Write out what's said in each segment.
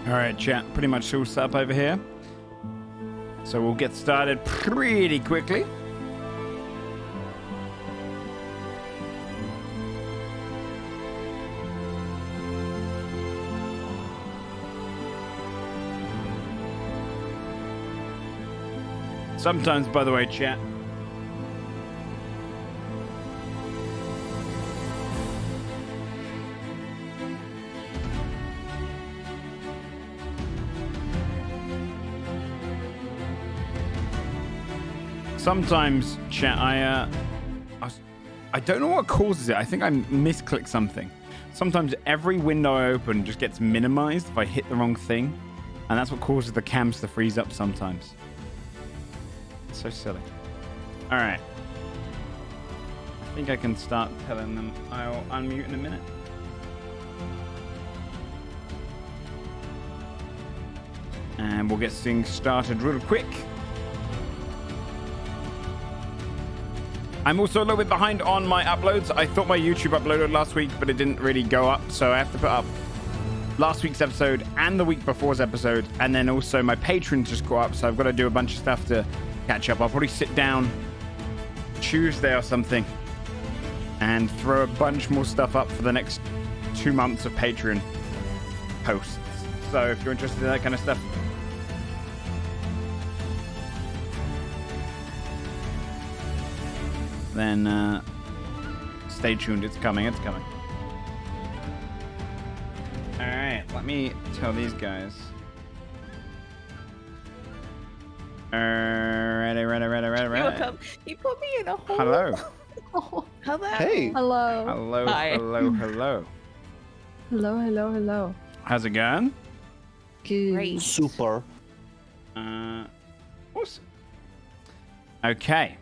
All right, chat. Pretty much all set up over here. So we'll get started pretty quickly. Sometimes, by the way, chat, I don't know what causes it. I think I misclicked something. Sometimes every window I open just gets minimized if I hit the wrong thing, and that's what causes the cams to freeze up sometimes. It's so silly. All right. I think I can start telling them I'll unmute in a minute. And we'll get things started real quick. I'm also a little bit behind on my uploads. I thought my YouTube uploaded last week, but it didn't really go up. So I have to put up last week's episode and the week before's episode. And then also my Patreon just got up. So I've got to do a bunch of stuff to catch up. I'll probably sit down Tuesday or something and throw a bunch more stuff up for the next 2 months of Patreon posts. So if you're interested in that kind of stuff, then stay tuned. It's coming. It's coming. All right. Let me tell these guys. Ready. You put me in a hole. Hello. Hello. Hey. Hello. Hello. Hi. Hello. Hello. Hello, hello, hello. How's it going? Good. Great. Super. Awesome. Okay.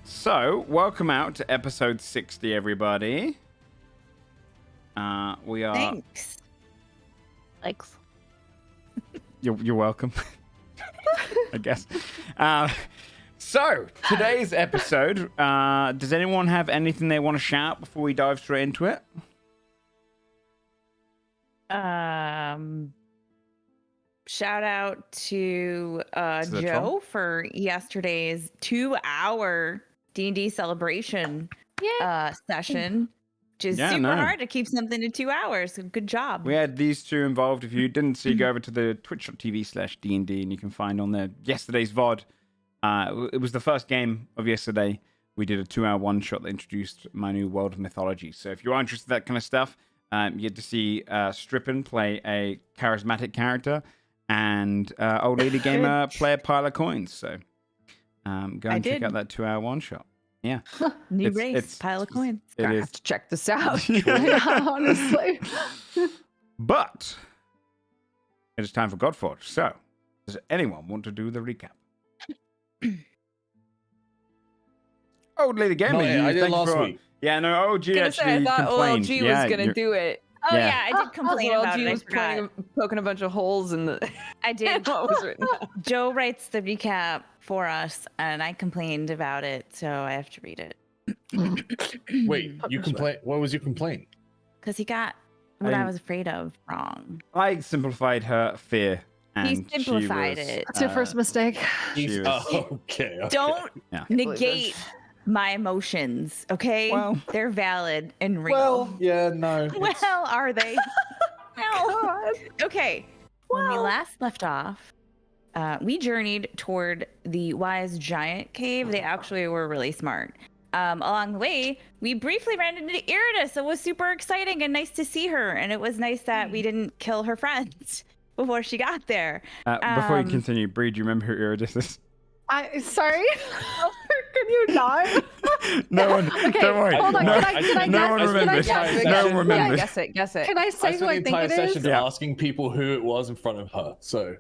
So, welcome out to episode 60, everybody. We are... Thanks. You're welcome. I guess. So, today's episode, does anyone have anything they want to shout before we dive straight into it? Shout out to Joe for yesterday's 2-hour D&D celebration session. Which is super hard to keep something to 2 hours. Good job. We had these two involved. If you didn't see, go over to the twitch.tv/D&D and you can find on there yesterday's VOD. It was the first game of yesterday. We did a 2-hour one-shot that introduced my new world of mythology. So if you are interested in that kind of stuff, you get to see Strippin play a charismatic character and Old Lady Gamer play a pile of coins. So go and check out that 2-hour one-shot. Yeah. New race, pile of coins. I have to check this out. Honestly. But it is time for Godforged. So, does anyone want to do the recap? Old Lady Gamer, I did last week. Yeah, no, OG actually I thought complained. OLG was gonna do it. Oh yeah, I did complain about it. OLG was poking a bunch of holes in the. I did. What was written? Joe writes the recap for us, and I complained about it, so I have to read it. Wait, you complain? What was your complaint? Because he got what I was afraid of wrong. I simplified her fear. And He simplified she was, it. That's your first mistake. She was, Okay. Don't Yeah. negate my emotions, okay? Well- They're valid and real. Well, yeah, no. Well, are they? Well, okay. When we last left off, we journeyed toward the Wise Giant Cave. They actually were really smart. Along the way, we briefly ran into Iridis. It was super exciting and nice to see her. And it was nice that we didn't kill her friends before she got there. before you continue, Bree, do you remember who Iridis is? Sorry. Can you not? No one. Okay, Don't worry. hold on. No, Can I no one guess? remembers. Can I guess? No one Yeah, remembers. guess it. Can I I say spent who the I think entire it session is? Yeah. asking people who it was in front of her. So,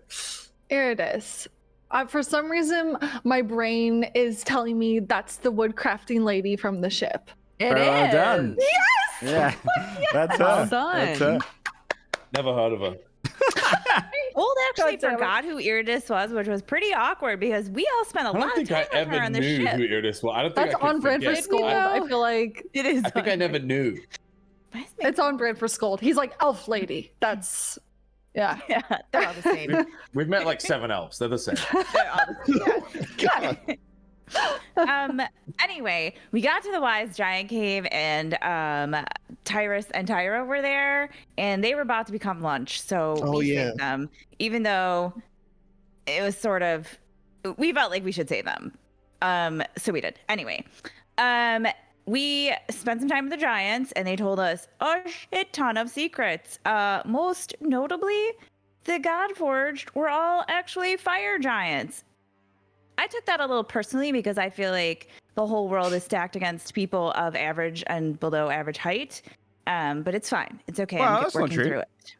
Iridis. For some reason, my brain is telling me that's the woodcrafting lady from the ship. It Well is. done. Yes! Yeah, that's her. Well done. That's her. never heard of her. Old actually God damn it. forgot who Iridis was, which was pretty awkward because we all spent a I lot don't of think time I with her ever on the knew ship. who Iridis was. I don't think That's I could on brand for forget. Scold. know? I feel like It is. I never knew. it's on brand for Scold. He's like elf lady. That's Yeah. Yeah, they're all the same. We've met like 7 elves. They're the same. They're all the same. God. Anyway, we got to the Wise Giant Cave, and Tyrus and Tyra were there, and they were about to become lunch. So we saved them, even though it was sort of, we felt like we should save them. So we did. Anyway, we spent some time with the giants, and they told us a shit ton of secrets. Most notably, the Godforged were all actually fire giants. I took that a little personally because I feel like the whole world is stacked against people of average and below average height. But it's fine. It's okay. Well, I'm that's not working true. through it.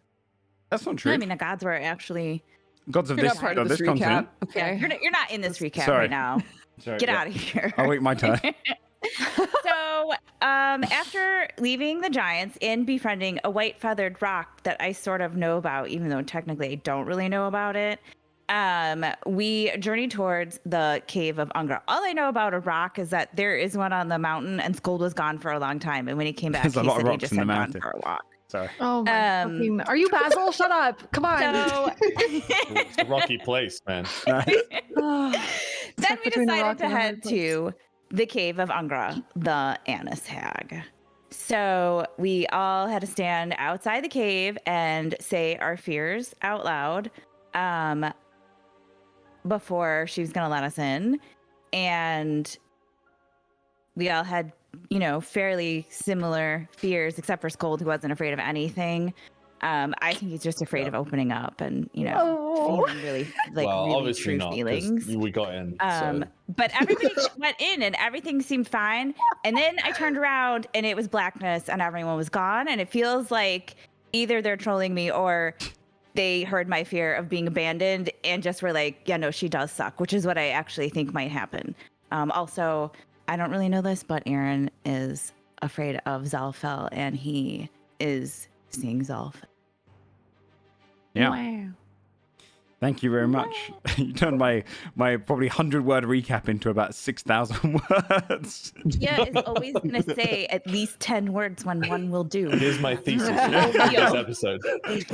That's not true. I mean, the gods were actually. Gods of You're this, not part of this this continent. recap. Okay. Yeah, you're not in this recap Sorry. right now. Sorry, Get yeah. out of here. I'll wait my turn. So, after leaving the giants and befriending a white feathered rock that I sort of know about, even though technically I don't really know about it, we journeyed towards the cave of Ungra. All I know about a rock is that there is one on the mountain, and Scold was gone for a long time. And when he came back, There's a he lot of said he rocks just in the had gone mountain. for a walk. Sorry. Oh my fucking... Are you Basil? Shut up. Come on. So It's a rocky place, man. then we between a rock decided to and a hard head place. to the cave of Ungra, the Annis Hag. So we all had to stand outside the cave and say our fears out loud before she was going to let us in. And we all had, fairly similar fears, except for Scold, who wasn't afraid of anything. I think he's just afraid of opening up and, feeling really, well, really obviously true not, 'cause feelings. we got in. So. But everybody went in and everything seemed fine. And then I turned around and it was blackness and everyone was gone. And it feels like either they're trolling me or they heard my fear of being abandoned and just were like, yeah, no, she does suck, which is what I actually think might happen. Also, I don't really know this, but Aaron is afraid of Zalfel and he is seeing Zalfel. Yeah. Wow. Thank you very much. You turned my probably 100-word recap into about 6,000 words. Tia is always going to say at least 10 words when one will do. Here's my thesis for this episode.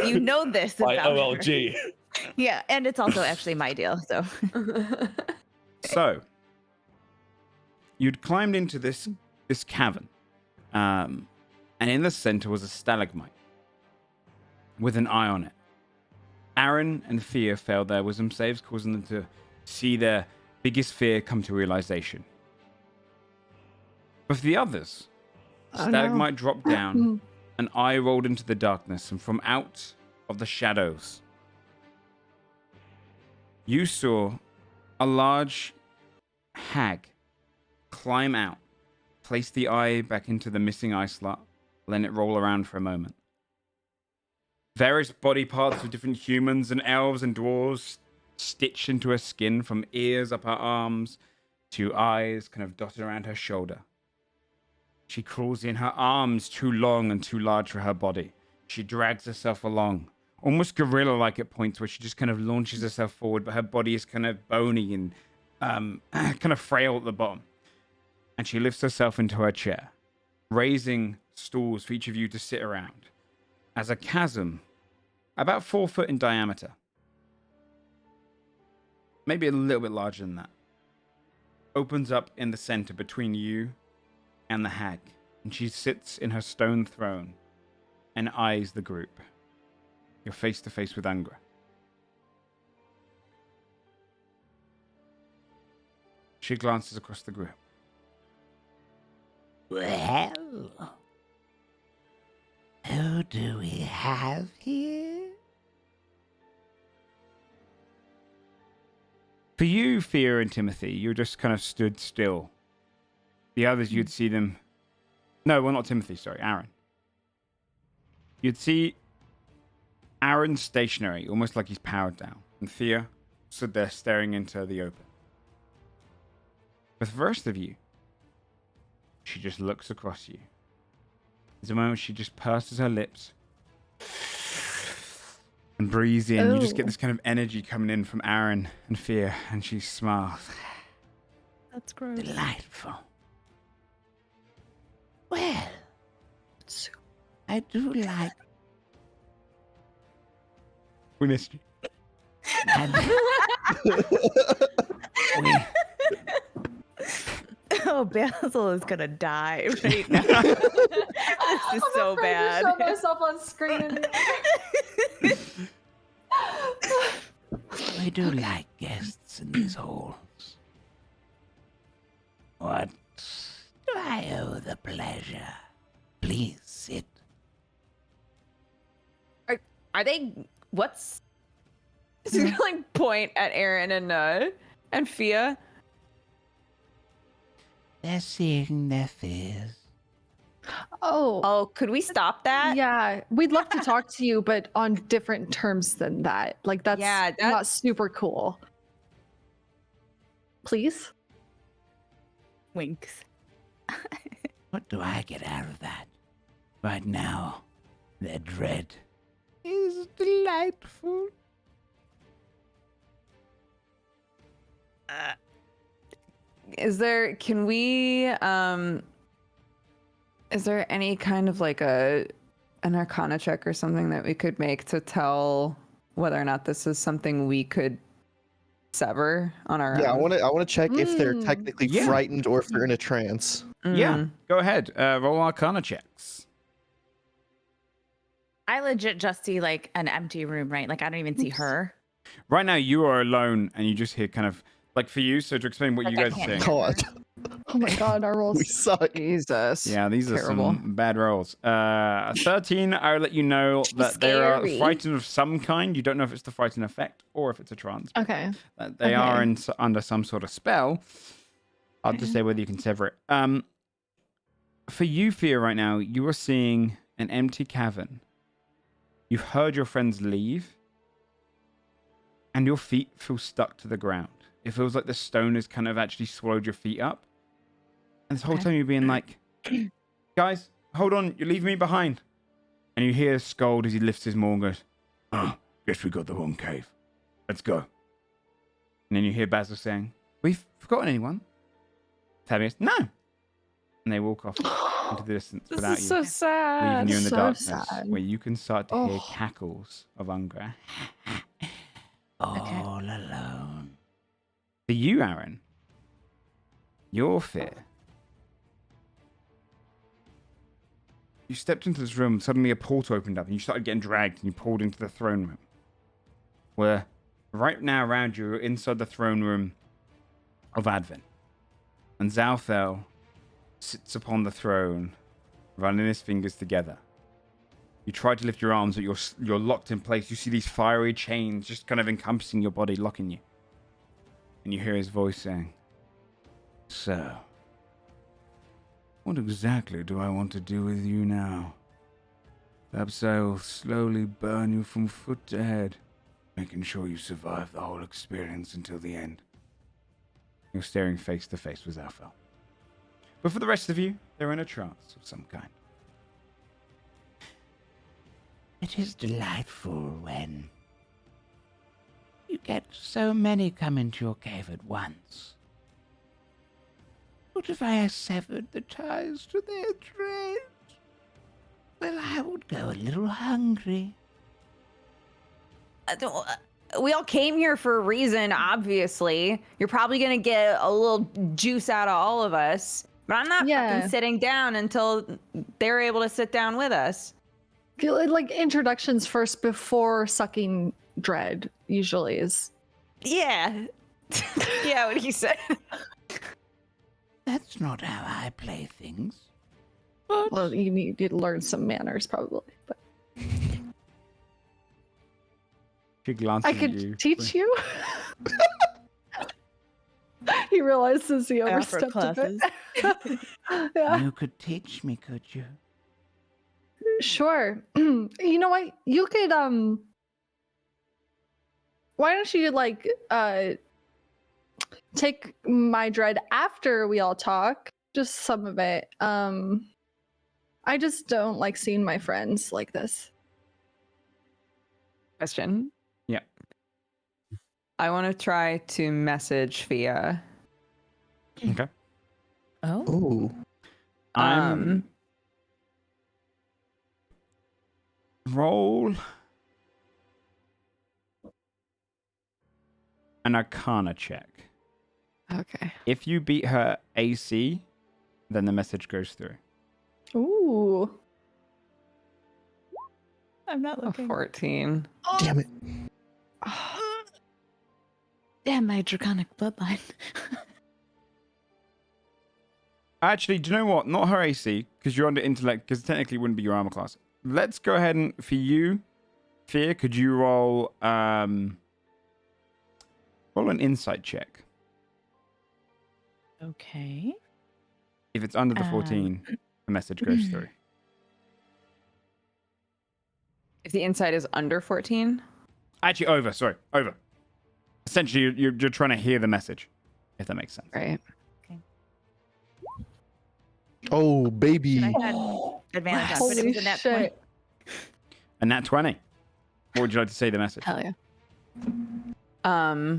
You know this By about her. OLG. Yeah, and it's also actually my deal, so. So, you'd climbed into this cavern, and in the center was a stalagmite with an eye on it. Aaron and Thea failed their wisdom saves, causing them to see their biggest fear come to realization. But for the others, the stalagmite dropped down, an eye rolled into the darkness, and from out of the shadows, you saw a large hag climb out, place the eye back into the missing eye slot, let it roll around for a moment. Various body parts of different humans and elves and dwarves stitched into her skin, from ears up her arms to eyes kind of dotted around her shoulder. She crawls in, her arms too long and too large for her body. She drags herself along, almost gorilla-like at points where she just kind of launches herself forward, but her body is kind of bony and kind of frail at the bottom. And she lifts herself into her chair, raising stools for each of you to sit around, as a chasm, about 4 foot in diameter, maybe a little bit larger than that, opens up in the center between you and the hag, and she sits in her stone throne and eyes the group. You're face to face with Angra. She glances across the group. Well, who do we have here? For you, Thea and Timothy, you just kind of stood still. The others, you'd see them... No, well, not Timothy, sorry, Aaron. You'd see Aaron stationary, almost like he's powered down. And Thea stood there staring into the open. But for the rest of you, she just looks across you. There's a moment she just purses her lips and breathes in. You just get this kind of energy coming in from Aaron and Thea, and she smiles. That's gross. Delightful. Well, I do like We missed you. And we, Oh, Basil is gonna die right now. This is so I'm afraid bad. to show myself on screen anymore. we do like guests in these halls. What do I owe the pleasure? Please sit. Are they? What's? She's gonna like point at Aaron and Fia. They're seeing their fears. Oh, Oh, could we stop that? yeah. We'd love to talk to you, but on different terms than that. Like, that's Yeah, not that's- super cool. Please? Winks. What do I get out of that? Right now, their dread is delightful. Is there? Can we? Is there any kind of like an Arcana check or something that we could make to tell whether or not this is something we could sever on our Yeah, I own? want to check if they're Mm. technically Yeah. frightened or if they're in a trance. Yeah, go ahead. Roll Arcana checks. I legit just see like an empty room, right? Like I don't even see her. Right now, you are alone, and you just hear kind of like for you. So to explain what Like, you I guys are can't saying. hear. God, Oh my god, our rolls. we suck. Jesus. Yeah, these are Terrible. some bad rolls. 13, I'll let you know that they are scary. frightened of some kind. You don't know if it's the frightened effect or if it's a trance. Okay. They are Okay. under some sort of spell. I'll just say whether you can sever it. For you, Fia, right now, you are seeing an empty cavern. You've heard your friends leave, and your feet feel stuck to the ground. It feels like the stone has kind of actually swallowed your feet up. And this whole time you're being like, guys, hold on, you're leaving me behind. And you hear Scold as he lifts his maul and goes, oh, guess we got the wrong cave. Let's go. And then you hear Basil saying, we've forgotten anyone? Tabius, no. And they walk off into the distance This without is you, so sad. leaving you in the so darkness sad. where you can start to hear Oh. cackles of Ungra. All alone. For you, Aaron, your fear. You stepped into this room, suddenly a portal opened up, and you started getting dragged, and you pulled into the throne room. Where, right now around you, you're inside the throne room of Advent. And Zalthel sits upon the throne, running his fingers together. You try to lift your arms, but you're locked in place. You see these fiery chains just kind of encompassing your body, locking you. And you hear his voice saying, so, what exactly do I want to do with you now? Perhaps I'll slowly burn you from foot to head, making sure you survive the whole experience until the end. You're staring face to face with Zalfel. But for the rest of you, they're in a trance of some kind. It is delightful when you get so many come into your cave at once. What if I severed the ties to their dread? Well, I would go a little hungry. We all came here for a reason, obviously. You're probably gonna get a little juice out of all of us. But I'm not Yeah. fucking sitting down until they're able to sit down with us. Like introductions first before sucking dread usually is. Yeah. Yeah, what he said. That's not how I play things. Well, you need to learn some manners probably. But She glances I at could you. teach you. He realizes he I offer overstepped a bit. classes. Yeah. You could teach me, could you? Sure. You know what? You could why don't you like take my dread after we all talk? Just some of it. I just don't like seeing my friends like this. Question. Yeah. I want to try to message Fia. Okay. Oh. Ooh. I'm roll an Arcana check. Okay. If you beat her AC, then the message goes through. Ooh. I'm not A 14. Damn it. Damn my draconic bloodline. Actually, do you know what? Not her AC, because you're under intellect, because technically it wouldn't be your armor class. Let's go ahead and, for you, Fear, could you roll an insight check? Okay. If it's under the 14, the message goes through. If the inside is under 14? Actually, over. Sorry, over. Essentially, you're trying to hear the message, if that makes sense. Right. Oh, baby. I had advantage on, but it was in that point. And that 20. What would you like to say the message? Hell yeah.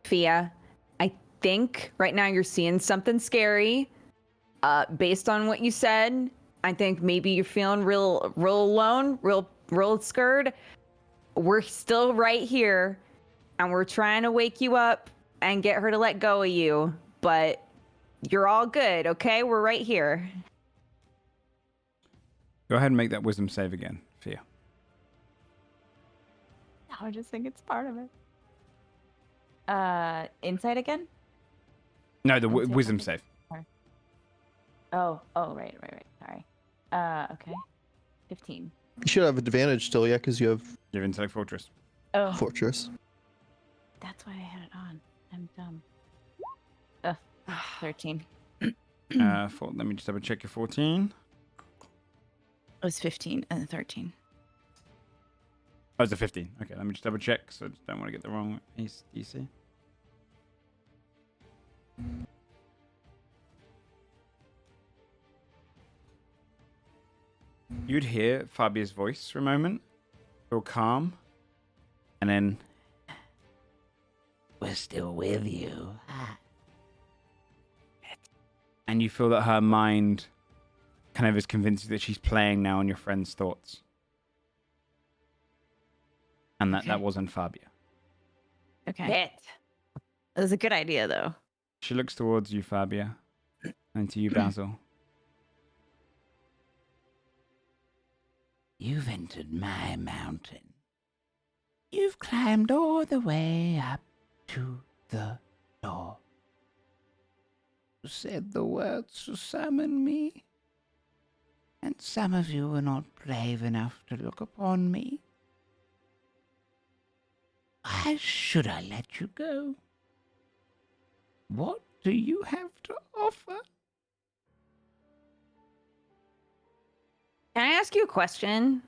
Fia, I think right now you're seeing something scary. Based on what you said, I think maybe you're feeling real alone, real scared. We're still right here, and we're trying to wake you up and get her to let go of you, but you're all good, okay? We're right here. Go ahead and make that wisdom save again, Fear. I just think it's part of it. Insight again? No, the Insight wisdom check. save. Oh, right. Sorry. Okay. 15. You should have advantage still, yeah, because you have You have intellect fortress. Oh, fortress. that's why I had it on. I'm dumb. 13. Let me just double check your 14. It was 15 and 13. Oh, it's a 15. Okay, let me just double check, so I just don't want to get the wrong DC. You'd hear Fabia's voice for a moment, feel calm, and then We're still with you. and you feel that her mind kind of is convinced you that she's playing now on your friend's thoughts. And that wasn't Fabia. Okay. It was a good idea, though. She looks towards you, Fabia, and to you, Basil. You've entered my mountain. You've climbed all the way up to the door. You said the words to summon me, and some of you were not brave enough to look upon me. Why should I let you go? What do you have to offer? Can I ask you a question?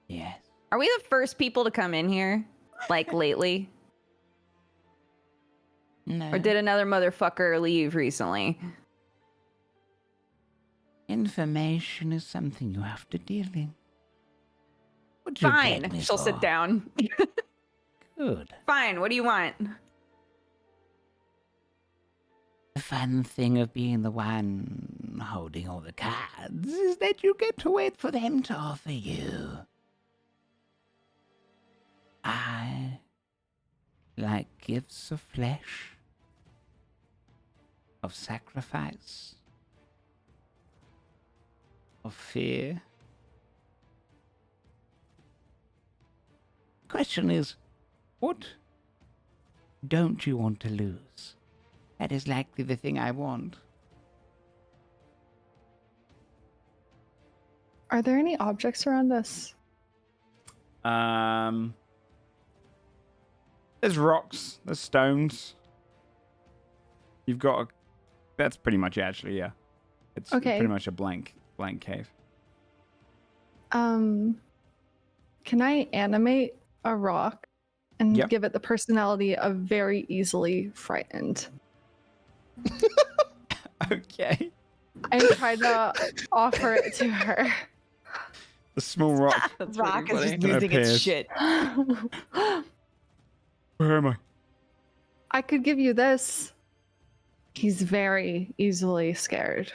Yes. Are we the first people to come in here? Like lately? No. Or did another motherfucker leave recently? Information is something you have to deal in. What do you beg Fine. me She'll for? sit down. Good. Fine. What do you want? The fun thing of being the one holding all the cards is that you get to wait for them to offer you. I like gifts of flesh, of sacrifice, of fear. Question is, what don't you want to lose? That is likely the thing I want. Are there any objects around us? There's rocks, there's stones. You've got a... That's pretty much it, actually, yeah. It's Okay. pretty much a blank cave. Can I animate a rock and Yep. give it the personality of very easily frightened? Okay. And try to offer it to her. The small rock. Rock is just It losing its appears. shit. Where am I? I could give you this. He's very easily scared.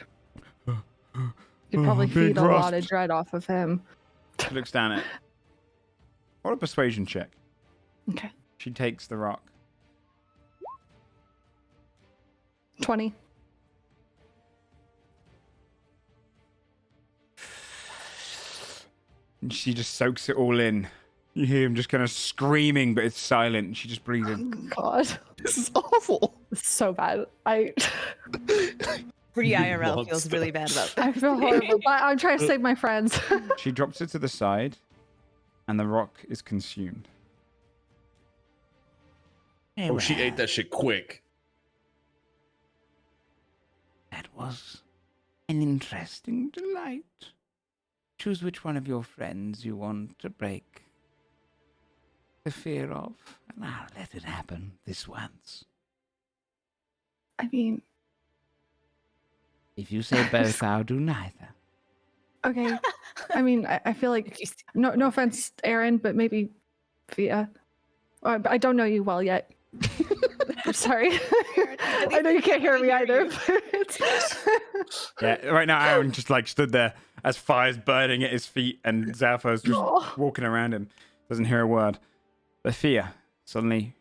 You'd probably big feed a lot of rasp. dread off of him. She looks down at it. What roll a persuasion check. Okay. She takes the rock. 20. And she just soaks it all in. You hear him just kind of screaming, but it's silent. She just breathes in. God. This is awful. It's so bad. Pretty You IRL feels monster. really bad about that. I feel horrible, but I'm trying to save my friends. She drops it to the side, and the rock is consumed. Oh, she ate that shit quick. That was an interesting delight. Choose which one of your friends you want to break the fear of, and I'll let it happen this once. I mean, If you say both, I'll do neither. okay. I mean, I feel like no offense, Aaron, but maybe Via. I don't know you well yet. I'm sorry. I know you can't hear me either. Yeah, right now Aaron just like stood there as fire's burning at his feet, and Zalfo's just walking around him. Doesn't hear a word. But Thea, suddenly,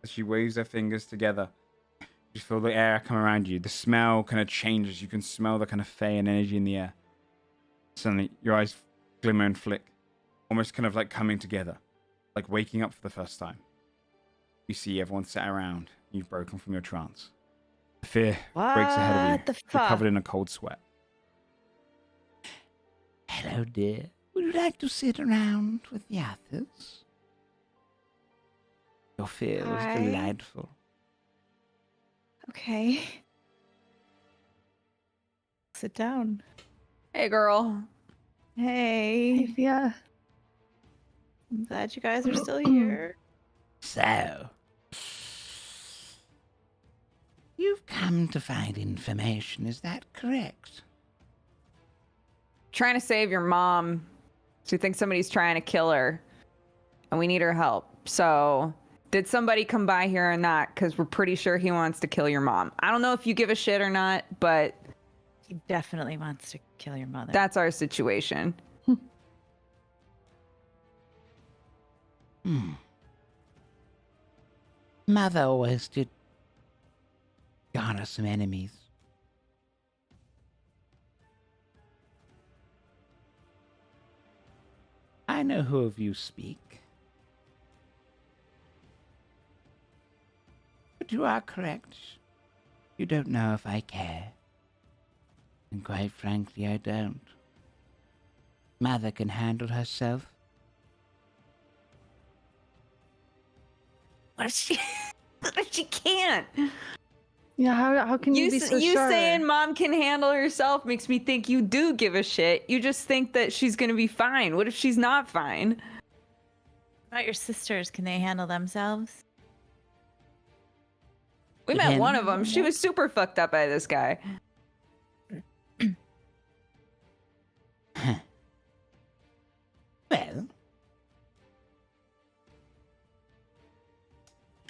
as she waves her fingers together, you feel the air come around you. The smell kind of changes. You can smell the kind of Feyan energy in the air. Suddenly, your eyes glimmer and flick, almost kind of like coming together, like waking up for the first time. You see everyone sat around. You've broken from your trance. The fear breaks ahead of you. What the You're fuck? covered in a cold sweat. Hello, dear. Would you like to sit around with the others? Your fear was Hi. delightful. Okay. Sit down. Hey, girl. Hey. Via. I'm glad you guys are still here. So, you've come to find information, is that correct? Trying to save your mom. She thinks somebody's trying to kill her, and we need her help. So, did somebody come by here or not? Because we're pretty sure he wants to kill your mom. I don't know if you give a shit or not, but He definitely wants to kill your mother. that's our situation. Mother always did garner some enemies. I know who of you speak. But you are correct. You don't know if I care. And quite frankly, I don't. Mother can handle herself. What if she? What if she can't? Yeah, how can you be so you sure? saying mom can handle herself makes me think you do give a shit. You just think that she's gonna be fine. What if she's not fine? What about your sisters? Can they handle themselves? We met one of them. She was super fucked up by this guy. Well,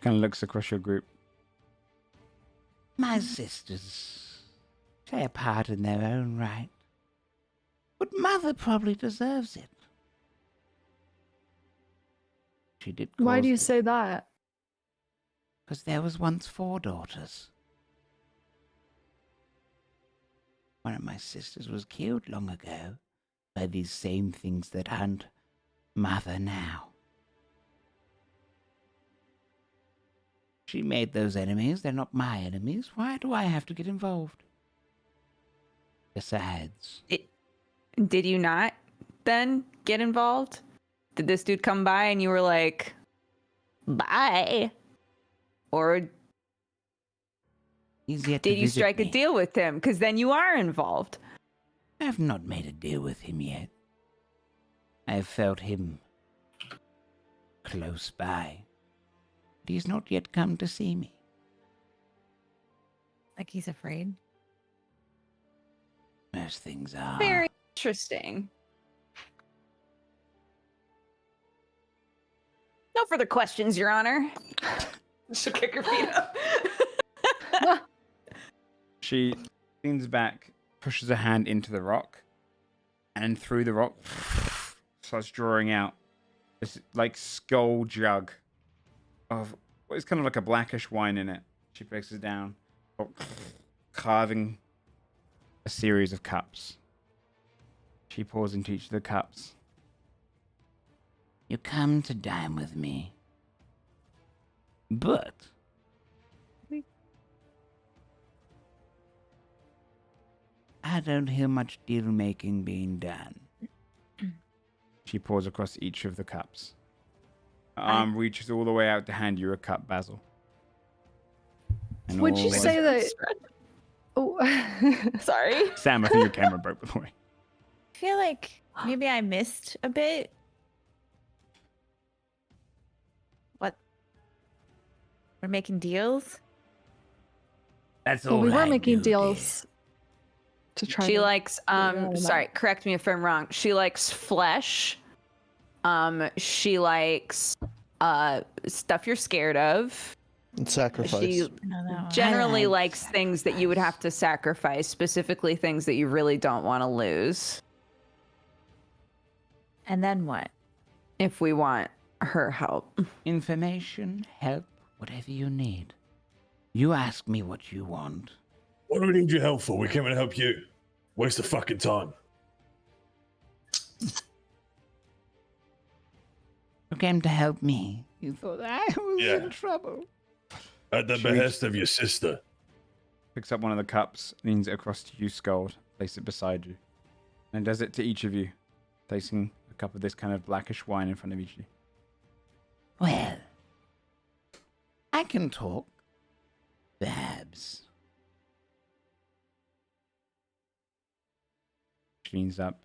Kind of looks across your group. my sisters play a part in their own right. But Mother probably deserves it. She did Why do you cause say that? because there was once 4 daughters. One of my sisters was killed long ago by these same things that hunt Mother now. She made those enemies. They're not my enemies. Why do I have to get involved? Besides, Did you not then get involved? Did this dude come by and you were like, bye? Or he's yet to did you visit strike a me. deal with him? Because then you are involved. I have not made a deal with him yet. I have felt him close by. But he has not yet come to see me. Like he's afraid? Most things are. Very interesting. No further questions, Your Honor. She'll kick her feet up. She leans back, pushes her hand into the rock, and through the rock starts drawing out this like skull jug of it's kind of like a blackish wine in it. She places down, carving a series of cups. She pours into each of the cups. You come to dine with me. But I don't hear much deal making being done. She pours across each of the cups. Her arm reaches all the way out to hand you a cup, Basil. And Would all you the way- say that? Oh, Sorry. Sam, I think your camera broke, by the way. I feel like maybe I missed a bit. What? We're making deals? That's well, all we were I making do, dear. deals to try. She to likes Yeah, sorry, correct me if I'm wrong. She likes flesh. She likes stuff you're scared of. And sacrifice. She No, that one. generally I like likes things that you would have to sacrifice, specifically things that you really don't want to lose And then what? if we want her help. Information, help, whatever you need. You ask me what you want. What do we need your help for? We came to help you. Waste of fucking time. You came to help me. You thought I was Yeah. in trouble. At the She behest of your sister. Picks up one of the cups, leans it across to you, Scold, place it beside you, and does it to each of you, placing a cup of this kind of blackish wine in front of each of you. Well, I can talk. Perhaps. She leans up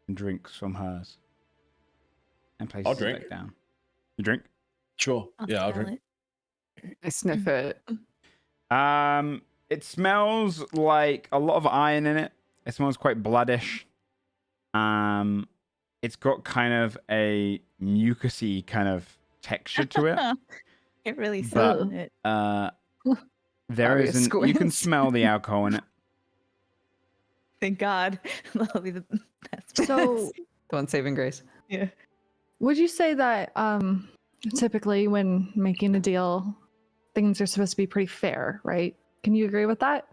and drinks from hers and places I'll it drink. back down. You drink? Sure. Yeah, I'll drink. I sniff it. It smells like a lot of iron in it. It smells quite bloodish. It's got kind of a mucusy kind of texture to it. It really But- sold it. There Probably a isn't. You can squint. smell the alcohol in it. Thank God. That'll be the best. So, The one saving grace. would you say that typically when making a deal, things are supposed to be pretty fair, right? Can you agree with that?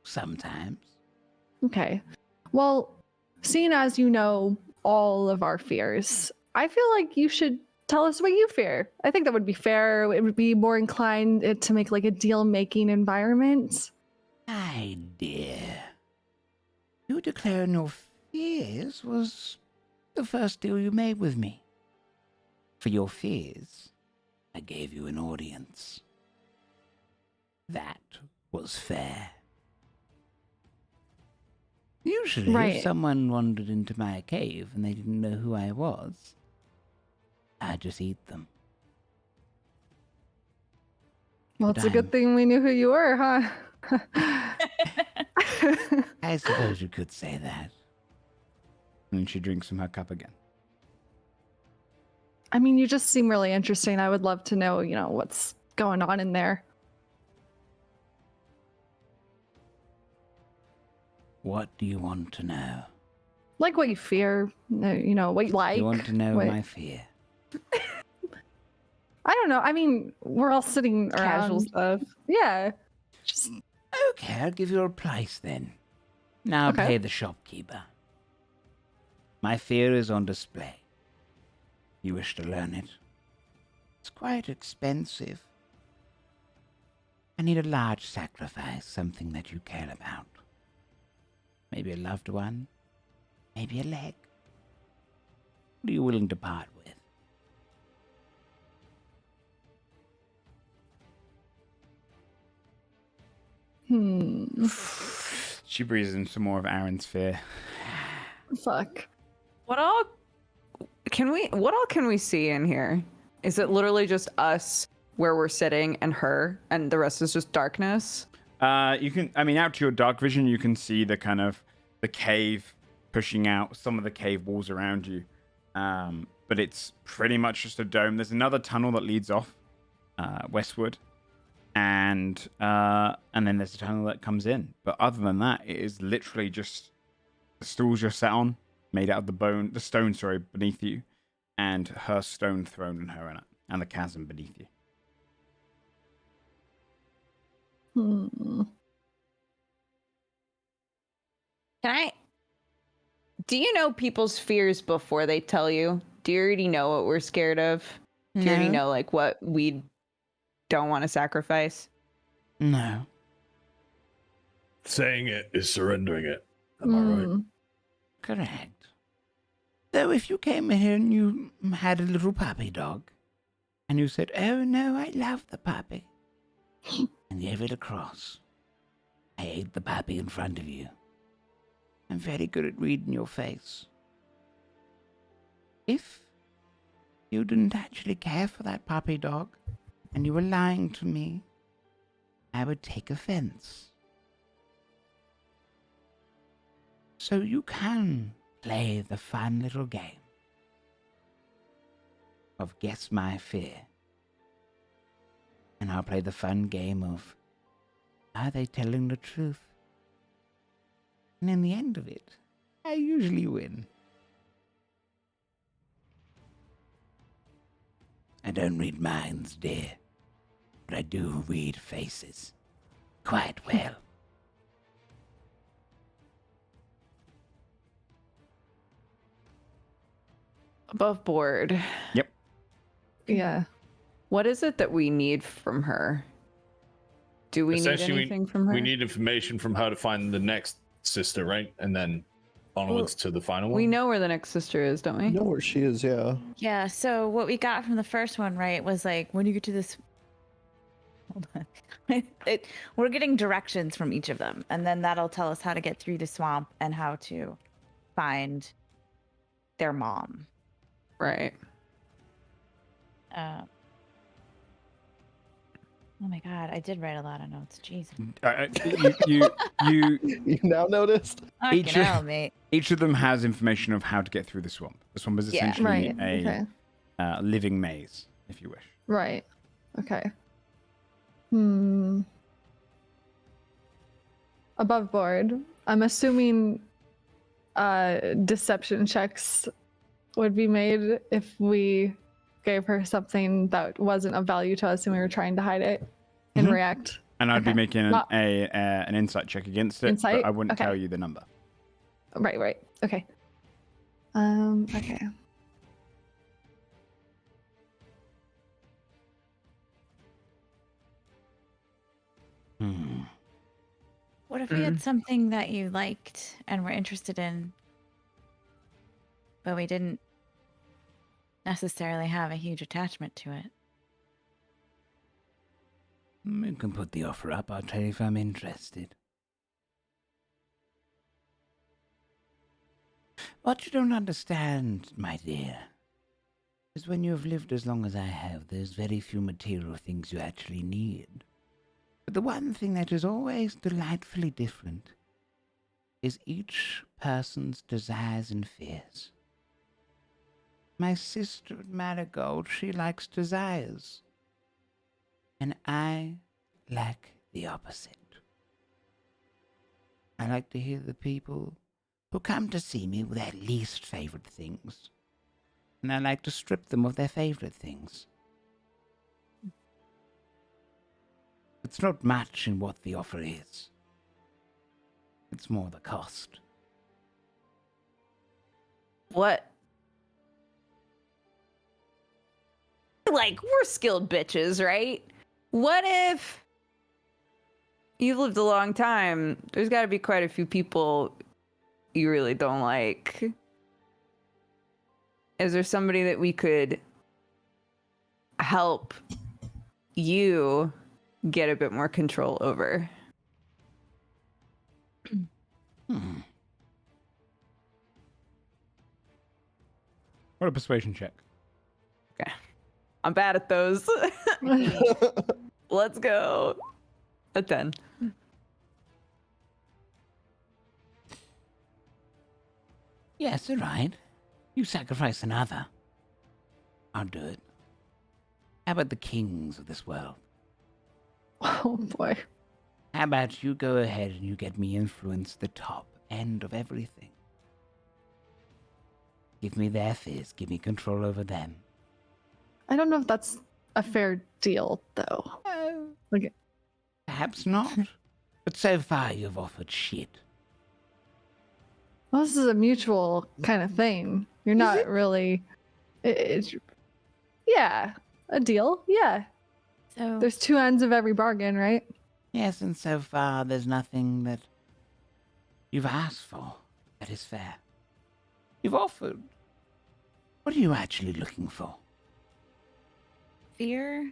Sometimes. Okay. Well, seeing as you know all of our fears, I feel like you should tell us what you fear. I think that would be fair. It would be more inclined to make like a deal-making environment. My dear. You declaring your fears was the first deal you made with me. For your fears, I gave you an audience. That was fair. Usually, Right. if someone wandered into my cave and they didn't know who I was, I'd just eat them. Well, it's a Dime. good thing we knew who you were, huh? I suppose you could say that. And she drinks from her cup again. I mean, you just seem really interesting. I would love to know, what's going on in there. What do you want to know? Like what you fear, what you like. You want to know what- my fear? I don't know. I mean, we're all sitting Casual around. stuff. Yeah. Just Okay, I'll give you a price then. Now Okay. pay the shopkeeper. My fear is on display. You wish to learn it? It's quite expensive. I need a large sacrifice, something that you care about. Maybe a loved one, maybe a leg. What are you willing to part with? She breathes in some more of Aaron's fear. fuck. What all can we see in here? Is it literally just us where we're sitting and her and the rest is just darkness? You can, out to your dark vision, you can see the kind of the cave pushing out some of the cave walls around you. But it's pretty much just a dome. There's another tunnel that leads off westward, and then there's a tunnel that comes in. But other than that, it is literally just the stools you're sat on made out of the stone, sorry, beneath you, and her stone throne and her in it, and the chasm beneath you. Do you know people's fears before they tell you? Do you already know what we're scared of? Do you already know like what we don't want to sacrifice? No. Saying it is surrendering it. Am I right? Correct. Though if you came in here and you had a little puppy dog, and you said, "Oh no, I love the puppy," and gave it a cross, I ate the puppy in front of you. I'm very good at reading your face. If you didn't actually care for that puppy dog, and you were lying to me, I would take offense. So you can play the fun little game of guess my fear. And I'll play the fun game of, are they telling the truth? And in the end of it, I usually win. I don't read minds, dear, but I do read faces quite well. Above board. Yep. Yeah. What is it that we need from her? Do we need Essentially, anything from her? We need information from her to find the next sister, right? And then onwards to the final one. We know where the next sister is, don't we? I know where she is, yeah. Yeah, so what we got from the first one, right, was like, when you get to this... Hold on. We're getting directions from each of them, and then that'll tell us how to get through the swamp and how to find their mom. Right. Oh my god, I did write a lot of notes. Jeez. You now noticed? Each Fucking of- hell, mate. Each of them has information of how to get through the swamp. The swamp is Yeah. essentially Right. a Okay. living maze, if you wish. Right. Okay. Above board, I'm assuming deception checks would be made if we gave her something that wasn't of value to us and we were trying to hide it and Mhm. react. And I'd be Okay. making Not- an insight check against it, Insight? but I wouldn't Okay. tell you the number. Right. Okay. Okay. What if we had something that you liked and were interested in, but we didn't necessarily have a huge attachment to it? You can put the offer up. I'll tell you if I'm interested. What you don't understand, my dear, is when you have lived as long as I have, there's very few material things you actually need. But the one thing that is always delightfully different is each person's desires and fears. My sister Marigold, she likes desires. And I like the opposite. I like to hear the people who come to see me with their least favorite things. And I like to strip them of their favorite things. It's not much in what the offer is. It's more the cost. What? Like, we're skilled bitches, right? What if you've lived a long time? There's got to be quite a few people you really don't like. Is there somebody that we could help you get a bit more control over? What a persuasion check. I'm bad at those. Let's go. A 10. Yes, all right. You sacrifice another. I'll do it. How about the kings of this world? Oh boy. How about you go ahead and you get me influence the top end of everything? Give me their fears. Give me control over them. I don't know if that's a fair deal, though. Oh, Like, perhaps not. But so far you've offered shit. well, this is a mutual kind of thing. You're not really. It's yeah, a deal. Yeah, So there's two ends of every bargain, right? Yes, and so far there's nothing that you've asked for that is fair. You've offered. What are you actually looking for? fear,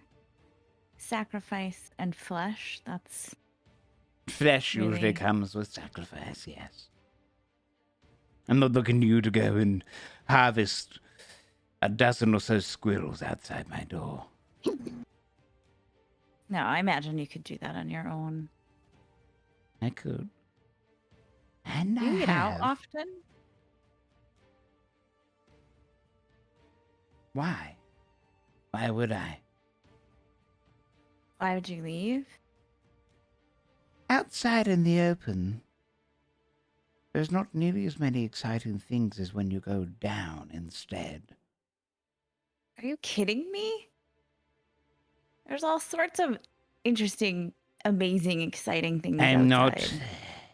sacrifice, and flesh. That's Flesh usually Really? comes with sacrifice, yes. I'm not looking to you to go and harvest a dozen or so squirrels outside my door. no. I imagine you could do that on your own. I could. And Do I you get out have. often? Why? Why would I? Why would you leave? Outside in the open, there's not nearly as many exciting things as when you go down instead. Are you kidding me? There's all sorts of interesting, amazing, exciting things I'm not outside.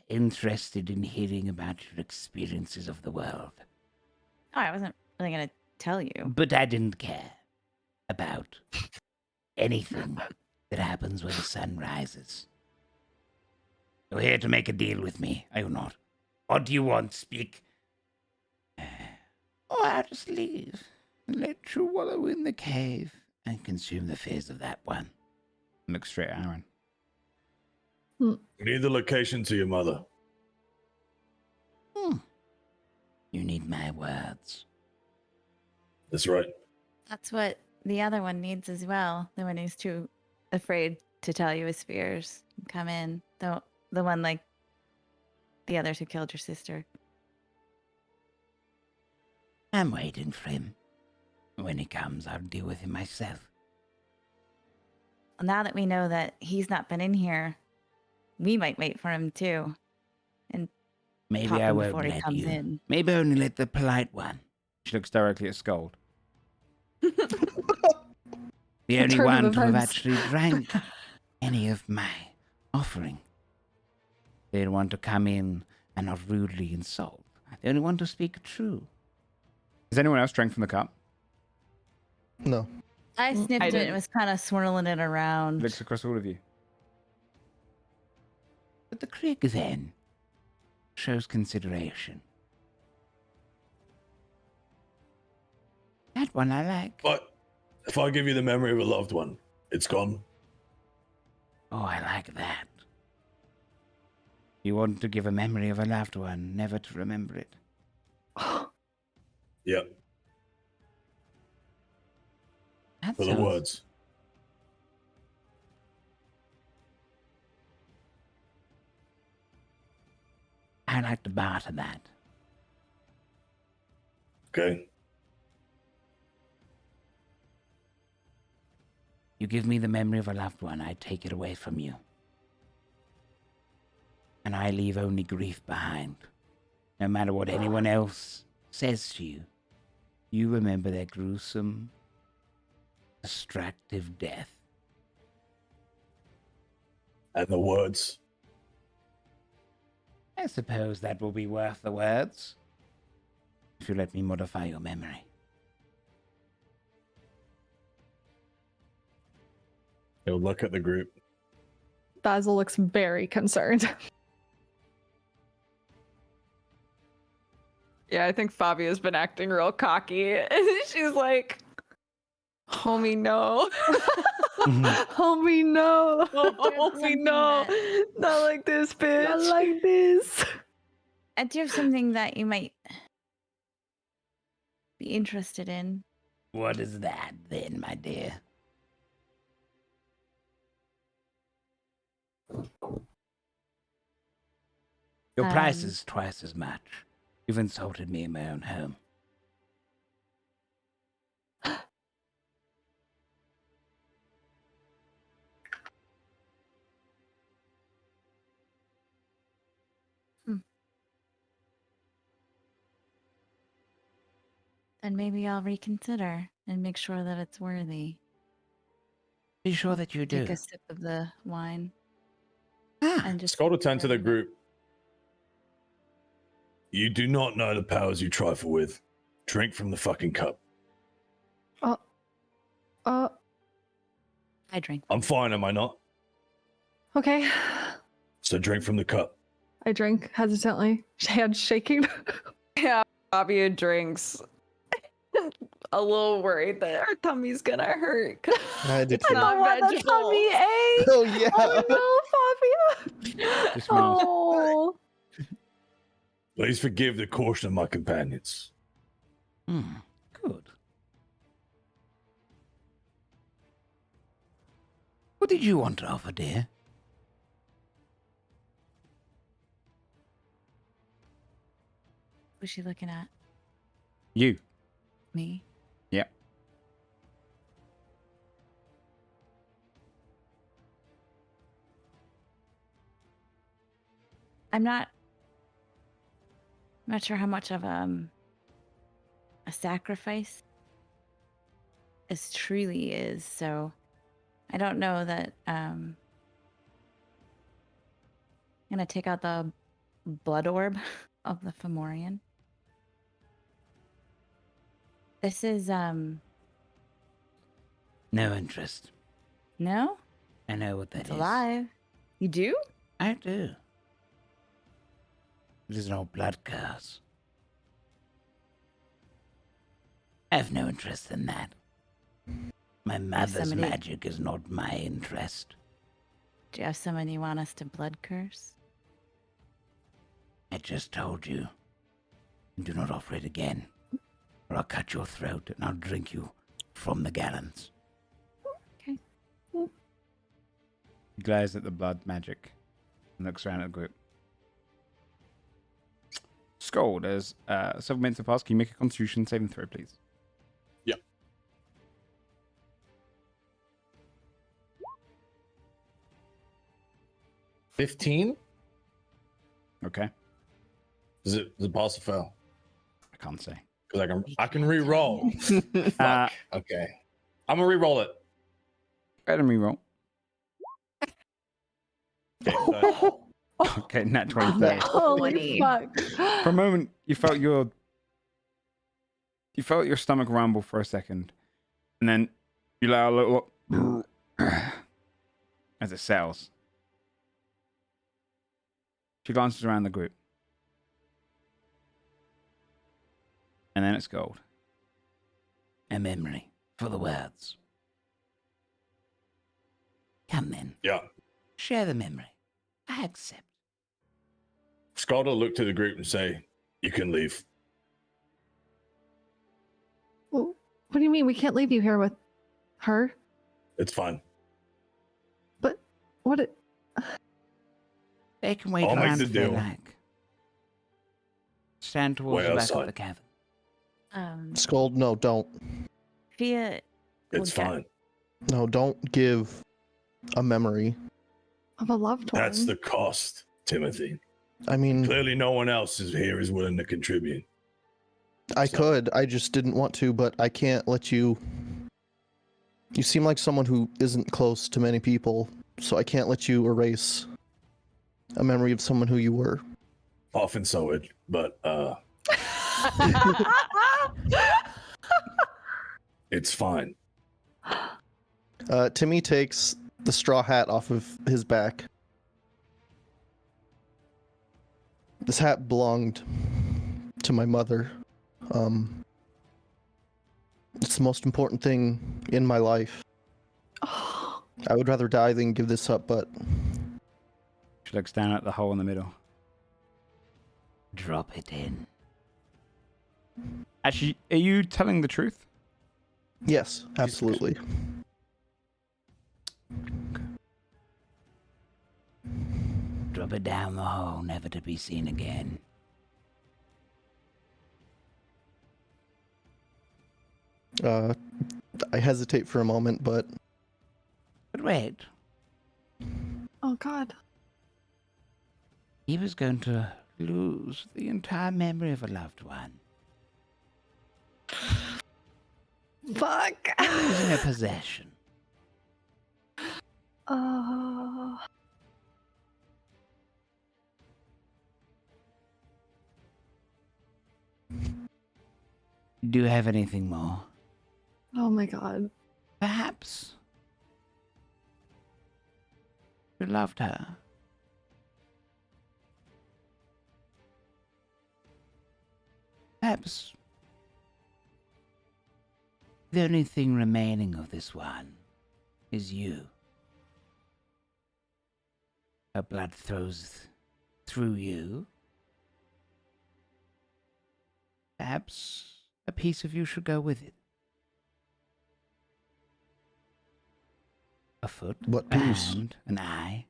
interested in hearing about your experiences of the world. Oh, I wasn't really gonna tell you. But I didn't care about anything that happens when the sun rises. You're here to make a deal with me, are you not? What do you want? Speak. Or I'll just leave and let you wallow in the cave and consume the fears of that one. Look straight at Aaron. We need the location to your mother. You need my words. That's right. That's what the other one needs as well. The one who's too afraid to tell you his fears. Come in. The one like the others who killed your sister. I'm waiting for him. When he comes, I'll deal with him myself. Well, now that we know that he's not been in here, we might wait for him too. And Maybe pop I him won't before he let comes you. in. Maybe only let the polite one. She looks directly at Scold. The only turn of one to have events. actually drank any of my offering. They'd want to come in and not rudely insult. The only one to speak true. Has anyone else drank from the cup? No. I sniffed it didn't. and was kind of swirling it around. Looks across all of you. But the Krieg then shows consideration. That one I like. But if I give you the memory of a loved one, it's gone. Oh, I like that. You want to give a memory of a loved one, never to remember it. Yep. That For the sounds- words. I like to barter that. Okay. You give me the memory of a loved one, I take it away from you. And I leave only grief behind. No matter what anyone else says to you, you remember their gruesome, destructive death. And the words. I suppose that will be worth the words. If you let me modify your memory. He'll look at the group. Basil looks very concerned. Yeah, I think Fabia's been acting real cocky. She's like, homie, no. Homie, no. Homie, no. Not like this, bitch. Not like this. I do have something that you might be interested in. What is that then, my dear? Your price Um, is twice as much. You've insulted me in my own home. then maybe I'll reconsider and make sure that it's worthy. Be sure that you do. Take a sip of the wine Ah, and just. Skull to turn to the observe it. group. You do not know the powers you trifle with. Drink from the fucking cup. I drink. I'm fine, am I not? Okay. So drink from the cup. I drink hesitantly, hands shaking. Yeah, Fabia drinks. A little worried that her tummy's gonna hurt. 'Cause I did It's too. not That's on me, vegetables. eh? Oh yeah. Oh no, Fabia. Just smells. Oh. Please forgive the caution of my companions. Good. What did you want to offer, dear? Who's she looking at? You. Me? Yep. I'm not sure how much of a sacrifice this truly is, so I don't know that I'm gonna take out the blood orb of the Fomorian. This is No interest. no? I know what that It's is. alive. You do? I do. It is no blood curse. I have no interest in that. My mother's somebody- magic is not my interest. Do you have someone you want us to blood curse? I just told you. Do not offer it again, or I'll cut your throat and I'll drink you from the gallons. Okay. He glares at the blood magic and looks around at the group. Skull, there's several minutes have passed. Can you make a constitution saving throw, please? 15? Okay. Is it pass or fail? I can't say. Because I can re-roll. Uh, Okay. I'm gonna re-roll it. go ahead and reroll. Okay, so Okay, nat 20. Oh, Holy 20. fuck. For a moment, you felt your stomach rumble for a second, and then you let out a little as it settles. She glances around the group, and then it's gold. A memory for the words. Come then, yeah. share the memory. I accept. Scott will look to the group and say, "You can leave." Well, what do you mean we can't leave you here with her? It's fine. But what it They can wait I'll make around the if they deal. like. Stand towards Way the back outside. of the cavern. Scold, no, don't. Fia, It's Okay. fine. No, don't give a memory. of a loved one. That's the cost, Timothy. I mean, Clearly, no one else is here is willing to contribute. I So- could. I just didn't want to, but I can't let you. You seem like someone who isn't close to many people, so I can't let you erase a memory of someone who you were. Often so, it, but it's fine. Timmy takes the straw hat off of his back. This hat belonged to my mother. It's the most important thing in my life. Oh, I would rather die than give this up, but She looks down at the hole in the middle. Drop it in. Actually, are you telling the truth? yes, absolutely. Drop it down the hole, never to be seen again. I hesitate for a moment, but But wait, oh God. he was going to lose the entire memory of a loved one. Fuck. Losing a possession. Oh. Do you have anything more? Oh my god. Perhaps you loved her. Perhaps the only thing remaining of this one is you. Her blood flows through you. Perhaps a piece of you should go with it. A foot, What a piece? hand, an eye.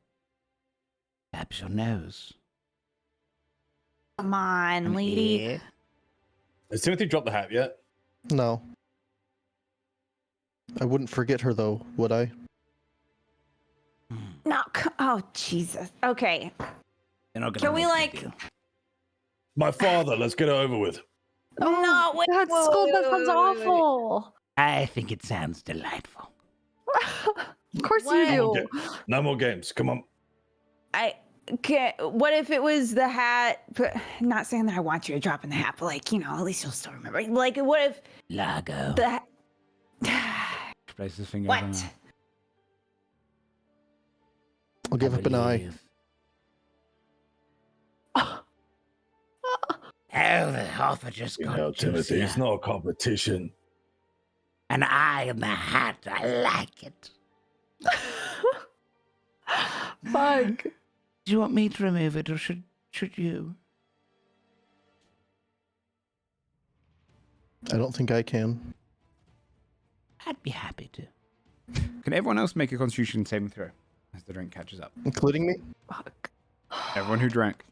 Perhaps your nose. Come on, an lady. ear. Has Timothy dropped the hat yet? No. I wouldn't forget her though, would I? No, oh Jesus. Okay. They're not gonna Can we, make me like- do. My father, let's get it over with. No, wait, That wait, school wait, that wait, sounds wait, wait, wait. awful. I think it sounds delightful. Of course What? you Okay. do. No more games. Come on. What if it was the hat? Not saying that I want you to drop in the hat, but like, you know, at least you'll still remember. Like, what if Largo. the Places his fingers what? on her. I'll give I up an eye. believe. Oh, the offer just You got know, Timothy, juicier. it's not a competition. An eye in the hat. I like it. Fuck. Do you want me to remove it, or should you? I don't think I can. I'd be happy to. Can everyone else make a Constitution saving throw as the drink catches up? Including me? Fuck. Everyone who drank.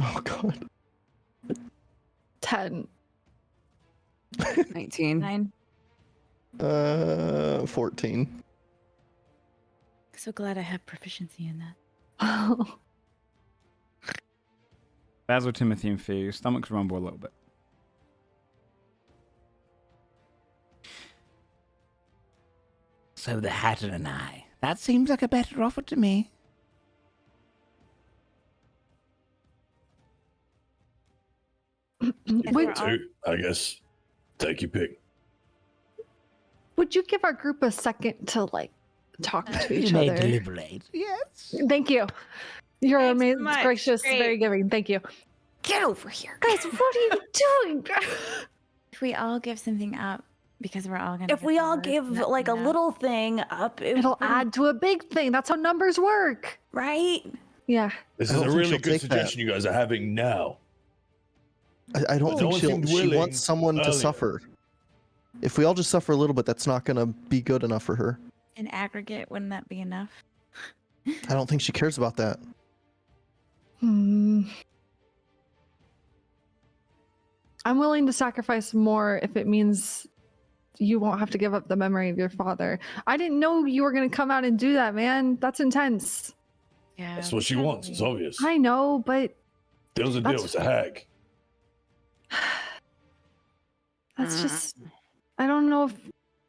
Oh god. 10. 19. 9. 14. So glad I have proficiency in that. Basil, Timothy, and Fear, your stomachs rumble a little bit. So the hat and an eye. That seems like a better offer to me. Would, Two, I guess. Take your pick. would you give our group a second to like talk to You each may other? deliberate. Yes. Thank you. You're Thanks so amazing, much. gracious, Great. very giving. Thank you. Get over here. Guys, what are you doing? If we all give something up, because we're all gonna. If get we all bored, give that like a enough. little thing up, It'll add to a big thing. That's how numbers work. right? Yeah. This I is don't a think really she'll good take that. suggestion you guys are having now. I don't No think one she seemed willing wants someone to earlier. suffer. If we all just suffer a little bit, that's not gonna be good enough for her. In aggregate, wouldn't that be enough? I don't think she cares about that. Hmm. I'm willing to sacrifice more if it means you won't have to give up the memory of your father. I didn't know you were going to come out and do that, man. That's intense. Yeah. That's what she wants. It's obvious. I know, but Deal's a deal. That's- It's a hag. that's just. I don't know if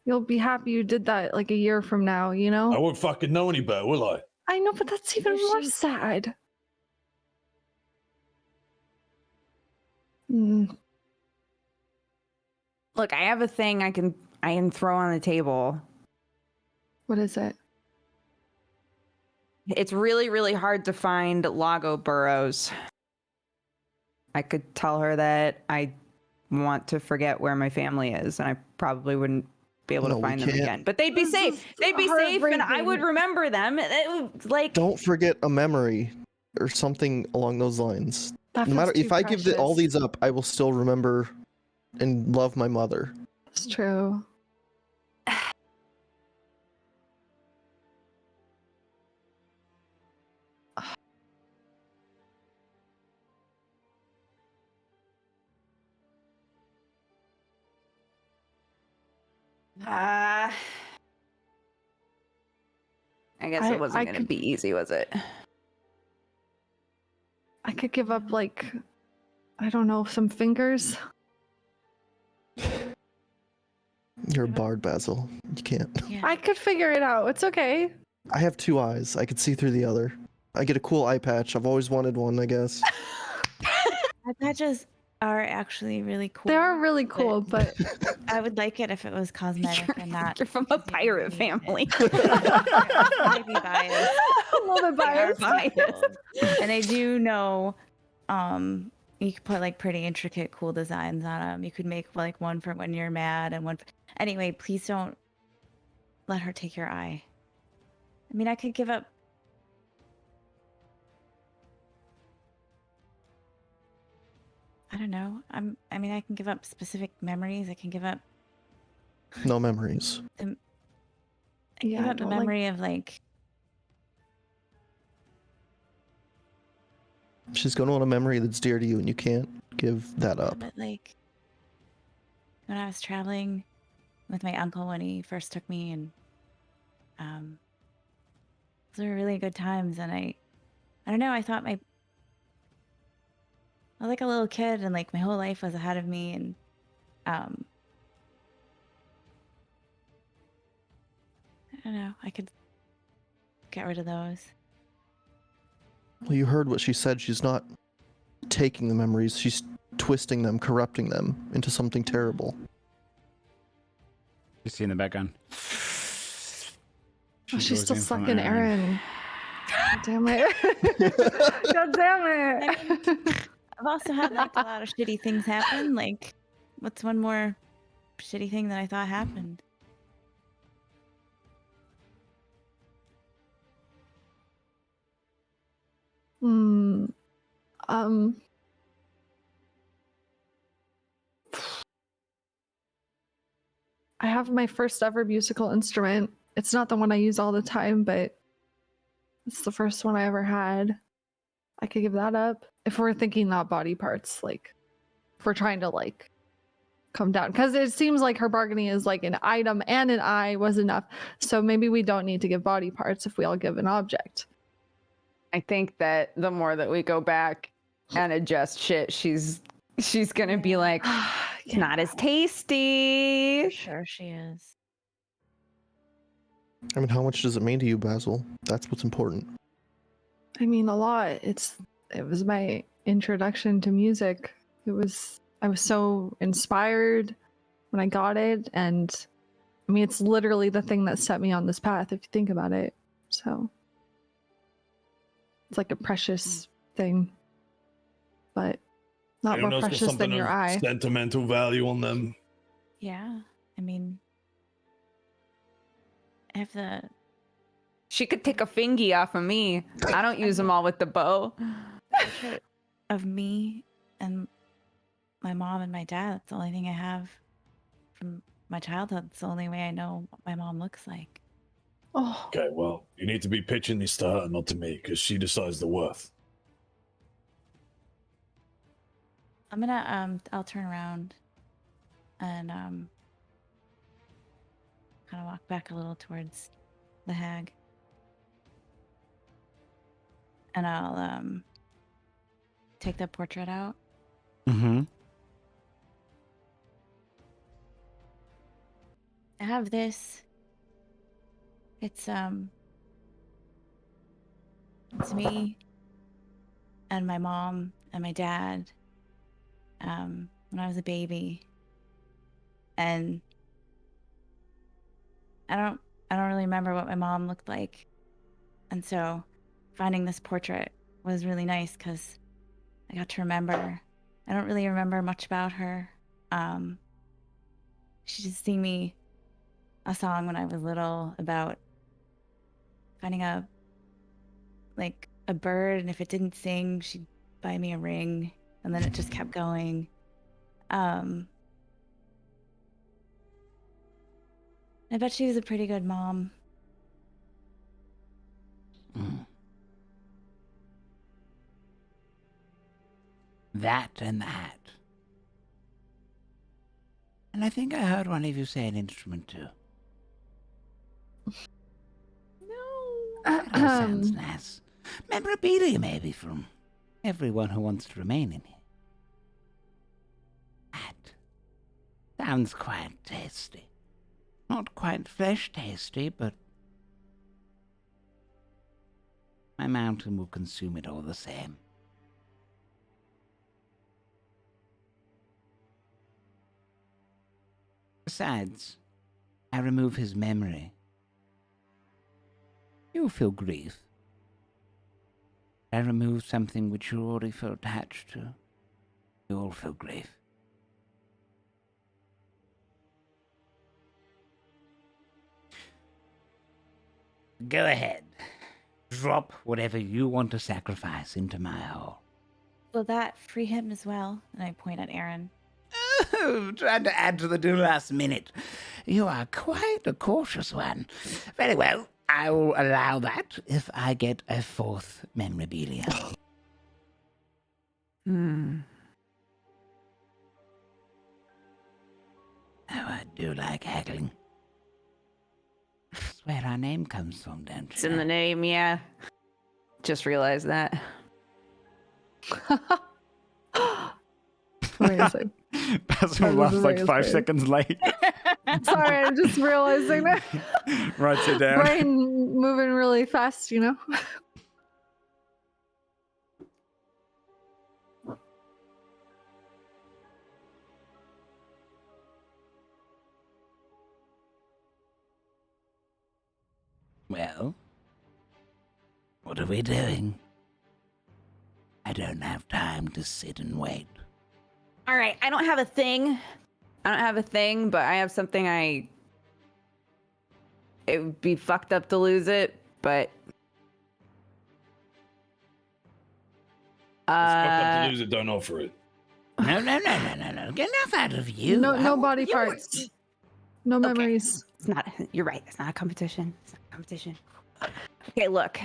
you'll be happy you did that like a year from now, you know? I won't fucking know any better, will I? I know, but that's even more sad. Mm. Look, I have a thing I can throw on the table. What is it? It's really, really hard to find Lago burrows. I could tell her that I want to forget where my family is, and I probably wouldn't be able No, to we find them can't. again. But they'd be This safe. is They'd be safe, and I heartbreaking. would remember them. It would, like, Don't forget a memory or something along those lines. That No feels matter too if I give all precious. these up, I will still remember and love my mother. It's true. I guess I it wasn't going to could- be easy, was it? I could give up like, I don't know, some fingers. You're a bard, Basil. You can't. Yeah. I could figure it out. It's okay. I have 2 eyes. I could see through the other. I get a cool eye patch. I've always wanted one, I guess. Eye patches are actually really cool. They are really cool, but I would like it if it was cosmetic and not. You're from a pirate family. I might be biased. a little bit They are biased. cool. And I do know, you could put like pretty intricate, cool designs on them. You could make like one for when you're mad and one. Anyway, please don't let her take your eye. I mean, I could give up. I don't know. I mean, I can give up specific memories. I can give up. No memories. I can Yeah, give I up the don't like- memory of like. She's going to want a memory that's dear to you, and you can't give that up. But like, when I was traveling with my uncle when he first took me, and those were really good times. And I don't know. I thought I was like a little kid, and like my whole life was ahead of me, and I don't know. I could get rid of those. Well, you heard what she said. She's not taking the memories. She's twisting them, corrupting them into something terrible. You see in the background. Oh, she's goes still in from sucking Aaron. God damn it. God damn it. I've also had like a lot of shitty things happen. Like, what's one more shitty thing that I thought happened? Hmm. I have my first ever musical instrument. It's not the one I use all the time, but it's the first one I ever had. I could give that up if we're thinking not body parts, like if we're trying to like come down, because it seems like her bargaining is like an item and an eye was enough. So maybe we don't need to give body parts if we all give an object. I think that the more that we go back and adjust shit, she's gonna be like, it's not as tasty. For sure she is. I mean, how much does it mean to you, Basil? That's what's important. I mean, a lot. It was my introduction to music. I was so inspired when I got it, and I mean, it's literally the thing that set me on this path, if you think about it. So it's like a precious thing, but not Anyone more else got precious than something your of eye. sentimental value on them? Yeah. I mean, I have the She could take a fingy off of me. I don't use them all with the bow. portrait of me and my mom and my dad. That's the only thing I have from my childhood. It's the only way I know what my mom looks like. Oh, Okay, well, you need to be pitching this to her, not to me, because she decides the worth. I'm gonna I'll turn around and kind of walk back a little towards the hag. And I'll take the portrait out. Mm-hmm. I have this. It's me and my mom and my dad when I was a baby. And I don't really remember what my mom looked like. And so finding this portrait was really nice because I got to remember. I don't really remember much about her. She just sang me a song when I was little about finding a bird, and if it didn't sing, she'd buy me a ring, and then it just kept going. I bet she was a pretty good mom. Mm. That and that. And I think I heard one of you say an instrument too. That all sounds nice. Memorabilia maybe from everyone who wants to remain in here. That sounds quite tasty. Not quite flesh tasty, but my mountain will consume it all the same. Besides, I remove his memory. You feel grief. I remove something which you already feel attached to. You all feel grief. Go ahead. Drop whatever you want to sacrifice into my hole. Will that free him as well? And I point at Aaron. Oh, trying to add to the do last minute. You are quite a cautious one. Very well, I will allow that if I get a fourth memorabilia. Hmm. Oh, I do like haggling. That's where our name comes from, don't you? It's in the name, yeah. Just realized that. Amazing. Basil That was laughs like amazing. 5 seconds late. Sorry, I'm just realizing that. Writes it down. Brain moving really fast, you know? Well, what are we doing? I don't have time to sit and wait. All right, I don't have a thing. But I have something it would be fucked up to lose it, but It's fucked up to lose it, don't offer it. No. Get enough out of you. No body parts. No Okay. memories. it's not. You're right. It's not a competition. It's not a competition. Okay, look.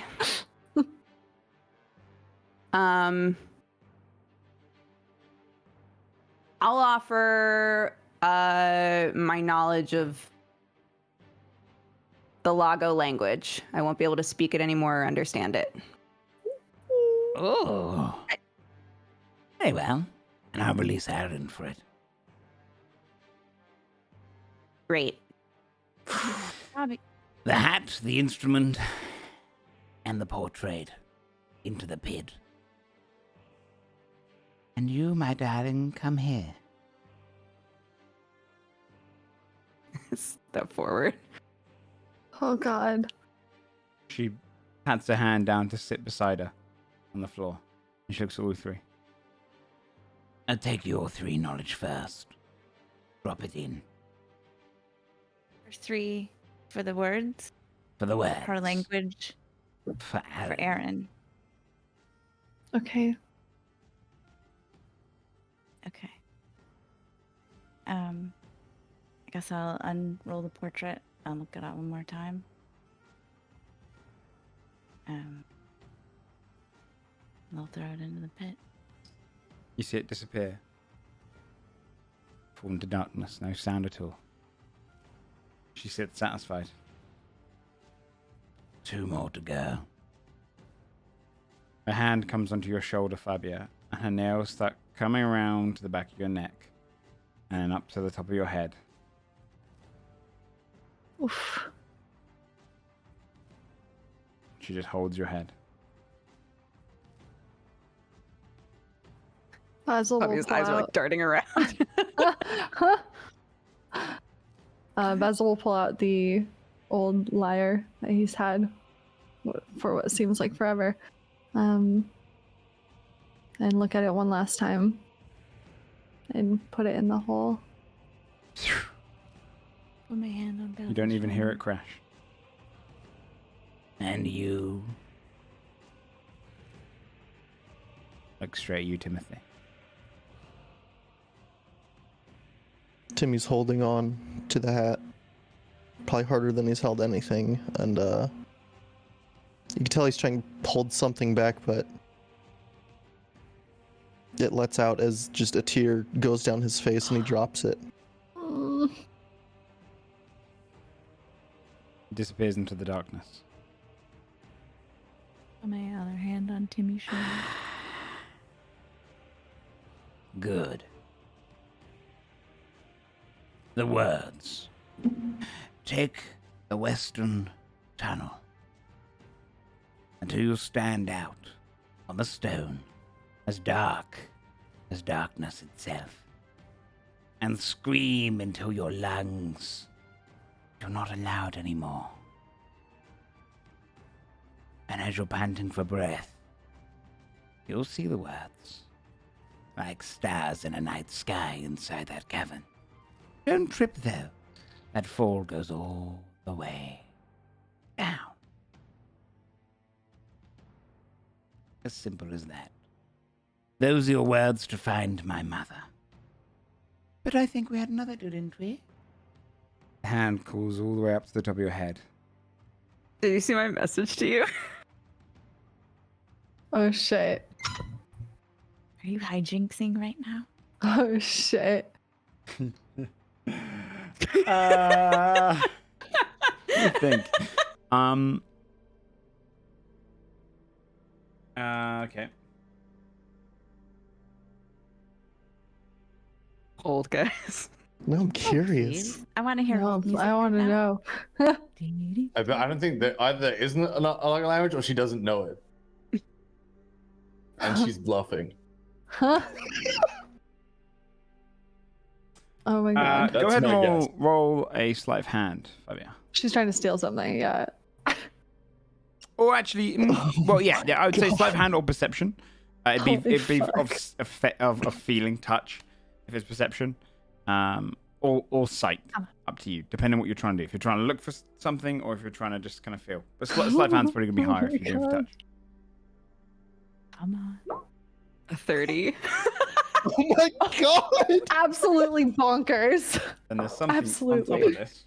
I'll offer my knowledge of the Lago language. I won't be able to speak it anymore or understand it. Oh. Very well. And I'll release Aaron for it. Great. The hat, the instrument, and the portrait into the pit. And you, my darling, come here. Step forward. Oh god. She pats her hand down to sit beside her on the floor. And she looks at all three. I'll take your 3 knowledge first. Drop it in. There's 3 for the words, For the words. for language, For Aaron. for Aaron. Okay. Okay. I guess I'll unroll the portrait and look it at one more time. And I'll throw it into the pit. You see it disappear. Fall into darkness, no sound at all. She sits satisfied. 2 more to go. Her hand comes onto your shoulder, Fabia, and her nails start coming around to the back of your neck and then up to the top of your head. Oof. She just holds your head. Basil will His pull eyes are like out. darting around. Basil will pull out the old lyre that he's had for what seems like forever, and look at it one last time, and put it in the hole. Put my hand on Bell's You don't even hear shoulder. it crash. And you. Look straight at you, Timothy. Timmy's holding on to the hat, probably harder than he's held anything, and you can tell he's trying to hold something back, but it lets out as just a tear goes down his face and he drops it. Mm. Disappears into the darkness. Put my other hand on Timmy's shoulder. Good. The words. take the western tunnel until you stand out on the stone as dark as darkness itself, and scream until your lungs are not allowed anymore. And as you're panting for breath, you'll see the words, like stars in a night sky inside that cavern. Don't trip, though. That fall goes all the way down. As simple as that. Those are your words to find my mother. But I think we had another, didn't we? The hand calls all the way up to the top of your head. Did you see my message to you? Oh shit. Are you hijinxing right now? Oh shit. What do you think? Okay. Old guys. No, I'm curious. Please. I want to hear. No, music I want to right know. now. I don't think that either isn't a language or she doesn't know it. And she's bluffing. Huh? Oh my god. Go That's ahead and my guess. roll a sleight of hand, Fabia. She's trying to steal something. Yeah. Or actually, well, yeah, I would say sleight of hand or perception. It'd Holy be fuck. of feeling, touch, if it's perception, or sight. Up to you, depending on what you're trying to do. If you're trying to look for something, or if you're trying to just kind of feel. But sleight of hand's probably gonna be higher if you do have touch. Come on. A 30. Oh my god! Absolutely bonkers. And there's something on top Absolutely. of this.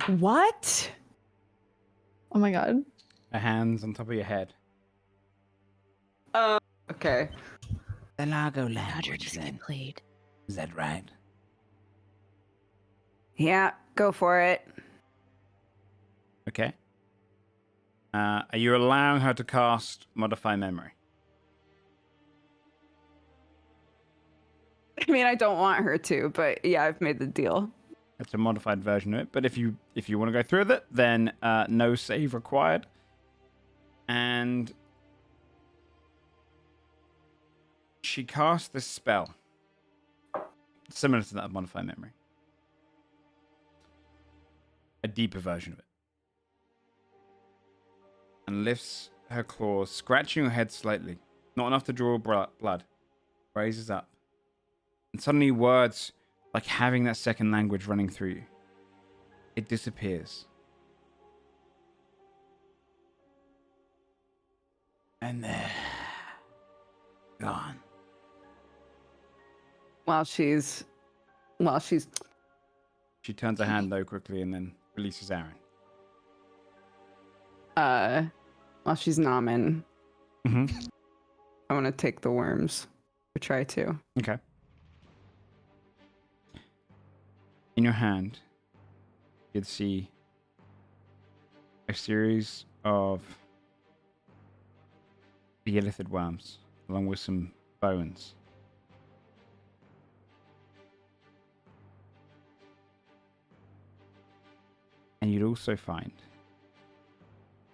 What? Oh my god. A hand's on top of your head. Okay. The Largo Roger, language, just then. get played. Is that right? Yeah, go for it. Okay. Are you allowing her to cast Modify Memory? I mean, I don't want her to, but yeah, I've made the deal. It's a modified version of it. But if you want to go through with it, then no save required. And she cast this spell. Similar to that of Modify Memory. A deeper version of it. And lifts her claws, scratching her head slightly. Not enough to draw blood. Raises up. And suddenly words like having that second language running through you. It disappears. And they're gone. While she's She turns her hand though quickly and then releases Aaron. while she's nomming, Mm-hmm. I want to take the worms. Or try to. Okay. In your hand, you'd see a series of Beelithid worms, along with some bones. And you'd also find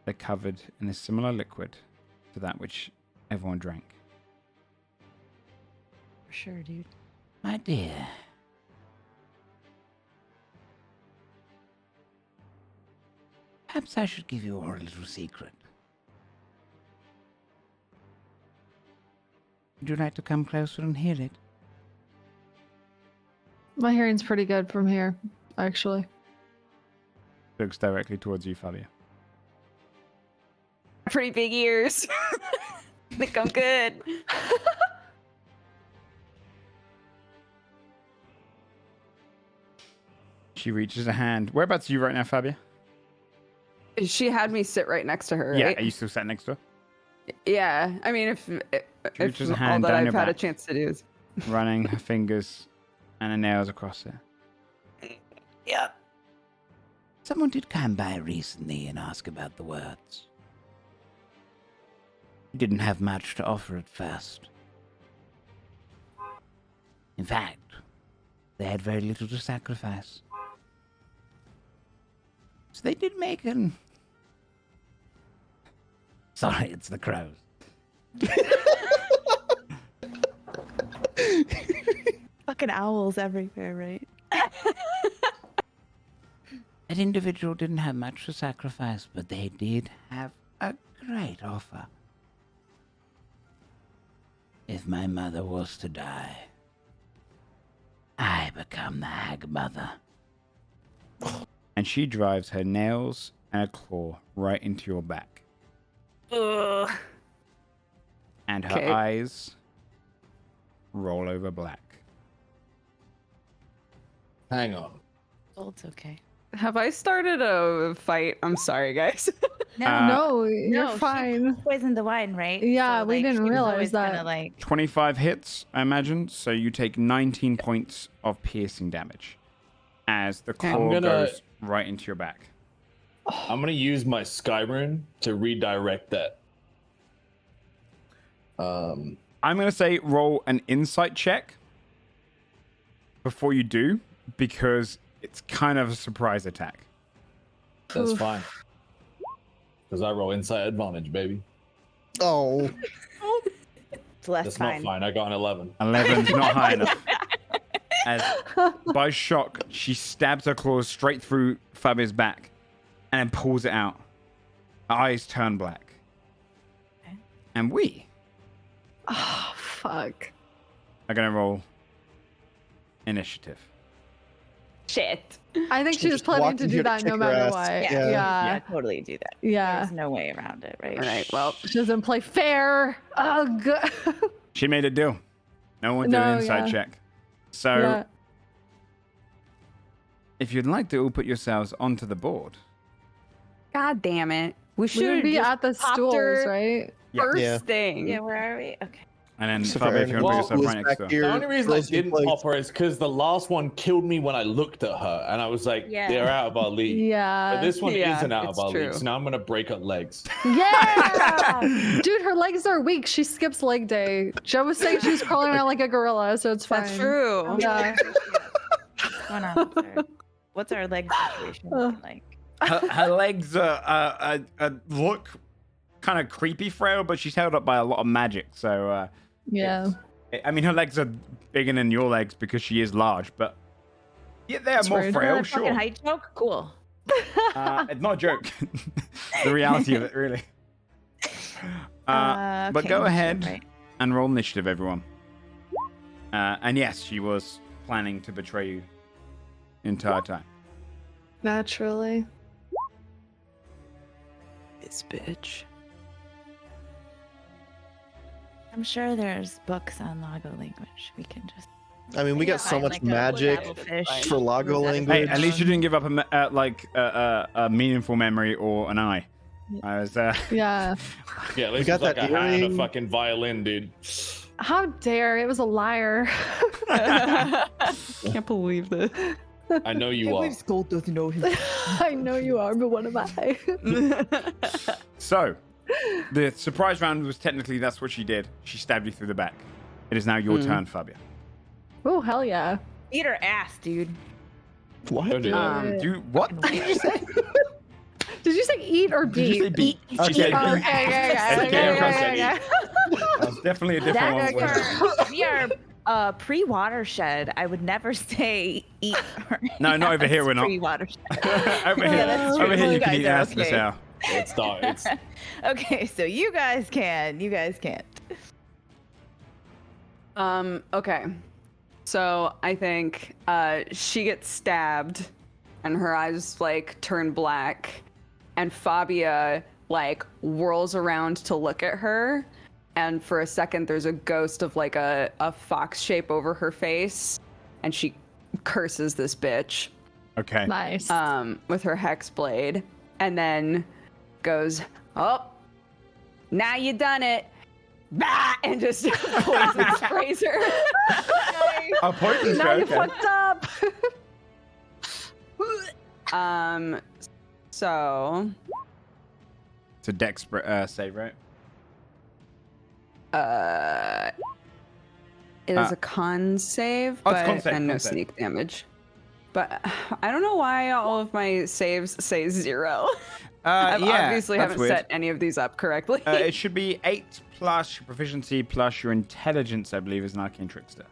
they're covered in a similar liquid to that which everyone drank. For sure, dude. My dear. Perhaps I should give you all a little secret. Would you like to come closer and hear it? My hearing's pretty good from here, actually. Looks directly towards you, Fabia. Pretty big ears. Think I'm good. She reaches a hand. Whereabouts are you right now, Fabia? She had me sit right next to her, Yeah, right? are you still sat next to her? Yeah, I mean, if reaches a all hand that down I've your had a back. chance to do is running her fingers and her nails across it. Yeah. Someone did come by recently and ask about the words. Didn't have much to offer at first. In fact, they had very little to sacrifice. So they did make an... Sorry, it's the crows. Fucking owls everywhere, right? That individual didn't have much to sacrifice, but they did have a great offer. If my mother was to die, I become the Hag Mother. And she drives her nails and a claw right into your back. Ugh. And her Okay. eyes roll over black. Hang on. Oh, it's okay. Have I started a fight? I'm sorry, guys. No, No, you're no, she fine. poisoned the wine, right? Yeah, we didn't she was realize always that. Kinda, like, 25 hits, I imagine. So you take 19 points of piercing damage as the claw I'm gonna- goes right into your back. I'm gonna use my Skyrune to redirect that. I'm going to say roll an insight check before you do, because it's kind of a surprise attack. That's Oof. fine. Because I roll insight advantage, baby. Oh, it's less That's fine. not fine. I got an 11. 11's not high enough. As by shock, she stabs her claws straight through Fabia's back and then pulls it out. Her eyes turn black. Okay. And we Oh, fuck. are going to roll initiative. Shit. I think she Should've was just planning walked to in do here to that kick no her matter ass. what. Yeah. Yeah. Yeah, totally do that. Yeah. There's no way around it, right? All right. Well, She doesn't play fair. Ugh. She made a deal. No one did No, an insight yeah. check. So Yeah. if you'd like to all put yourselves onto the board. God damn it. We We should would be at the stools, right? First Yeah. thing. Yeah, where are we? Okay. And then So Fabia, if you want to put Well, yourself right next to her. here, The only reason I close your didn't place. pop her is because the last one killed me when I looked at her, and I was like, Yeah. they're out of our league. Yeah. But this one Yeah, isn't out of it's our true. league, so now I'm gonna break her legs. Yeah! Dude, her legs are weak. She skips leg day. Joe was saying she was crawling around like a gorilla, so it's fine. That's true. Yeah. What's going on? What's our leg situation looking like? Her legs look kind of creepy frail, but she's held up by a lot of magic. So, Yeah. I mean, her legs are bigger than your legs because she is large, but yeah, they are more rude. frail, Another fucking sure. height joke? Cool. It's not a joke. The reality of it, really. But Okay, go initiative, ahead right. and roll initiative, everyone. And yes, she was planning to betray you the entire time. Naturally. This bitch. I'm sure there's books on Lago language. We can just. I mean, we got so much magic for Lago language. Hey, at least you didn't give up a meaningful memory or an eye. I was Yeah. Yeah, at least got it's like that a hat and a earring. fucking violin, dude. How dare? It was a liar. Can't believe this. I know you are. Skull doesn't know him. I know you are, but what am I? So, the surprise round was technically that's what she did. She stabbed you through the back. It is now your turn, Fabia. Oh, hell yeah. Eat her ass, dude. What? Don't do that. Do what did you say? Did you say eat or Did you say beat? beat? Okay. She said Okay, beat. okay. That's definitely a different one. That we are pre-watershed. I would never say eat. Her No, not over here, we're not. Pre-watershed. over Yeah, here, that's true. over here You you can guys eat are ass in the okay. south. It's dark. It's Okay, so you guys can. You guys can't. Okay. So I think she gets stabbed and her eyes like turn black, and Fabia like whirls around to look at her, and for a second there's a ghost of like a fox shape over her face, and she curses this bitch Okay. Nice. with her hex blade, and then goes, oh, Now you done it. Bah! And just poison sprays her. Oh, poison Now you okay. fucked up. So It's a dex save, right? it is a con save, Oh, it's but con save, and no con save. sneak damage. But I don't know why all of my saves say 0. I obviously that's haven't weird. set any of these up correctly. It should be 8 plus your proficiency plus your intelligence, I believe, as an arcane trickster.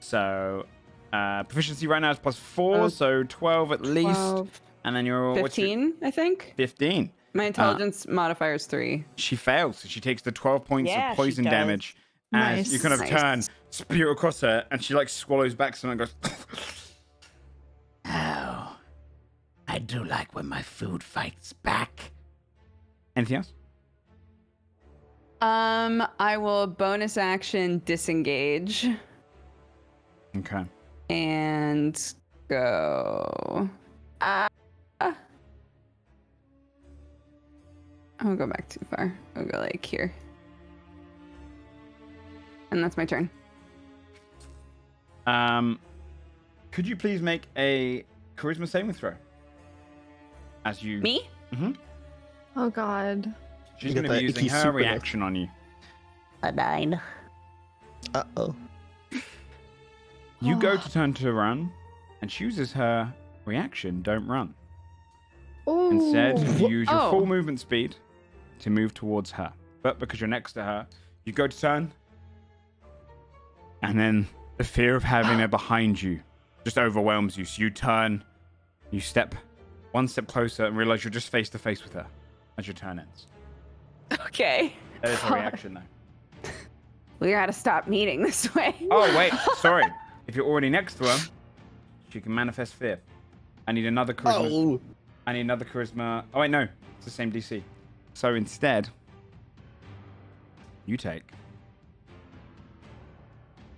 So proficiency right now is +4, so 12 at least. 12, And then you're 15, I think. 15. My intelligence modifier is 3. She fails, so she takes the 12 points Yeah, of she poison does. damage. As Nice. you kind of Nice. turn, spew across her, and she like swallows back something and goes. Oh, I do like when my food fights back. Anything else? I will bonus action disengage Okay. and go. I'll go back too far. I'll go like here. And that's my turn. Could you please make a charisma saving throw? As you. Me? Mm-hmm. Oh God. She's Get going to be that using icky her super reaction on you. A 9. Uh-oh. You go to turn to run, and she uses her reaction, don't run. Ooh. Instead, you use your Oh. full movement speed to move towards her. But because you're next to her, you go to turn, and then the fear of having her behind you just overwhelms you. So you turn, you step one step closer, and realize you're just face to face with her as your turn ends. Okay. That is her reaction, though. We gotta stop meeting this way. Oh, wait, sorry. If you're already next to her, she can manifest fear. I need another charisma. Oh. I need another charisma. Oh, wait, no. It's the same DC. So instead, you take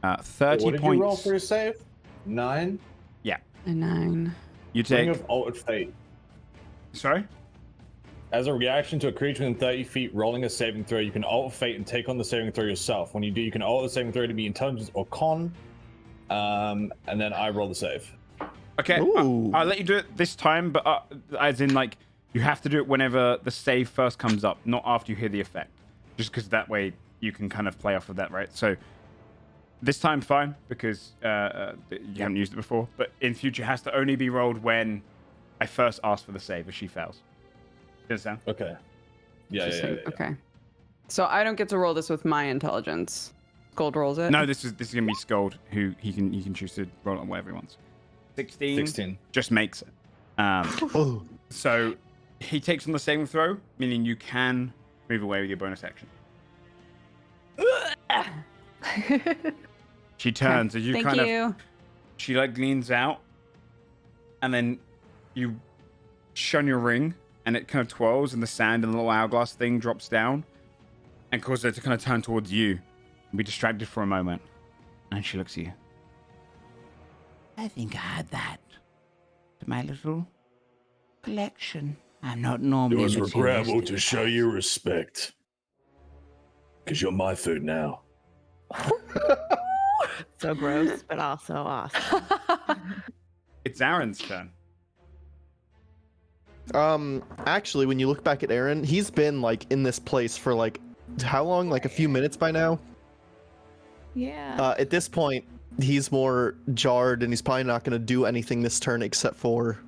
30 What did points. you roll for your save? 9? A 9. You Ring take. of Altered Fate. Sorry? As a reaction to a creature within 30 feet rolling a saving throw, you can alter fate and take on the saving throw yourself. When you do, you can alter the saving throw to be intelligence or con. And then I roll the save. Okay, Ooh. I'll let you do it this time, but as in, like, you have to do it whenever the save first comes up, not after you hear the effect. Just because that way you can kind of play off of that, right? So this time, fine, because you haven't used it before, but in future, it has to only be rolled when I first ask for the save if she fails. You understand? Okay. Yeah. Okay. So I don't get to roll this with my intelligence. Gold rolls it. No, this is gonna be Scold, who he can choose to roll on whatever he wants. 16 just makes it. Oh. So he takes on the saving throw, meaning you can move away with your bonus action. She turns as you Thank kind you. of she like leans out, and then you shun your ring, and it kind of twirls, and the sand and the little hourglass thing drops down, and causes her to kind of turn towards you and be distracted for a moment. And she looks at you. I think I had that to my little collection. I'm not normally materialistic. to show you respect. Because you're my food now. So gross, but also awesome. It's Aaron's turn. Actually, when you look back at Aaron, he's been like in this place for like how long? Like a few minutes by now. Yeah. At this point, he's more jarred, and he's probably not going to do anything this turn except for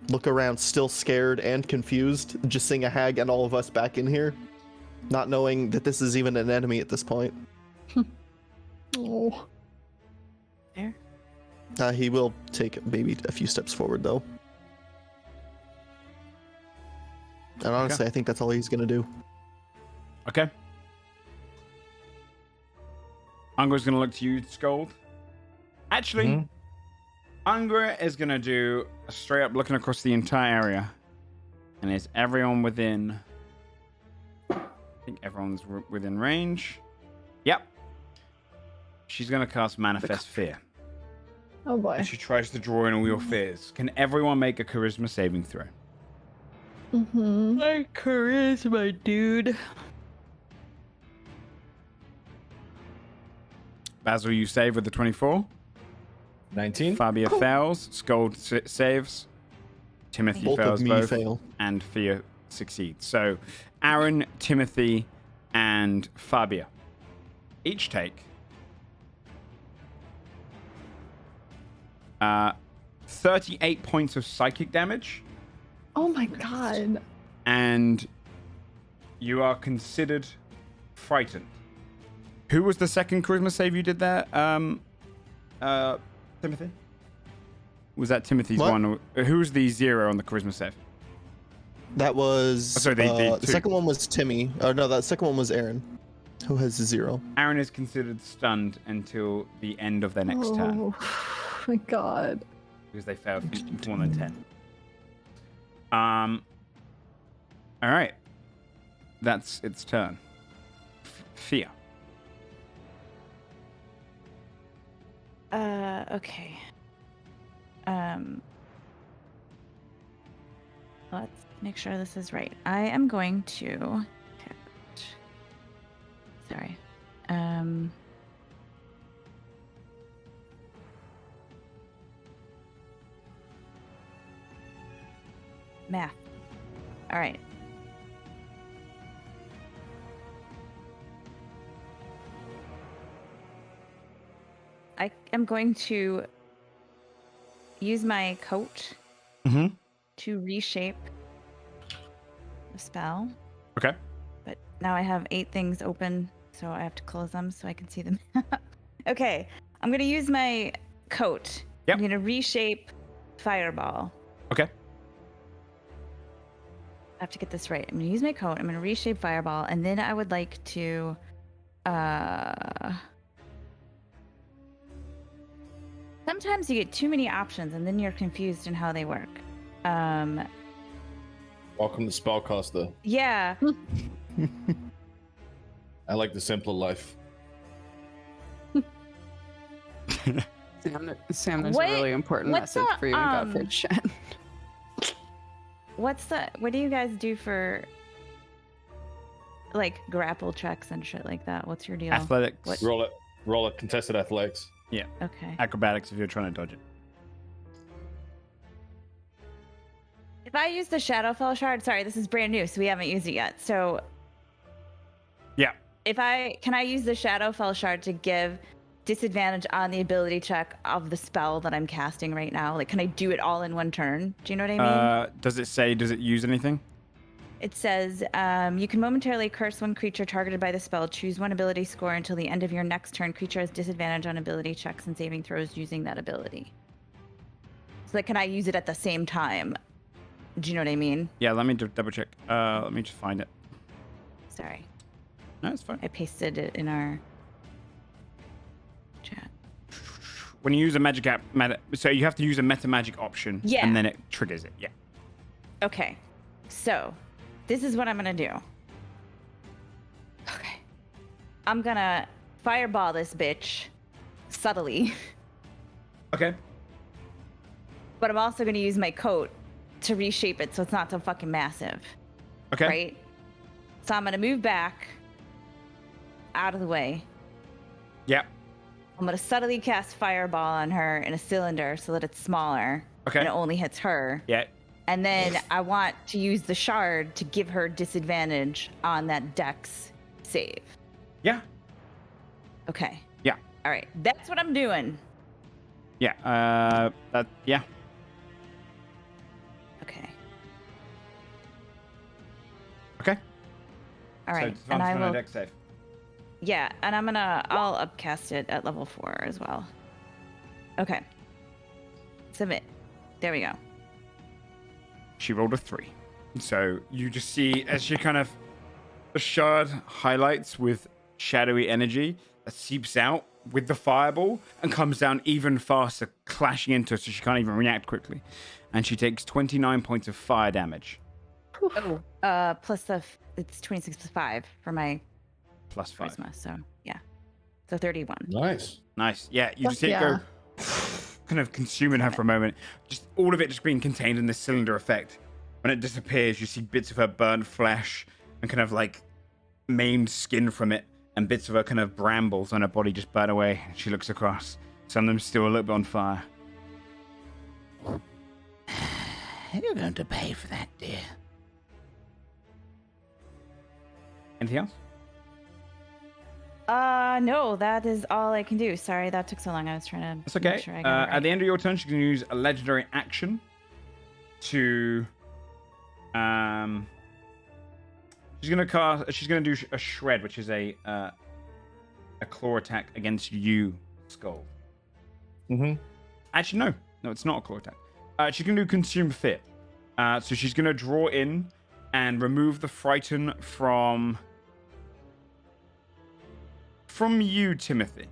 look around, still scared and confused, just seeing a hag and all of us back in here, not knowing that this is even an enemy at this point. Oh. Fair. He will take maybe a few steps forward, though. And honestly, I think that's all he's going to do. Okay. Angra's gonna look to you, Scold. Actually, Angra is gonna do a straight up looking across the entire area. And is everyone within... I think everyone's within range. Yep. She's gonna cast Manifest Fear. Oh boy. And she tries to draw in all your fears. Can everyone make a charisma saving throw? Mm-hmm. My charisma, dude. Basil, you save with the 24. 19. Fabia fails. Scold saves. Timothy Both fails of me both. fail. And Fia succeeds. So, Aaron, Timothy, and Fabia each take 38 points of psychic damage, Oh my god. and you are considered frightened. Who was the second charisma save you did there? Timothy? Was that Timothy's What? one? Or, who was the 0 on the charisma save? That was Oh, sorry, the the two. second one was Timmy. Oh no, that second one was Aaron, who has 0. Aaron is considered stunned until the end of their next turn Oh my god. because they failed more than 10. All right, that's its turn. Fia. Okay. Let's make sure this is right. I am going to. Sorry. Math. All right. I am going to use my coat Mm-hmm. to reshape the spell. Okay. But now I have 8 things open, so I have to close them so I can see them. Okay, I'm gonna use my coat. Yep. I'm gonna reshape Fireball. Okay. I have to get this right. I'm gonna use my coat. I'm gonna reshape Fireball, and then I would like to. Sometimes you get too many options, and then you're confused in how they work. Welcome to Spellcaster. Yeah. I like the simpler life. Sam, there's What- a really important what's message the, for you in Godforged chat. What do you guys do for like grapple checks and shit like that? What's your deal? Athletics. What- Roll it. Contested athletics. Okay. Acrobatics if you're trying to dodge it. If I use the Shadowfell shard, sorry, this is brand new, so we haven't used it yet. So Yeah. can I use the Shadowfell shard to give disadvantage on the ability check of the spell that I'm casting right now? Like, can I do it all in one turn? Do you know what I mean? Does it use anything? It says you can momentarily curse one creature targeted by the spell. Choose one ability score until the end of your next turn. Creature has disadvantage on ability checks and saving throws using that ability. So, like, can I use it at the same time? Do you know what I mean? Yeah, let me double check. Let me just find it. Sorry, No, it's fine. I pasted it in our chat. When you use a magic app, so you have to use a meta magic option, Yeah. and then it triggers it. Yeah. Okay, so this is what I'm gonna do. Okay, I'm gonna fireball this bitch subtly, Okay. but I'm also gonna use my coat to reshape it so it's not so fucking massive, Okay. right? So I'm gonna move back out of the way. Yeah. I'm gonna subtly cast fireball on her in a cylinder so that it's smaller Okay. and it only hits her. Yeah. And then I want to use the shard to give her disadvantage on that dex save. Yeah. Okay. Yeah. All right. That's what I'm doing. Yeah. Yeah. Okay. Okay. All right. So And I will. dex save. Yeah. And I'll upcast it at level 4 as well. Okay. Submit. There we go. She rolled a 3. So you just see as she kind of the shard highlights with shadowy energy that seeps out with the fireball and comes down even faster, clashing into her so she can't even react quickly. And she takes 29 points of fire damage. Oh. Plus it's 26 plus 5 for my Plus 5. charisma. So yeah. So 31. Nice. Nice. Yeah, you Fuck just see it go kind of consuming her for a moment. Just all of it just being contained in this cylinder effect. when it disappears, you see bits of her burnt flesh and kind of like maimed skin from it, and bits of her kind of brambles on her body just burn away. She looks across. Some of them still a little bit on fire. You're going to pay for that, dear. Anything else? No, that is all I can do. Sorry, that took so long. I was trying to. That's okay. Make sure I got it right. At the end of your turn, she's going to use a legendary action to. She's going to do a shred, which is a claw attack against you, Skull. Mm-hmm. Actually, no, it's not a claw attack. She's going to do consume fear. So she's going to draw in and remove the frighten from you, Timothy.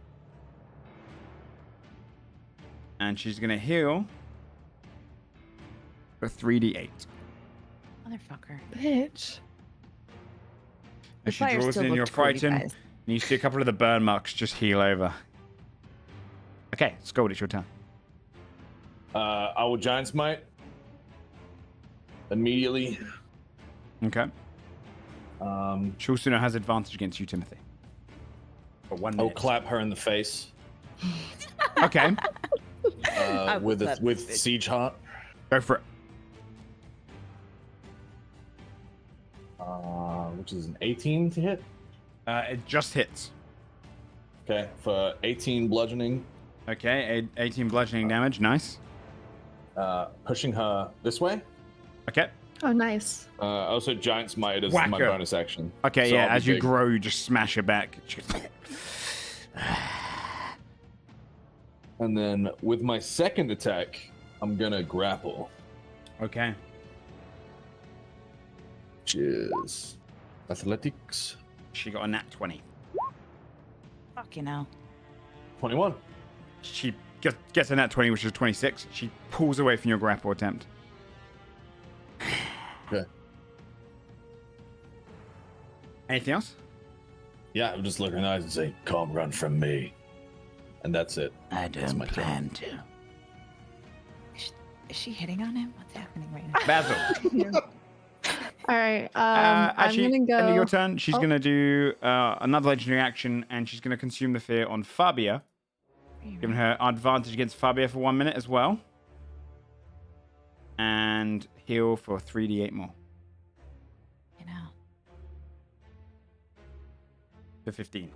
And she's going to heal for 3d8. Motherfucker. Bitch. The As she fire draws still in your looked cool, you frighten, guys. and you see a couple of the burn marks just heal over. Okay, Scold, it's your turn. I will Giant Smite immediately. Okay. She also now has advantage against you, Timothy. For 1 I'll minute. clap her in the face Okay, with Siege Heart. go for it. Which is an 18 to hit. It just hits. Okay, for 18 bludgeoning. Okay, 18 bludgeoning damage. Nice. Pushing her this way. Okay. Oh, nice. Also Giant Smite is Whack my her. bonus action. Okay, So yeah, I'll be as you big. grow, you just smash her back. She goes, And then with my second attack, I'm gonna grapple, okay. which is athletics. She got a nat 20. Fucking hell. 21. She gets a nat 20, which is 26. She pulls away from your grapple attempt. Okay. Anything else? Yeah, I'm just looking at her eyes and say, "Come run from me," and that's it. I That's don't my turn. plan to. Is she hitting on him? What's happening right now? Basil. All right. Actually, I'm gonna go. end of your turn, she's Oh. going to do another legendary action, and she's going to consume the fear on Fabia, giving her advantage against Fabia for 1 minute as well. And heal for 3d8 more. You know. For 15.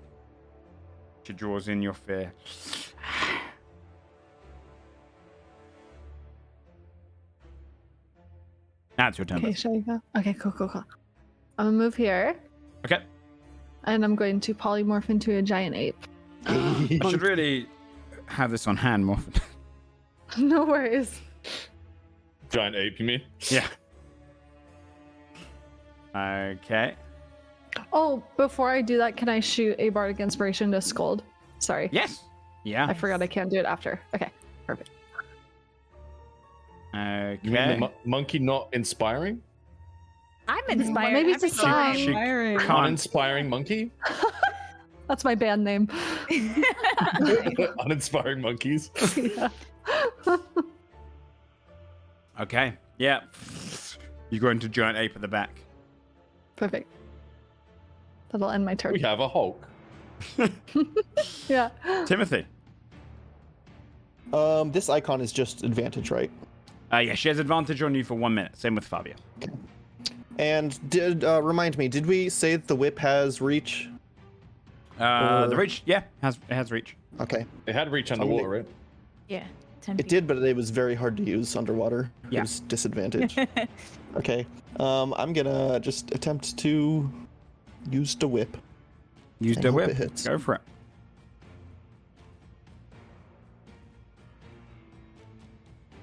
She draws in your fear. Now it's your turn. Okay, shall I go? Okay, cool. I'm gonna move here, Okay. and I'm going to polymorph into a giant ape. I should really have this on hand more often. No worries. Giant ape, you mean? Yeah. Okay. Oh, before I do that, can I shoot a bardic inspiration to Scold? Sorry. Yes. Yeah. I forgot I can't do it after. Okay, perfect. You mean the Okay. monkey not inspiring? I'm inspired. Maybe it's a every time. song. She can't. Uninspiring monkey? That's my band name. Uninspiring monkeys. Yeah. Okay. Yeah. You go into giant ape at the back. Perfect. That'll end my turn. We have a Hulk. Yeah. Timothy. This icon is just advantage, right? Yeah, she has advantage on you for 1 minute. Same with Fabia. And remind me, did we say that the whip has reach? The reach, yeah, it has reach. Okay. It had reach I'm underwater, gonna- right? Yeah. 10 It feet. did, but it was very hard to use underwater. Yeah. It was disadvantage. Okay. I'm gonna just attempt to use the whip. Use I the hope whip. it hits. Go for it.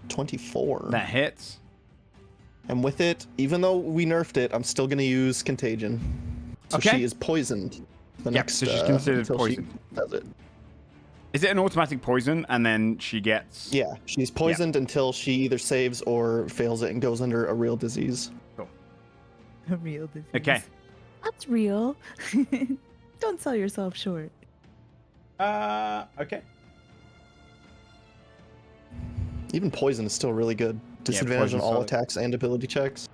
24. That hits. And with it, even though we nerfed it, I'm still gonna use contagion. So Okay. she is poisoned. The Yep, next, so she's considered until poisoned. She does it. Is it an automatic poison and then she gets... Yeah, she's poisoned until she either saves or fails it and goes under a real disease. A real disease. Okay. That's real. Don't sell yourself short. Okay. Even poison is still really good. Disadvantage poison's on all solid. attacks and ability checks.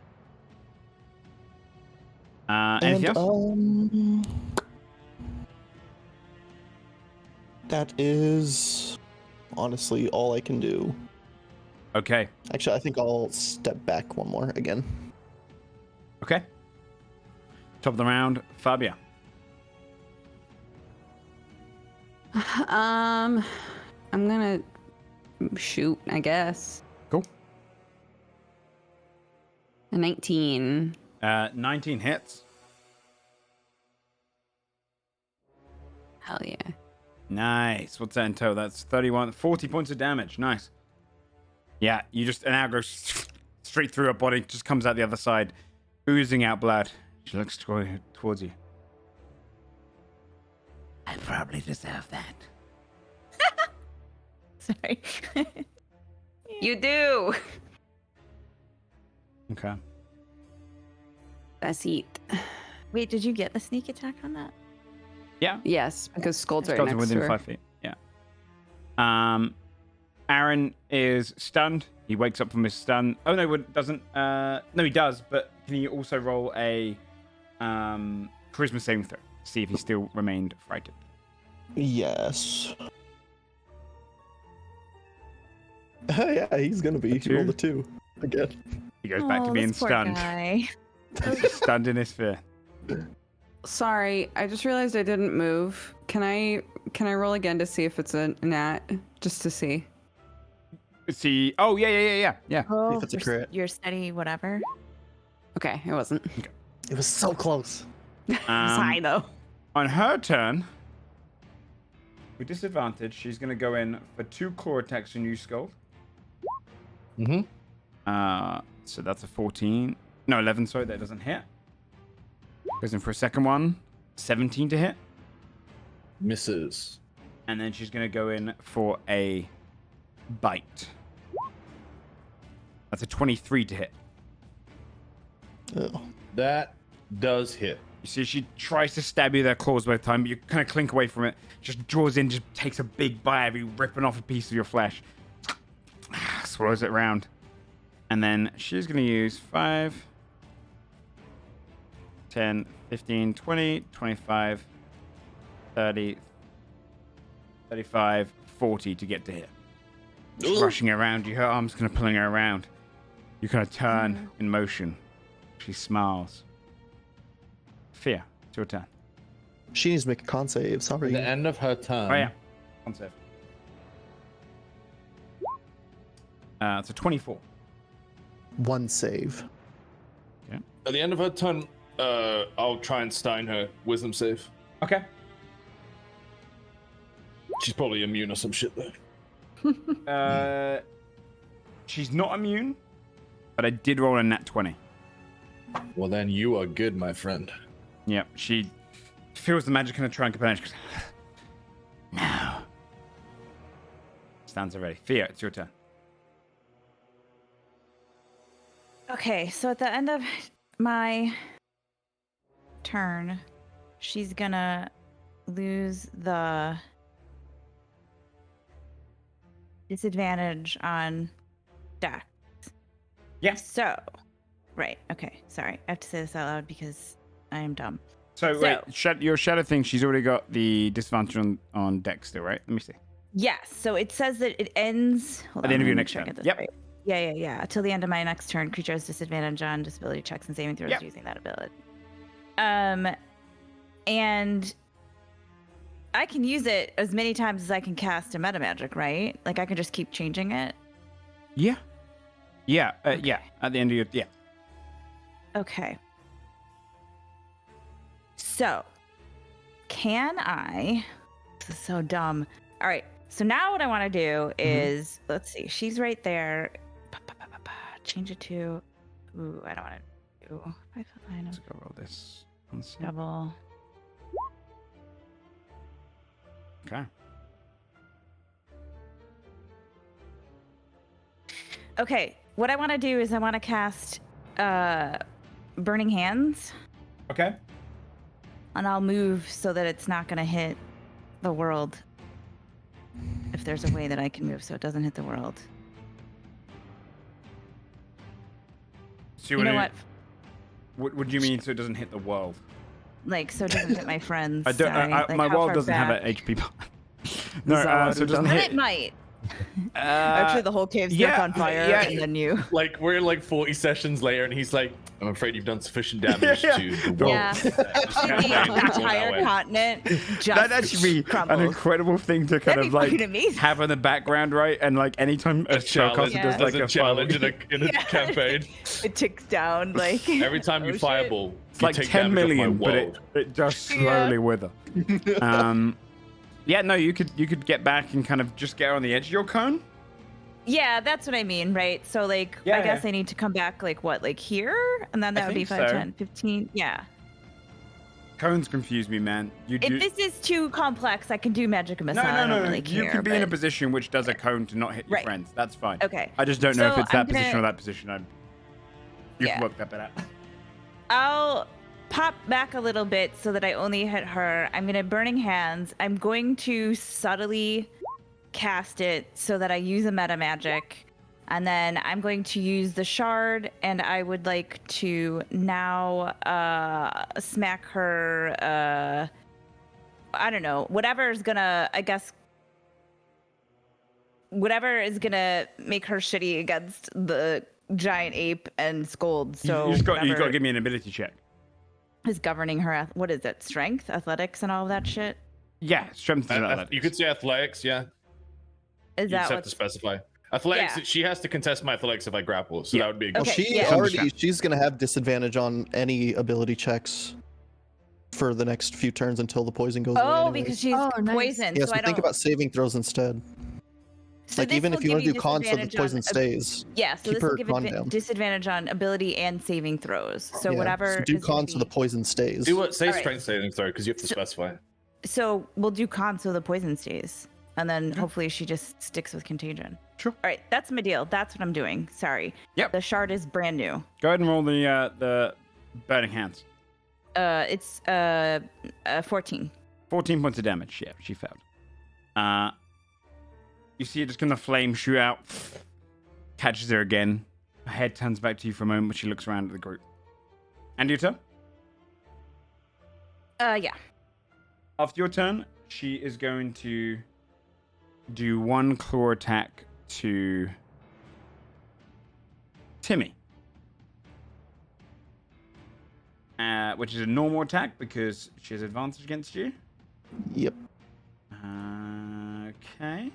Anything else? That is honestly all I can do. Okay. Actually, I think I'll step back one more again. Okay. Top of the round, Fabia. I'm gonna shoot, I guess. Cool. A 19. 19 hits. Hell yeah. Nice. What's that in total? That's 40 points of damage. Nice. Yeah, you just an arrow goes straight through her body, just comes out the other side, oozing out blood. She looks towards you. I probably deserve that. Sorry. You do. Okay. That's it. Wait, did you get the sneak attack on that? Yeah. Yes, because Skull's right Skulls are next within to her. 5 feet. Yeah. Aaron is stunned. He wakes up from his stun. Oh no, doesn't. No, he does. But can you also roll a charisma saving throw? See if he still remained frightened. Yes. Yeah, he's gonna be. He rolled a 2 again. He goes back to being this poor stunned. guy. He's just stunned in his fear. Sorry, I just realized I didn't move. Can I roll again to see if it's a nat? Just to see. See. Oh yeah. Oh, if it's a crit. you're steady, whatever. Okay, it wasn't. It was so close. It's high though. On her turn, with disadvantage, she's going to go in for 2 claw attacks on you, Skull. Mm-hmm. So that's a 14. No, 11, sorry, that doesn't hit. Goes in for a second one. 17 to hit. Misses. And then she's going to go in for a bite. That's a 23 to hit. Oh. That does hit. You see, she tries to stab you with her claws both times, but you kind of clink away from it. Just draws in, just takes a big bite of you, ripping off a piece of your flesh. Swallows it around. And then she's going to use 5, 10, 15, 20, 25, 30, 35, 40 to get to here. Just rushing around you. Her arm's kind of pulling her around. You kind of turn in motion. She smiles. Fear, it's your turn. She needs to make a con save. At Sorry. the end of her turn. Oh, yeah. Con save. It's a 24. 1 save. At the end of her turn, I'll try and stein her. Wisdom save. Okay. She's probably immune or some shit though. She's not immune, but I did roll a nat 20. Well, then you are good, my friend. Yep, she feels the magic in her trunk and she goes, no. Stands ready. Fia, it's your turn. Okay, so at the end of my turn, she's gonna lose the disadvantage on dex. Yeah. So, right, okay, sorry. I have to say this out loud because I am dumb. So wait, your shadow thing, she's already got the disadvantage on dex still, right? Let me see. Yes, so it says that it ends... At the end of your next turn. Yep. Right. Yeah. Till the end of my next turn, creature has disadvantage on disability checks and saving throws using that ability. And I can use it as many times as I can cast a meta magic, right? Like I can just keep changing it. Yeah. Yeah. Yeah. At the end of your Okay. So, can I? This is so dumb. All right. So now what I want to do is, let's see. She's right there. Change it to. Ooh, I don't want to do 5 foot line Let's of go roll this. double. Okay. Okay. What I want to do is I want to cast Burning Hands. Okay. And I'll move so that it's not going to hit the world. If there's a way that I can move so it doesn't hit the world. So You know what? What do you mean? So it doesn't hit the world? Like, so it doesn't hit my friends. I don't. Like, my how world far doesn't have back? an HP bar. No, so it doesn't But hit. it might. Actually, the whole cave's yeah, stuck on fire, yeah. and then you. Like we're like 40 sessions later, and he's like, "I'm afraid you've done sufficient damage Yeah. to the world." Yeah. Just The entire continent just That'd actually be crumbles. an incredible thing to kind That'd of be like fucking amazing. have in the background, right? And like anytime a challenge, spellcaster does like as a challenge in a campaign. It ticks down like. Every time you Oh, fireball, it's like 10 million, but it just slowly wither. Yeah, no, you could get back and kind of just get on the edge of your cone. Yeah, that's what I mean, right? So like, Yeah, I guess yeah. I need to come back like what, like here, and then I that would be think 5, so. 10, 15. Yeah. Cones confuse me, man. You do. If this is too complex, I can do magic missile. No, I no, don't no. really You care, can be in a but- position which does a cone to not hit your Right. friends. That's fine. Okay. I just don't know if So it's that I'm position or gonna- that position. You Yeah. can work that bit out. I'll pop back a little bit so that I only hit her. I'm gonna Burning Hands. I'm going to subtly cast it so that I use a meta magic. And then I'm going to use the shard, and I would like to now smack her. I don't know. Whatever is gonna make her shitty against the giant ape and Scold. So you just got to whatever give me an ability check. is governing her. What is it? Strength, athletics, and all of that shit. Yeah, strength and athletics. You could say athletics, yeah. Is You that just have what's to specify. Athletics, Yeah. she has to contest my athletics if I grapple, so Yeah. that would be a Well, good. Okay, she yeah. already she's gonna have disadvantage on any ability checks for the next few turns until the poison goes away. Oh, anyways. because she's Oh, nice. poisoned. Yeah, so so I think don't. about saving throws instead. So Like this even will if you give want to do con so the disadvantage poison on stays. Yeah, so keep this will her give con down. disadvantage on ability and saving throws. So Yeah, whatever. So do is gonna con so the be- poison stays. Do what? Say All right. strength saving throw because you have to specify. So we'll do con so the poison stays, and then hopefully she just sticks with contagion. Sure. All right, that's my deal. That's what I'm doing. Sorry. Yep. The shard is brand new. Go ahead and roll the burning hands. It's 14. 14 points of damage. Yeah, she failed. You see it just kind of flame shoot out, catches her again. Her head turns back to you for a moment, but she looks around at the group. And your turn? Yeah. After your turn, she is going to do one claw attack to Timmy. Which is a normal attack because she has advantage against you. Yep. Okay.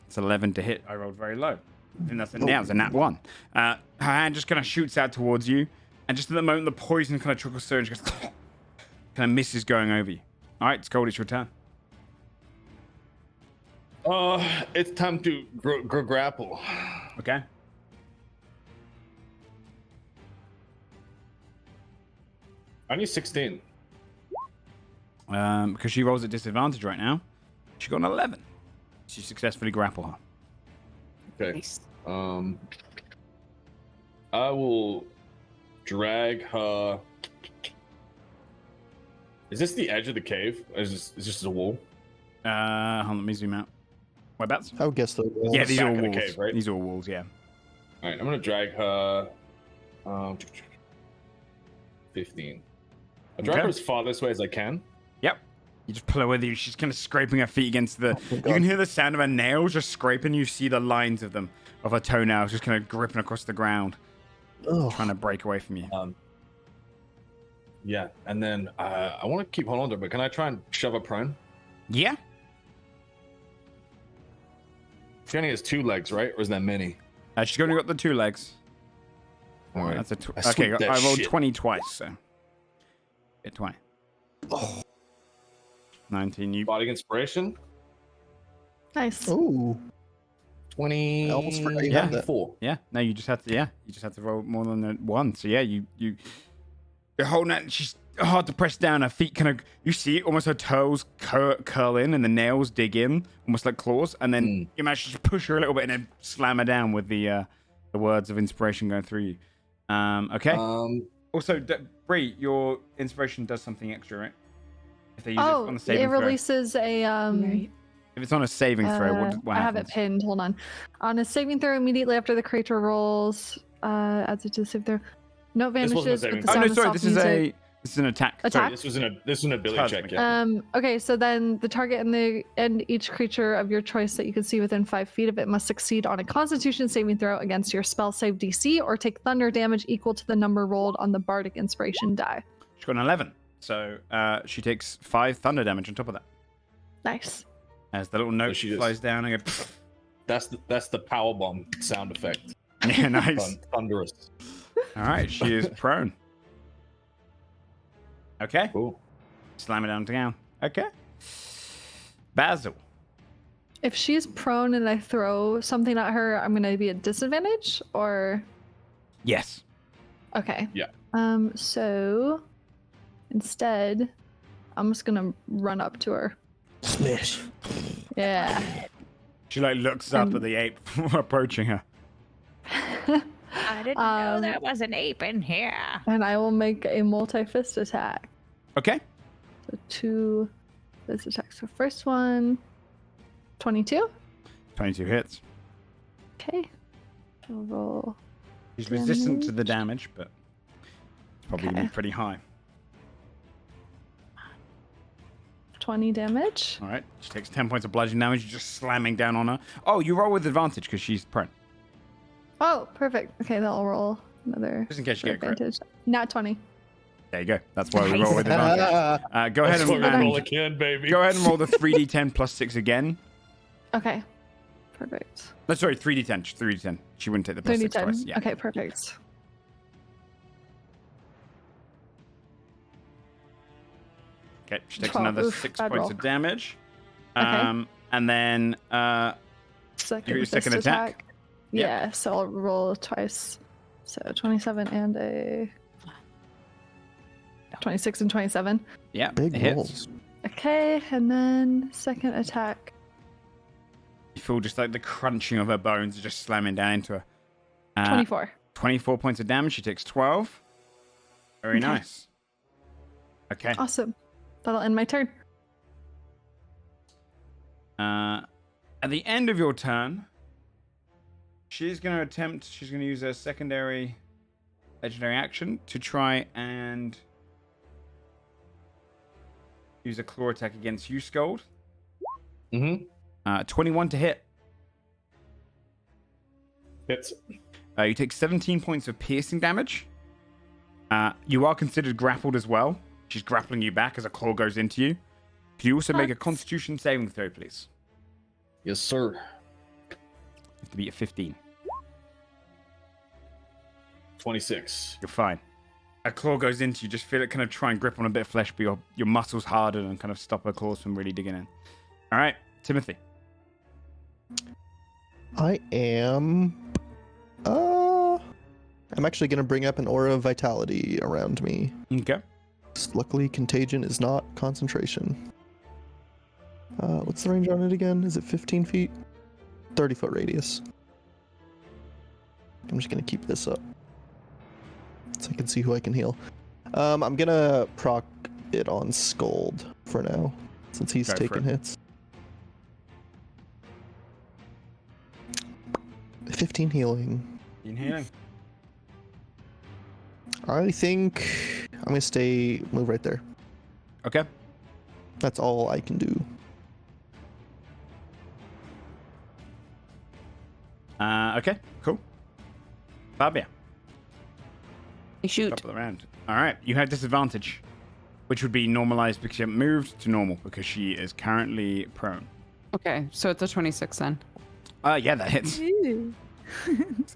It's 11 to hit. I rolled very low. I think that's now it's a nat 1. Her hand just kind of shoots out towards you, and just at the moment the poison kind of trickles through and she goes kind of misses going over you. All right, Scold, it's your turn. It's time to grapple. Okay. I need 16. Because she rolls at disadvantage right now, she got an 11. She successfully grapple her. Okay. I will drag her. Is this the edge of the cave? Or is this just a wall? Hold on, let me zoom out. Whereabouts? I would guess though. Yeah, these are all back of the walls. cave, right? These are all walls, yeah. All right, I'm gonna drag her. 15. I'll drag Okay. her as far this way as I can. Yep. You just pull her with you. She's kind of scraping her feet against the. You can hear the sound of her nails just scraping. You see the lines of them, of her toenails, just kind of gripping across the ground, Ugh. trying to break away from you. Yeah, and then I want to keep holding on to her, but can I try and shove her prone? Yeah. She only has 2 legs, right? Or is there many? She's only got the 2 legs. All right. That's a I okay. sweep that I rolled shit. 20 twice, so hit 20. 19. You. Body inspiration. Nice. Ooh. 20. I almost forgot you had that. 4. Yeah. No, you just have to. Yeah, you just have to roll more than the 1. So yeah, you're holding that. She's hard to press down. Her feet kind of. You see it, almost her toes curl in, and the nails dig in, almost like claws. And then you manage to just push her a little bit, and then slam her down with the words of inspiration going through you. Okay. Also, Bree, your inspiration does something extra, right? If they use it Oh, on a it saving throw. releases a If it's on a saving throw, what I have it happens? pinned. Hold on. On a saving throw, immediately after the creature rolls adds it to the save throw. No This wasn't a vanishes saving with the throw. sound of soft music. This is an attack. Sorry, Attack? this was an ability check. Yeah. Okay, so then the target and each creature of your choice that you can see within 5 feet of it must succeed on a Constitution saving throw against your spell save DC or take thunder damage equal to the number rolled on the Bardic Inspiration die. She's got an 11, so she takes 5 thunder damage on top of that. Nice. As the little note she flies down and go. That's the power bomb sound effect. Yeah, nice. Thunderous. All right, she is prone. Okay. Cool. Slam it down. Okay. Basil. If she's prone and I throw something at her, I'm gonna be at disadvantage, or Yes. okay. Yeah. So instead, I'm just gonna run up to her. Smash. Yeah. She like looks up at the ape approaching her. I didn't know there was an ape in here. And I will make a multi-fist attack. Okay. So 2 fist attacks. So first one, 22. 22 hits. Okay. I'll roll. She's resistant to the damage, but it's probably gonna be Okay. pretty high. 20 damage. All right. She takes 10 points of bludgeoning damage. You're just slamming down on her. Oh, you roll with advantage because she's prone. Oh, perfect. Okay, then I'll roll another Just in case you get a crit. advantage. Nat 20. There you go. That's why we roll with advantage. Go ahead That's what we and roll again, baby. go ahead and roll the 3d10 plus 6 again. Okay. Perfect. No, sorry, 3d10. 3d10. She wouldn't take the plus 6 twice. 30-10. Yeah. Okay, perfect. Okay. She takes 12. another Oof, 6 bad points roll. of damage. Okay. And then Second your second fist attack? Yep. Yeah, so I'll roll twice. So 27 and a 26 and 27. yeah, Big it hits. rolls. Okay, and then second attack. You feel just like the crunching of her bones just slamming down into her. 24. 24 points of damage. She takes 12. Very Okay. nice. Okay. Awesome. That'll end my turn. At the end of your turn, she's going to use her secondary legendary action to try and use a claw attack against you, Scold. Mm-hmm. 21 to hit. Hits. You take 17 points of piercing damage. You are considered grappled as well. She's grappling you back as a claw goes into you. Could you also make a Constitution saving throw, please? Yes, sir. You have to be at 15. 26. You're fine. A claw goes into you. Just feel it kind of try and grip on a bit of flesh, but your muscles harden and kind of stop her claws from really digging in. All right, Timothy. I am. I'm actually gonna bring up an aura of vitality around me. Okay. Luckily, contagion is not concentration. What's the range on it again? Is it 15 feet? 30-foot radius. I'm just gonna keep this up so I can see who I can heal. I'm gonna proc it on Scold for now, since he's Go for taking it. hits. 15 healing. You healing? I think I'm gonna move right there. Okay. That's all I can do. Okay. Cool. Fabia. You shoot. Top of the round. All right. You have disadvantage, which would be normalized because you haven't moved to normal because she is currently prone. Okay, so it's a 26 then. Yeah, that hits.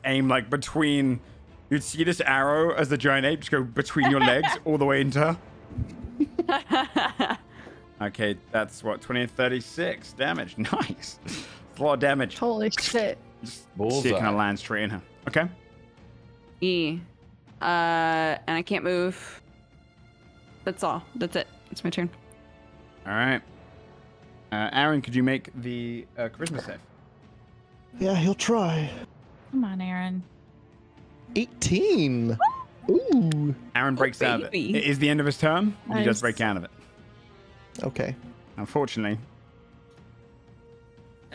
Aim like between. You'd see this arrow as the giant ape just go between your legs all the way into her. Okay, that's what, 20 and 36 damage. Nice. It's a lot of damage. Holy shit. Just see it Bullseye. kind of land straight in her. Okay. E. And I can't move. That's all. That's it. It's my turn. All right. Aaron, could you make the charisma save? Yeah, he'll try. Come on, Aaron. 18. Ooh. Aaron breaks out of it. baby. It is the end of his turn. And he does Nice. break out of it. Okay. Unfortunately,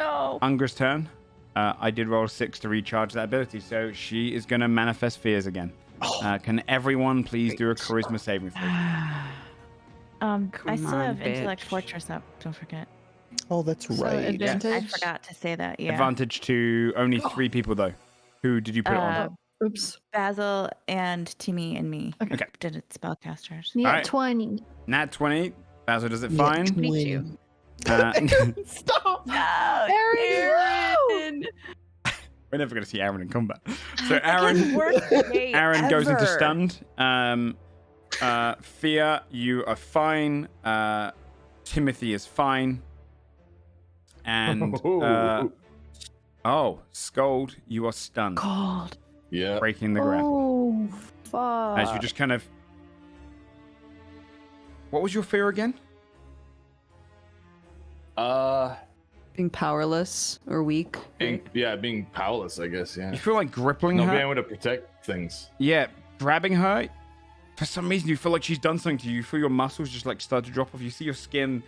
Oh. Ungra's turn. I did roll 6 to recharge that ability, so she is going to manifest fears again. Can everyone please do a charisma saving throw? I still on, have Intellect bitch. Fortress up. Don't forget. Oh, that's So right. advantage. I forgot to say that. Yeah. Advantage to only 3 people, though. Who did you put it on? Oops. Basil and Timmy and me. Okay. Did it spellcasters. Yeah, Alright. 20. Nat 20. Basil does it Yeah, fine. 20. Stop! No, Aaron! We're never going to see Aaron in combat. So Aaron Aaron goes into stunned. Fear, you are fine. Timothy is fine. And Scold, you are stunned. Cold. Yeah. Breaking the grapple. Oh, fuck. As you just kind of. What was your fear again? Being powerless or weak. Being powerless, I guess. Yeah. You feel like gripping Not her? being able to protect things. Yeah, grabbing her. For some reason, you feel like she's done something to you. You feel your muscles just like start to drop off. You see your skin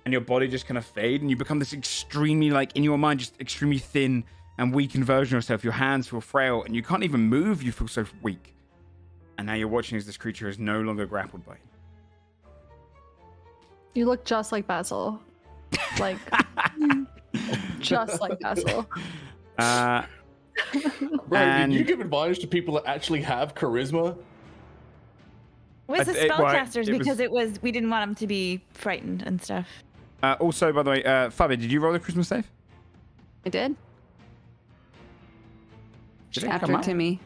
and your body just kind of fade, and you become this extremely, like in your mind, just extremely thin and weakened version of yourself. Your hands feel frail, and you can't even move. You feel so weak. And now you're watching as this creature is no longer grappled by you. You look just like Basil. Like, just like Basil. Bro, And- did you give advantage to people that actually have charisma? It was the spellcasters because we didn't want them to be frightened and stuff. Also, by the way, Fabi, did you roll the Christmas save? I did. Did it come After up? Timmy.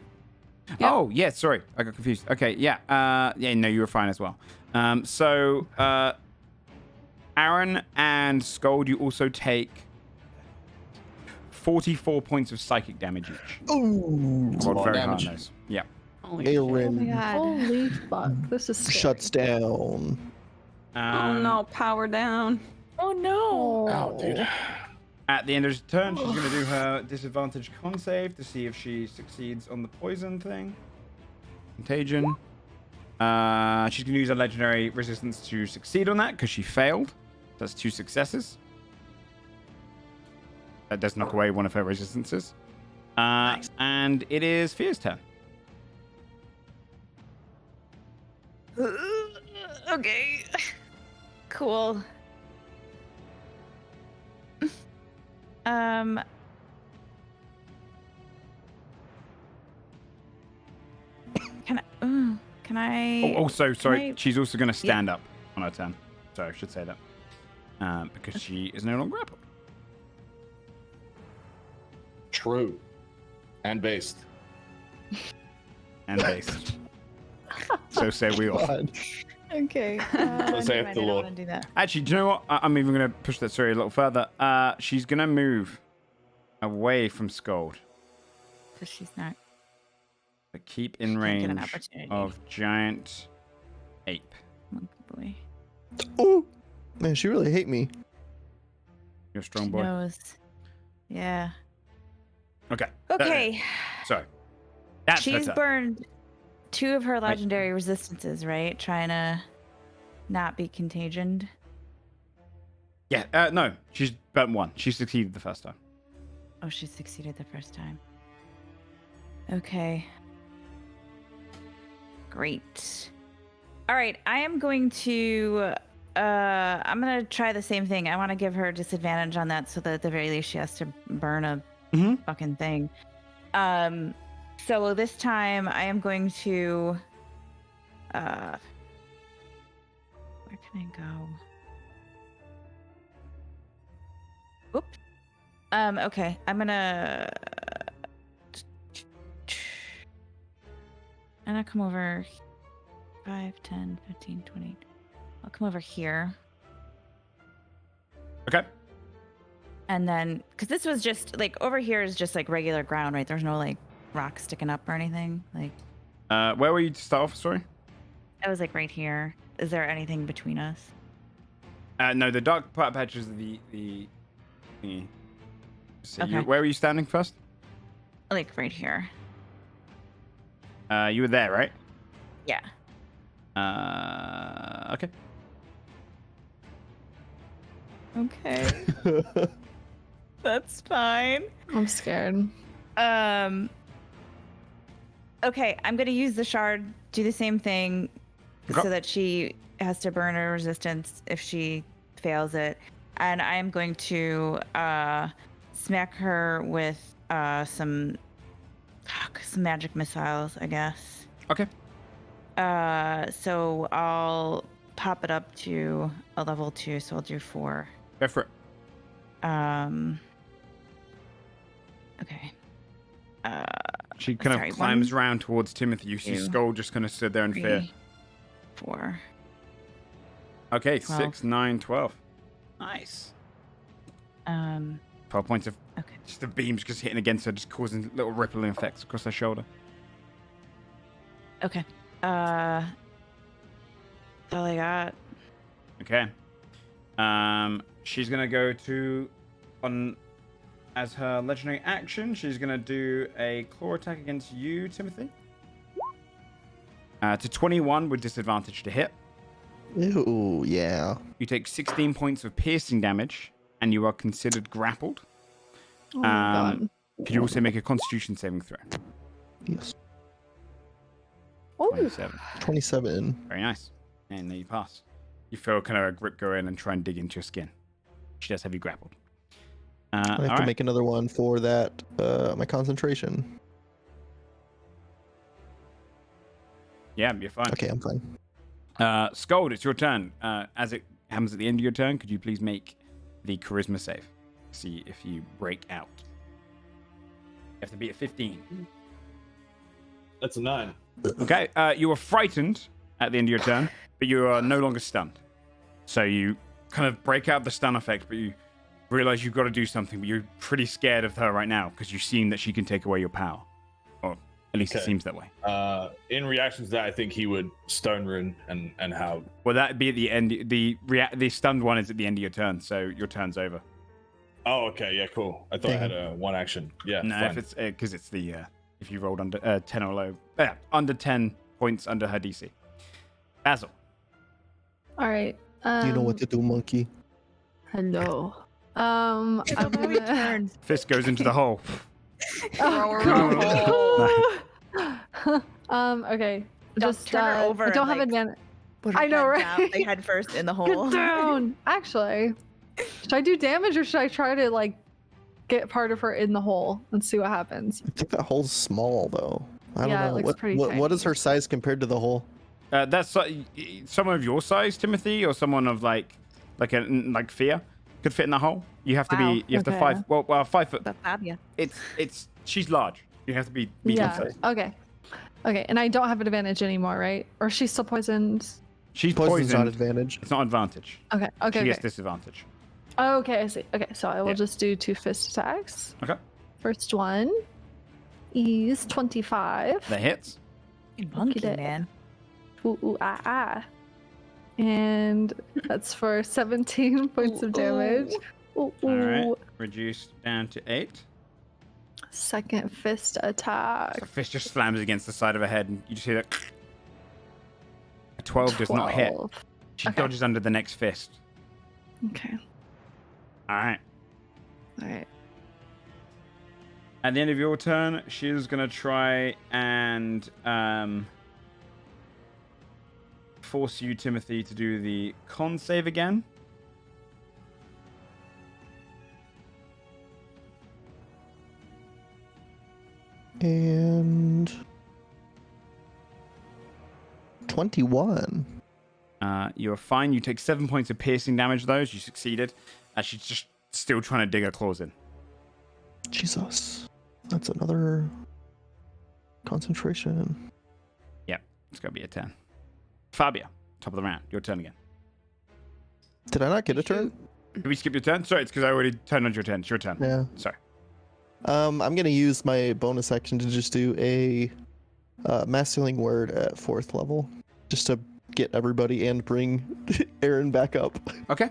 Yep. Oh, yeah, sorry. I got confused. Okay, yeah. No, you were fine as well. So, Aaron and Scold, you also take 44 points of psychic damage each. Ooh. a Rolled lot of very hard on damage. those. Yeah. Holy shit. Oh my Aaron god. Holy fuck. This is scary. shuts down. Oh no, power down. Oh no. Oh, dude. At the end of her turn, she's going to do her disadvantage con save to see if she succeeds on the poison thing. Contagion. She's going to use a legendary resistance to succeed on that because she failed. That's 2 successes. That does knock away one of her resistances. And it is Fear's turn. Okay. Cool. Can I? Also, sorry, I- she's also going to stand up on her turn. Sorry, I should say that. Because she is no longer grappled. True. And based. And based. So say we all. God. Okay. saith I the don't Lord. want to do that. Actually, do you know what? I'm even going to push that story a little further. She's going to move away from Scold, Because she's not. but keep in She can't get an range opportunity. of giant ape. Monkey boy. Ooh. Man, she really hate me. You're a strong She boy. knows. Yeah. Okay. Okay. Sorry. That's her She's turn. burned 2 of her legendary resistances, right? Trying to not be contagioned. Yeah. No, she's burnt 1. She succeeded the first time. Oh, she succeeded the first time. Okay. Great. All right, I am going to I'm going to try the same thing. I want to give her disadvantage on that so that at the very least she has to burn a Mhm. fucking thing. So this time I am going to where can I go? Oops. Okay, I'm gonna come over 5, 10, 15, 20. I'll come over here. Okay. And then, because this was just like over here is just like regular ground, right? There's no like rocks sticking up or anything. Like, Where were you to start off? Sorry. I was like right here. Is there anything between us? No, the dark part patch is the thingy. So Okay. where were you standing first? Like right here. You were there, right? Yeah. Okay. Okay. That's fine. I'm scared. Okay, I'm gonna use the shard. Do the same thing, so that she has to burn her resistance if she fails it, and I am going to smack her with some magic missiles, I guess. Okay. So I'll pop it up to a level 2, so I'll do 4. Go for it. Okay. She kind sorry, of climbs 1, around towards Timothy. You see 2, Skull just kind of stood there in fear. 3, 4. Okay, 12. 6, 9, 12. Nice. 12 points of Okay. just the beams just hitting against her, just causing little rippling effects across her shoulder. Okay. That's all I got. Okay. She's gonna go to as her legendary action. She's gonna do a claw attack against you, Timothy. To 21 with disadvantage to hit. Ooh, yeah. You take 16 points of piercing damage, and you are considered grappled. Oh my god. Could you also make a Constitution saving throw? Yes. Oh, 27. 27. Very nice. And there you pass. You feel kind of a grip go in and try and dig into your skin. She does have you grappled. I have to make another one for that, my concentration. Yeah, you're fine. Okay, I'm fine. Scold, it's your turn. As it happens at the end of your turn, could you please make the charisma save? See if you break out. You have to be at 15. That's a 9. Okay, you are frightened at the end of your turn, but you are no longer stunned. So you kind of break out the stun effect, but you realize you've got to do something, but you're pretty scared of her right now because you've seen that she can take away your power. Or at least it seems that way. In reaction to that, I think he would stone rune and how. Well, that'd be at the end. The stunned one is at the end of your turn, so your turn's over. Oh, okay, yeah, cool. I thought I had a one action. Yeah, No, fine. if it's because it's the if you rolled under 10 or low, under 10 points under her DC. Basil. all right. You know what to do, monkey. Hello. I'm gonna... Fist goes into the hole. Oh, God. Okay. Just turn her over I don't and, have advantage. Put her I know, head right? down, like head first in the hole. Get down. Actually, should I do damage or should I try to like get part of her in the hole and see what happens? I think that hole's small, though. I don't Yeah, it know. looks pretty What is tiny. her size compared to the hole? That's someone of your size, Timothy, or someone of like Fia could fit in the hole. You have to Wow, be. You have to okay. 5 foot. That's fabulous. It's she's large. You have to be medium Yeah. size. Okay. Okay, and I don't have an advantage anymore, right? Or she's still poisoned. She's Poison's poisoned. not advantage. It's not advantage. Okay. Okay. She Okay. gets disadvantage. Okay. I see. Okay. So I will Yeah. just do 2 fist attacks. Okay. First one is 25. That hits. Monkey day. man. Ooh, ooh, ah, ah. And that's for 17 points of damage. Ooh, ooh. All right. Reduced down to 8. Second fist attack. The fist just slams against the side of her head, and you just hear that. A 12 does not hit. 12. She Okay. dodges under the next fist. Okay. All right. All right. At the end of your turn, she's gonna try and force you, Timothy, to do the con save again. And 21. You're fine. You take 7 points of piercing damage, though. You succeeded. She's just still trying to dig her claws in. Jesus. That's another concentration. Yep, it's gonna be a 10. Fabia, top of the round. Your turn again. Did I not get a turn? Did we skip your turn? Sorry, it's because I already turned on your turn. It's your turn. Yeah. Sorry. I'm gonna use my bonus action to just do a mass healing word at 4th level, just to get everybody and bring Aaron back up. Okay.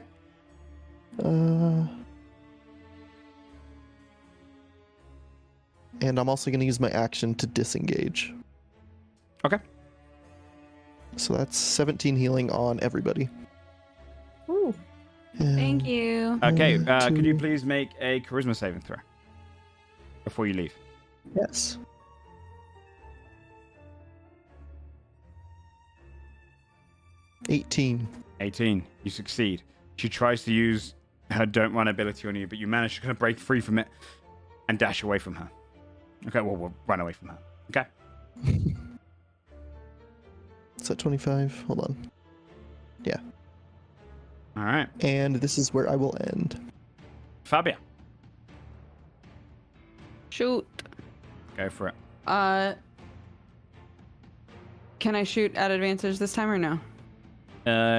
And I'm also gonna use my action to disengage. Okay. So that's 17 healing on everybody. Ooh. Thank you. Okay, And could you two. please make a charisma saving throw before you leave? Yes. $18. 18. You succeed. She tries to use her don't run ability on you, but you manage to kind of break free from it and dash away from her. Okay, well, we'll run away from her. Okay. Is that 25? Hold on. Yeah. All right. And this is where I will end. Fabia, Shoot. go for it. Can I shoot at advantage this time or no?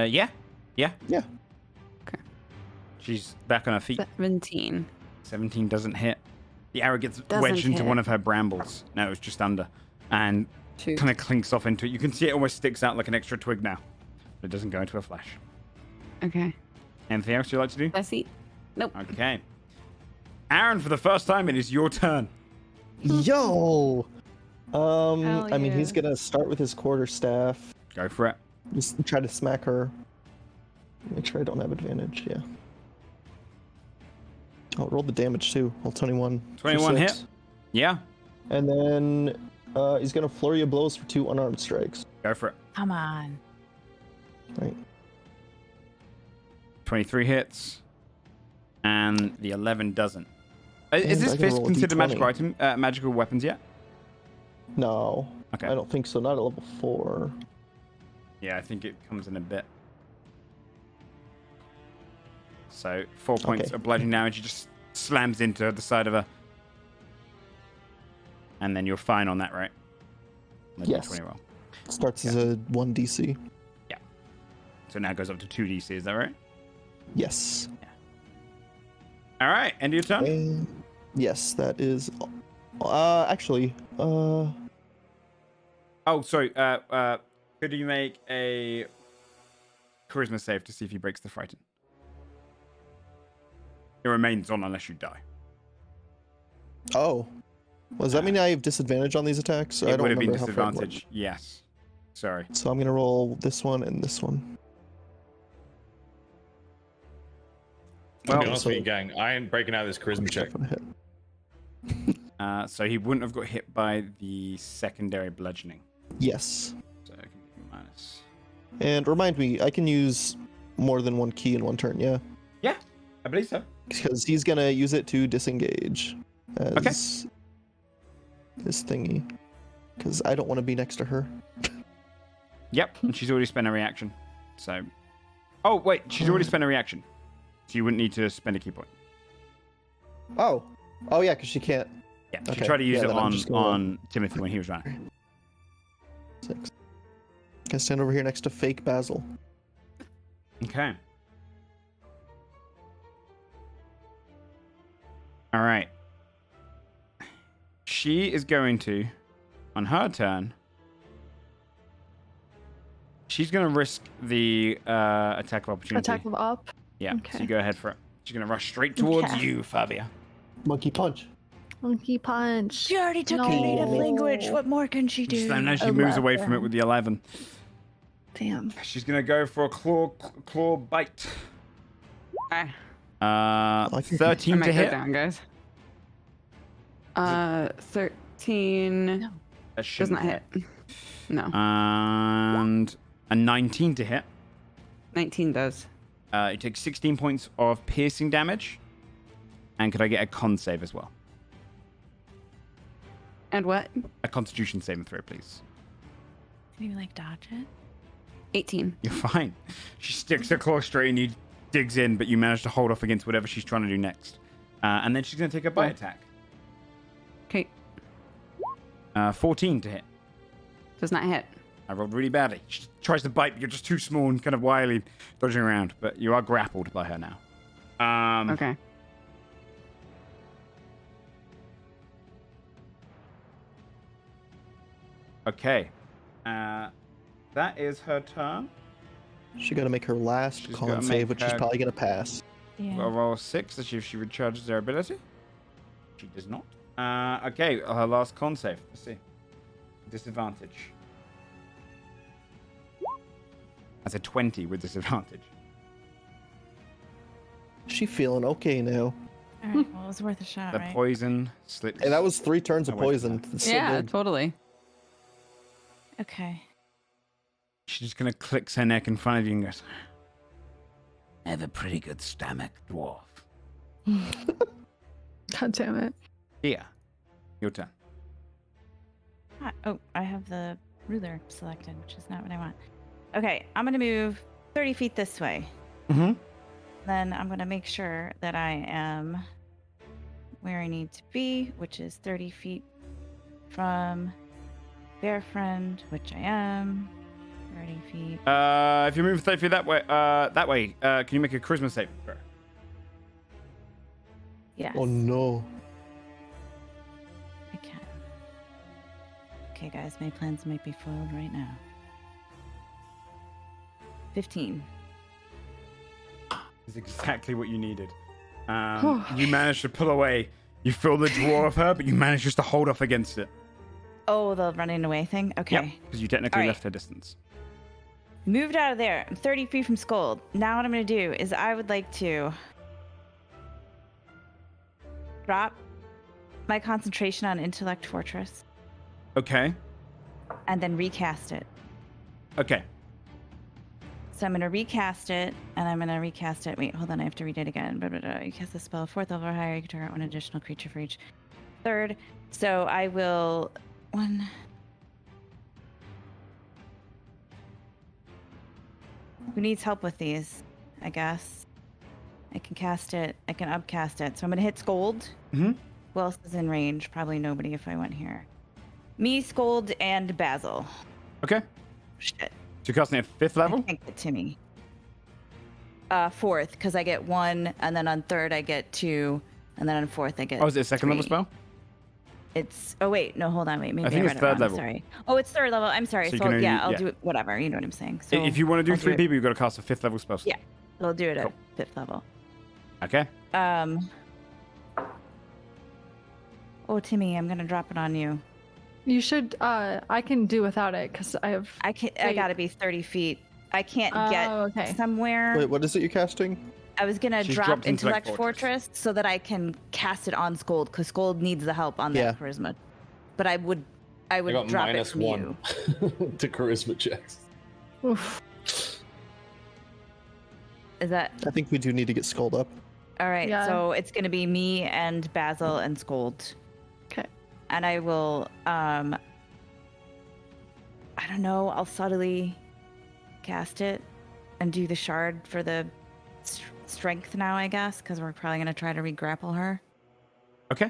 Yeah. Yeah. Okay. She's back on her feet. 17. 17 doesn't hit. The arrow gets Doesn't wedged into hit. one of her brambles. No, it's just under. And 2. kind of clinks off into it. You can see it almost sticks out like an extra twig now. But it doesn't go into a flash. Okay. Anything else you'd like to do? That's it. Nope. Okay. Aaron, for the first time, it is your turn. Yo! Hell I mean, he's yeah. gonna start with his quarterstaff. Go for it. Just try to smack her. Make sure I don't have advantage, yeah. I'll roll the damage too. Roll 21. for 21 hit. 6. Yeah. And then he's gonna flurry of blows for 2 unarmed strikes. Go for it. Come on. Right. 23 hits. And the 11 doesn't. Is And this I can fist roll a considered D20. magical weapons yet? No. Okay. I don't think so. Not at level 4. Yeah, I think it comes in a bit. So 4 points Okay. of bludgeoning damage. He just slams into the side of her. And then you're fine on that, right? On the Yes. D20 roll. Starts as a 1 DC. So now it goes up to 2 DC, is that right? Yes. All right, end of your turn. And yes, that is. Actually, Oh, sorry. Could you make a charisma save to see if he breaks the frighten? It remains on unless you die. oh. Does that mean I have disadvantage on these attacks? Or I It don't would have been remember how far it worked. disadvantage. Yes. Sorry. So I'm gonna roll this one and this one. To be Well, honest with you, gang, I ain't breaking out this charisma check. Gonna hit. So he wouldn't have got hit by the secondary bludgeoning. Yes. So I can give him minus. And remind me, I can use more than one key in one turn, yeah? Yeah, I believe so. Because he's gonna use it to disengage as this thingy. Because I don't want to be next to her. Yep, and she's already spent a reaction. So. Oh, wait, she's already spent a reaction. So you wouldn't need to spend a key point. Oh. Oh yeah, because she can't. Yeah, she Okay, tried to use yeah, it then I'm on, just gonna- on Timothy when he was running. 6. Gonna stand over here next to fake Basil. Okay. All right. She is going to, on her turn, she's going to risk the attack of opportunity. Attack of up. Yeah, so Okay. you go ahead for it. She's going to rush straight towards Okay. you, Fabia. Monkey punch. Monkey punch. She already took her native No. language. What more can she do? So now she moves away from it 11. with the 11. Damn. She's going to go for a claw bite. Okay. I can- 13 I to might go hit. down, guys. 13 That does shouldn't not hit. No. And a 19 to hit. 19 does. You take 16 points of piercing damage. And could I get a con save as well? And what? A constitution saving throw, please. Can you like dodge it? 18. You're fine. She sticks her claw straight and you digs in, but you manage to hold off against whatever she's trying to do next. And then she's going to take a bite attack. Okay. 14 to hit. Does not hit. I rolled really badly. She tries to bite, but you're just too small and kind of wily dodging around. But you are grappled by her now. Okay. Okay. That is her turn. She gotta make her last She's con gotta save, make which she's her- probably gonna pass. Yeah. We'll roll 6 to see if she recharges her ability. She does not. Okay, her last con save. Let's see. Disadvantage. That's a 20 with disadvantage. She feeling okay now. All right, well, it was worth a shot, The right? poison slips. And that was 3 turns of away from poison. her. It's so Yeah, good. totally. Okay. She's just gonna clicks her neck in front of you and goes, I have a pretty good stomach, dwarf. God damn it. "Here, your turn." Oh, I have the ruler selected, which is not what I want. Okay, I'm gonna move 30 feet this way. Mm-hmm. Then I'm gonna make sure that I am where I need to be, which is 30 feet from Bear Friend, which I am. 30 feet. If you move 30 feet that way, can you make a charisma save throw? Yes. Oh no. I can. Okay, guys, my plans might be foiled right now. 15. Is exactly what you needed. You managed to pull away. You feel the draw of her, but you managed just to hold off against it. Oh, the running away thing? Okay. Because you technically All right. left her distance. Moved out of there. I'm 30 feet from Scold. Now what I'm going to do is I would like to drop my concentration on Intellect Fortress Okay. and then recast it. Okay. So I'm going to recast it, and I'm going to recast it. Wait, hold on. I have to read it again. You cast the spell 4th level or higher. You can target one additional creature for each third. So I will... One... Who needs help with these? I guess. I can cast it. I can upcast it. So I'm going to hit Scold. Mm-hmm. Who else is in range? Probably nobody if I went here. Me, Scold, and Basil. Okay. Shit. So you're casting at 5th level? I can't get to me. 4th, because I get 1, and then on 3rd I get 2, and then on 4th I get Oh, is it a 2nd level 3. spell? It's... Oh, wait. No, hold on. Wait. Maybe I think read it's it 3rd wrong. level. Sorry. Oh, it's 3rd level. I'm sorry. So you So, can only- yeah, I'll yeah. do it. Whatever. You know what I'm saying. So If you want to do I'll 3 it. people, you've got to cast a 5th level spell. Yeah. I'll do it Cool. at 5th level. Okay. Oh, Timmy, I'm going to drop it on you. You should. I can do without it because I have. I Wait. got to be 30 feet. I can't get okay. somewhere. Wait, what is it you're casting? I was going to She's drop dropped Intellect Intellect Fortress so that I can cast it on Scold, because Scold needs the help on Yeah. that charisma. But I would I got drop it minus from 1 you. to charisma checks. Oof. Is that... I think we do need to get Skulled up. All right, Yeah. so it's going to be me and Basil and Scold. Okay. And I will, I don't know, I'll subtly cast it and do the shard for the strength now, I guess, because we're probably going to try to re-grapple her. Okay.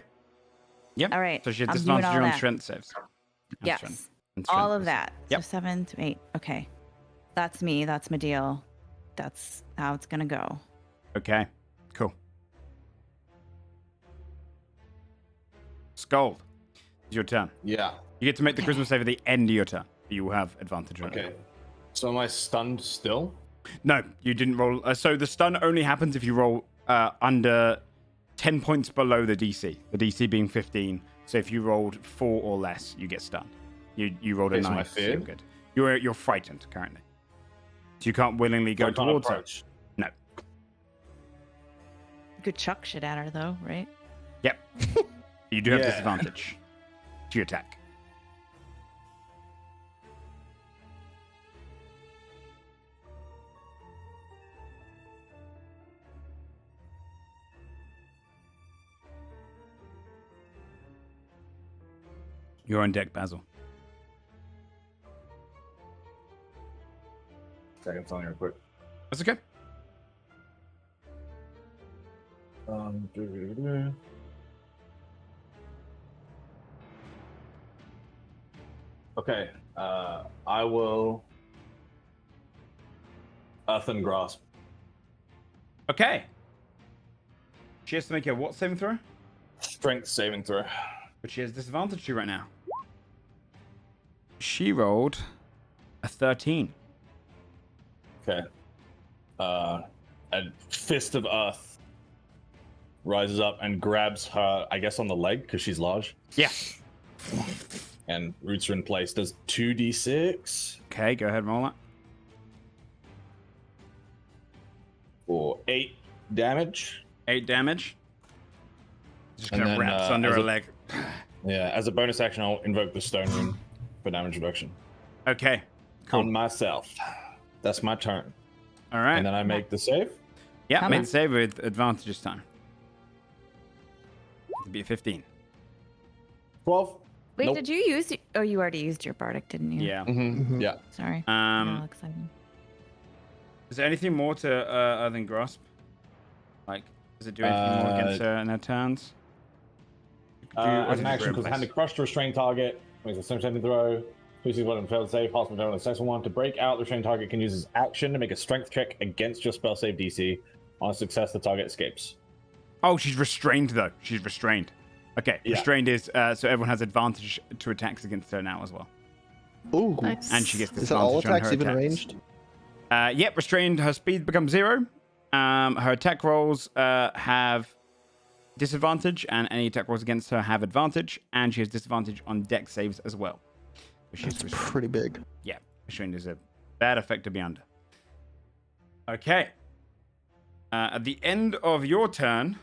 Yep. All right, So she has I'm doing disadvantage all on that. strength saves. And Yes, strength- and all strength of saves. that. Yep. So 7 to 8. Okay. That's me. That's my deal. That's how it's going to go. Okay. Cool. Scold. It's your turn. Yeah. You get to make the charisma save at the end of your turn. You will have advantage on it. Okay. So am I stunned still? No, you didn't roll. So the stun only happens if you roll under 10 points below the DC. The DC being 15. So if you rolled 4 or less, you get stunned. You rolled a Okay, so 9. am I so you're feared? good. You're frightened currently. So you can't willingly go I can't towards her. approach. No. You could chuck shit at her, though, right? Yep. You do have Yeah. disadvantage to your attack. You're on deck, Basil. Second song real quick. That's okay. Okay. I will Earthen Grasp. Okay. She has to make a what saving throw? Strength saving throw. But she has disadvantage to right now. She rolled a 13. Okay. A fist of earth rises up and grabs her, I guess, on the leg because she's large, Yeah. and roots her in place. Does 2d6 Okay, go ahead and roll that. or 8 damage. 8 damage. Just And kind of then, wraps under as her a- leg. Yeah, as a bonus action, I'll invoke the stone rune for damage reduction Okay. Cool. on myself. That's my turn. All right. And then I make the save. Yeah, Come made on. the save with advantage this time. It'll be a 15. 12. Wait, Nope. did you use? Oh, you already used your bardic, didn't you? Yeah. Mm-hmm. Yeah. Sorry. I got all Um, excited. is there anything more to other than grasp? Like, does it do anything more against her in her turns? You could do- or As does an it action, do because in hand to place? crush to restrain target, makes a saving throw. Who sees one and fails to save, pass on the second one. To break out, the restrained target can use his action to make a strength check against your spell save DC. On a success, the target escapes. Oh, she's restrained though. She's restrained. Okay, Yeah. restrained is so everyone has advantage to attacks against her now as well, Ooh. Nice. and she gets Is that all disadvantage on attacks her even attacks. ranged? Yep, restrained. Her speed becomes 0. Her attack rolls have disadvantage, and any attack rolls against her have advantage, and she has disadvantage on dex saves as well. But she's That's restrained. pretty big. Yeah, restrained is a bad effect to be under. Okay. At the end of your turn,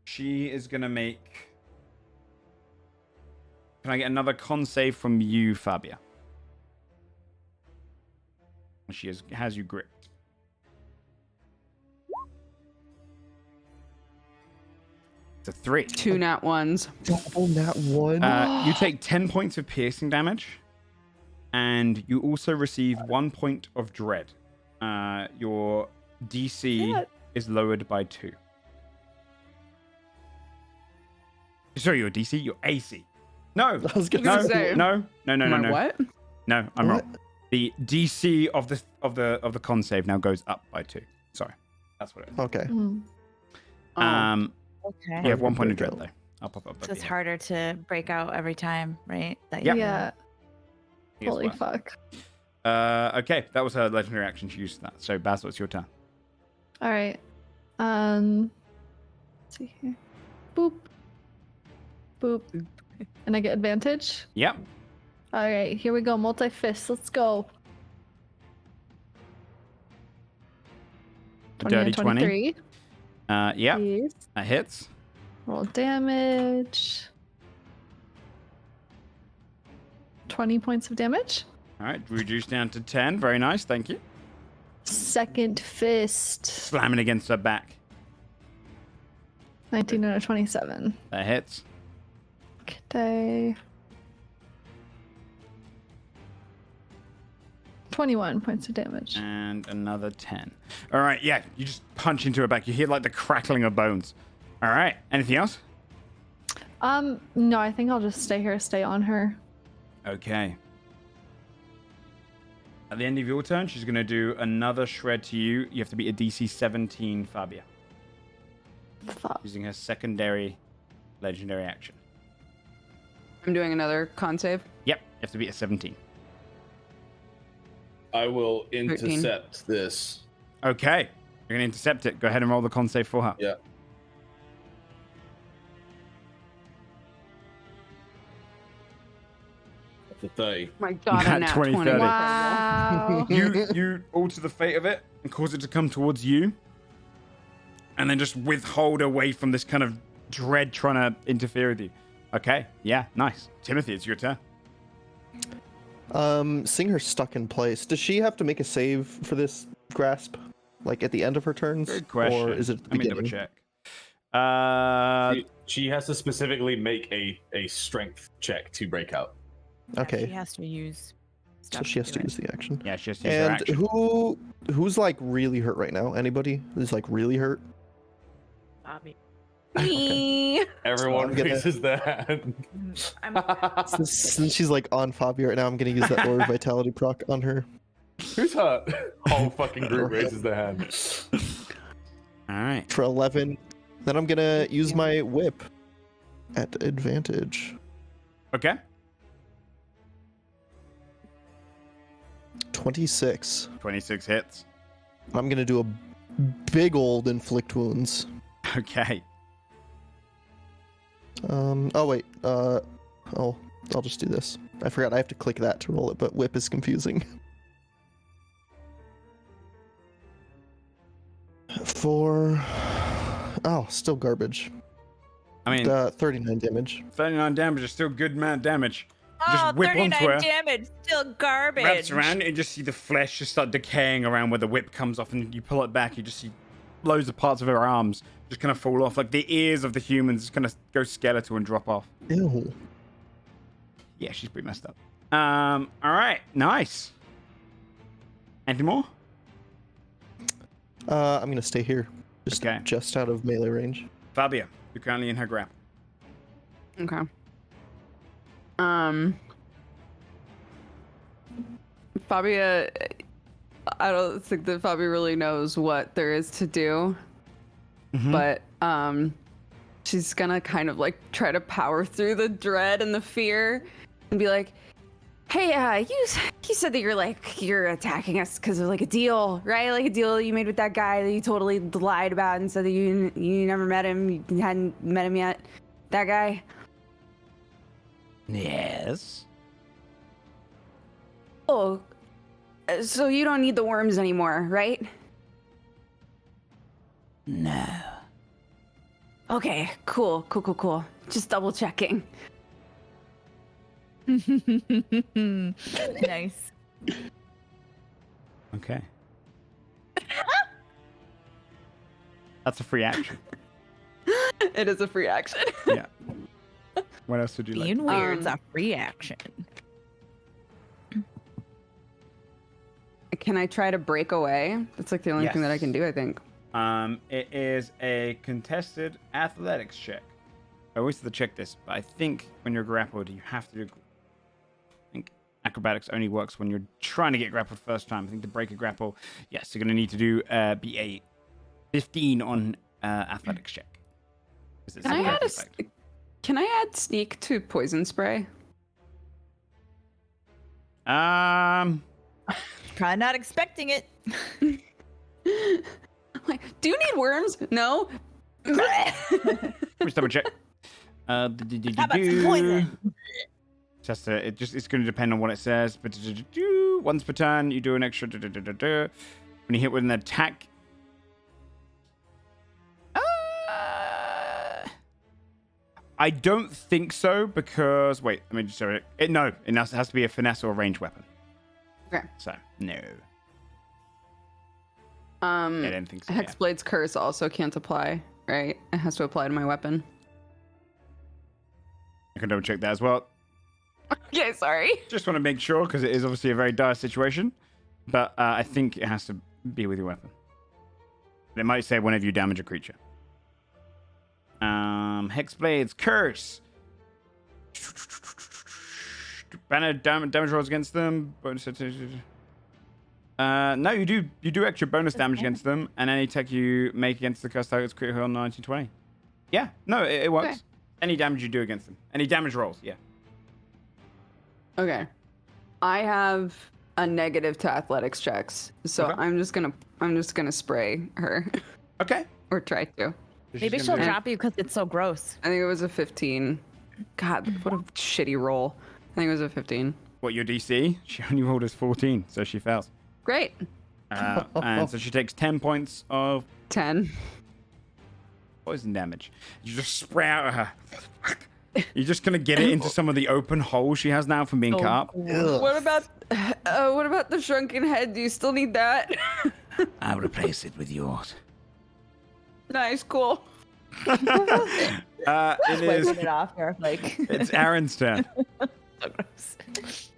she is going to make... Can I get another con save from you, Fabia? She has you gripped. It's a 3. 2 nat ones. Oh, that one. You take 10 points of piercing damage, and you also receive 1 point of dread. Your DC is lowered by 2. Sorry, your DC? Your AC. No, I was gonna no, say. no, no, no, no, My no. what? No, I'm What? wrong. The DC of the con save now goes up by 2. Sorry, that's what it is. Okay. Mm. Oh. Okay. You have 1 point of Break dread out. though. I'll pop up. So it's harder to break out every time, right? That Yep. Yeah. Yes, Holy worse. fuck. Okay, that was her legendary action. She used that. So Basil, it's your turn. All right. Let's see here. Boop. Boop. And I get advantage. Yep. All right, here we go. Multi fist. Let's go. Dirty 20. 23. Yep. Please. That hits. Roll damage. 20 points of damage. All right, reduced down to 10. Very nice, thank you. Second fist. Slamming against her back. 19 and a 27. That hits. Okay. 21 points of damage. And another 10. All right, yeah, you just punch into her back. You hear like the crackling of bones. All right, anything else? No, I think I'll just stay here, stay on her. Okay. At the end of your turn, she's going to do another shred to you. You have to beat a DC 17, Fabia, Fuck. using her secondary legendary action. I'm doing another con save. Yep, you have to beat a 17. I will intercept this. Okay, you're going to intercept it. Go ahead and roll the con save for her. Yeah. That's a 30. My God, Nat a nat 20, 20. 30. Wow. You alter the fate of it and cause it to come towards you, and then just withhold away from this kind of dread trying to interfere with you. Okay, yeah, nice. Timothy, it's your turn. Seeing her stuck in place, does she have to make a save for this grasp? Like at the end of her turns? Good question. Or is it at the Let me double beginning? check. She has to specifically make a strength check to break out. Okay. She has to use So stuff she has to do it. use the action. Yeah, she has to use her And action. who's like really hurt right now? Anybody who's like really hurt? Bobby. Me. Everyone I'm gonna- raises their hand. Since she's like on Fabio right now, I'm gonna use that Lord Vitality proc on her. Who's hurt? Whole fucking group raises their hand. All right. For 11. Then I'm gonna use my whip at advantage. Okay. 26. 26 hits. I'm gonna do a big old inflict wounds. Okay. Oh wait. I'll just do this. I forgot I have to click that to roll it, but whip is confusing. for... Oh, still garbage. I mean, 39 damage. 39 damage is still good amount of damage. Oh, Just whip onto 39 her. damage, still garbage. Wraps around and you just see the flesh just start decaying around where the whip comes off, and you pull it back, you just see loads of parts of her arms just kind of fall off, like the ears of the humans just kind of go skeletal and drop off. Ew. Yeah, she's pretty messed up. All right, nice. Anything more? I'm gonna stay here. Just out of melee range. Fabia, you're currently in her grapple. Okay. Fabia, I don't think that Fabia really knows what there is to do, but she's gonna kind of like try to power through the dread and the fear and be like, hey, you said that you're attacking us because of like a deal, right? Like a deal you made with that guy that you totally lied about and said that you never met him, you hadn't met him yet. That guy. Yes. Oh, so you don't need the worms anymore, right? No. Okay, cool. Just double checking. Nice. Okay. That's a free action. It is a free action. Yeah. What else would you like? Being weird's a free action. Can I try to break away? That's like the only thing that I can do, I think. It is a contested athletics check. I always have to check this, but I think when you're grappled, you have to do. I think acrobatics only works when you're trying to get grappled first time. I think to break a grapple, yes, you're going to need to do be a 15 on athletics check. Can I add sneak to poison spray? Probably not expecting it. Like, do you need worms? No. Let me double check. How about some poison? Just it's going to depend on what it says. But once per turn, you do an extra. When you hit with an attack. I don't think so because wait, let me just show it. No, it has to be a finesse or a ranged weapon. Okay. So no. I didn't think so. Hexblade's curse also can't apply, right? It has to apply to my weapon. I can double check that as well. Okay, sorry. Just want to make sure because it is obviously a very dire situation, but I think it has to be with your weapon. It might say whenever you damage a creature. Hexblade's curse. Banner damage rolls against them. Bonus. No, you do extra bonus damage against them, and any attack you make against the cursed target's critical on 1920. Yeah, no, it works. Okay. Any damage you do against them, any damage rolls, yeah. Okay, I have a negative to athletics checks, so okay. I'm just gonna spray her. Okay. Or try to. Maybe she'll drop you because it's so gross. I think it was a 15. God, what a shitty roll. I think it was a 15. What, your DC? She only rolled as 14, so she fails. Great. And so she takes 10 points of 10 poison damage. You just spray out of her. You're just gonna get it into some of the open holes she has now from being cut up. What about the shrunken head? Do you still need that? I'll replace it with yours. Nice, cool. It is. It off here, like. It's Aaron's turn. So gross.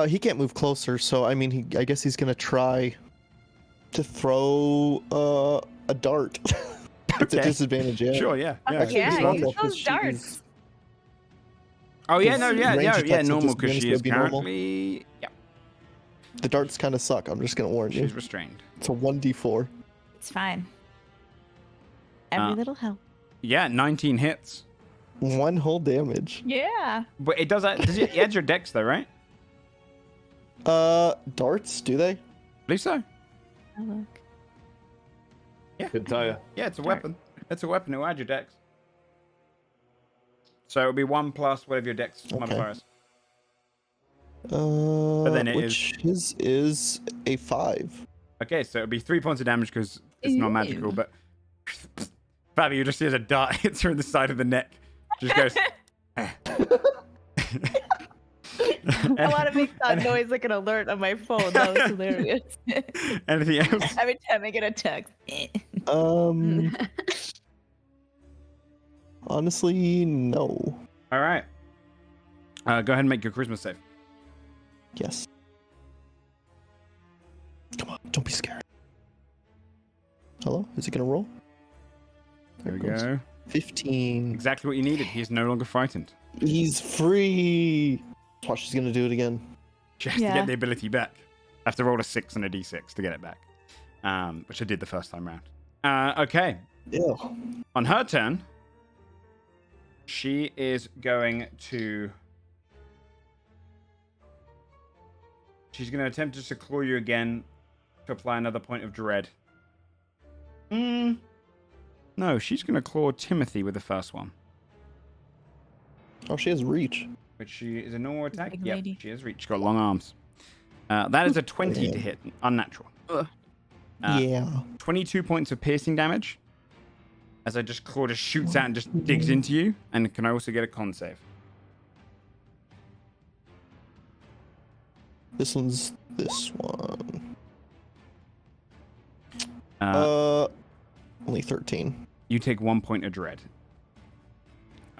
He can't move closer, so I mean, I guess he's gonna try to throw a dart. It's a disadvantage, yeah. Sure, yeah. Yeah, use those darts. Oh yeah, no, yeah, normal because she is currently. Yeah. The darts kind of suck. I'm just gonna warn you. She's restrained. It's a 1d4. It's fine. Every little help. Yeah, 19 hits. 1 whole damage. Yeah. But it does that. Does it add your dex though, right? Darts? Do they? I believe so. Oh, look. Yeah. Could tell you. Yeah, it's a weapon. It's a weapon. It'll add your dex. So it'll be 1 plus whatever your dex modifier is. But then it his is a 5. Okay, so it'll be 3 points of damage because it's not magical, but Fabio just sees a dart hits her in the side of the neck. Just goes. I want to make that noise like an alert on my phone. That was hilarious. Anything else? Every time I get a text. Honestly, no. All right. Go ahead and make your charisma save. Yes. Come on, don't be scared. Hello? Is he gonna roll? There we it goes. go. 15. Exactly what you needed. He's no longer frightened. He's free. Watch, she's gonna do it again. She has to get the ability back. I have to roll a 6 and a d6 to get it back, which I did the first time round. Okay. Yeah. On her turn, she is going to... She's going to attempt just to claw you again to apply another point of dread. No, she's going to claw Timothy with the first one. Oh, she has reach. Which she is a normal attack. Big Yep, lady. she has reach. She's got long arms. That is a 20 to hit. Unnatural. Yeah. 22 points of piercing damage. As I just claw just shoots out and just digs into you. And can I also get a con save? This one's this one. Only 13. You take 1 point of dread.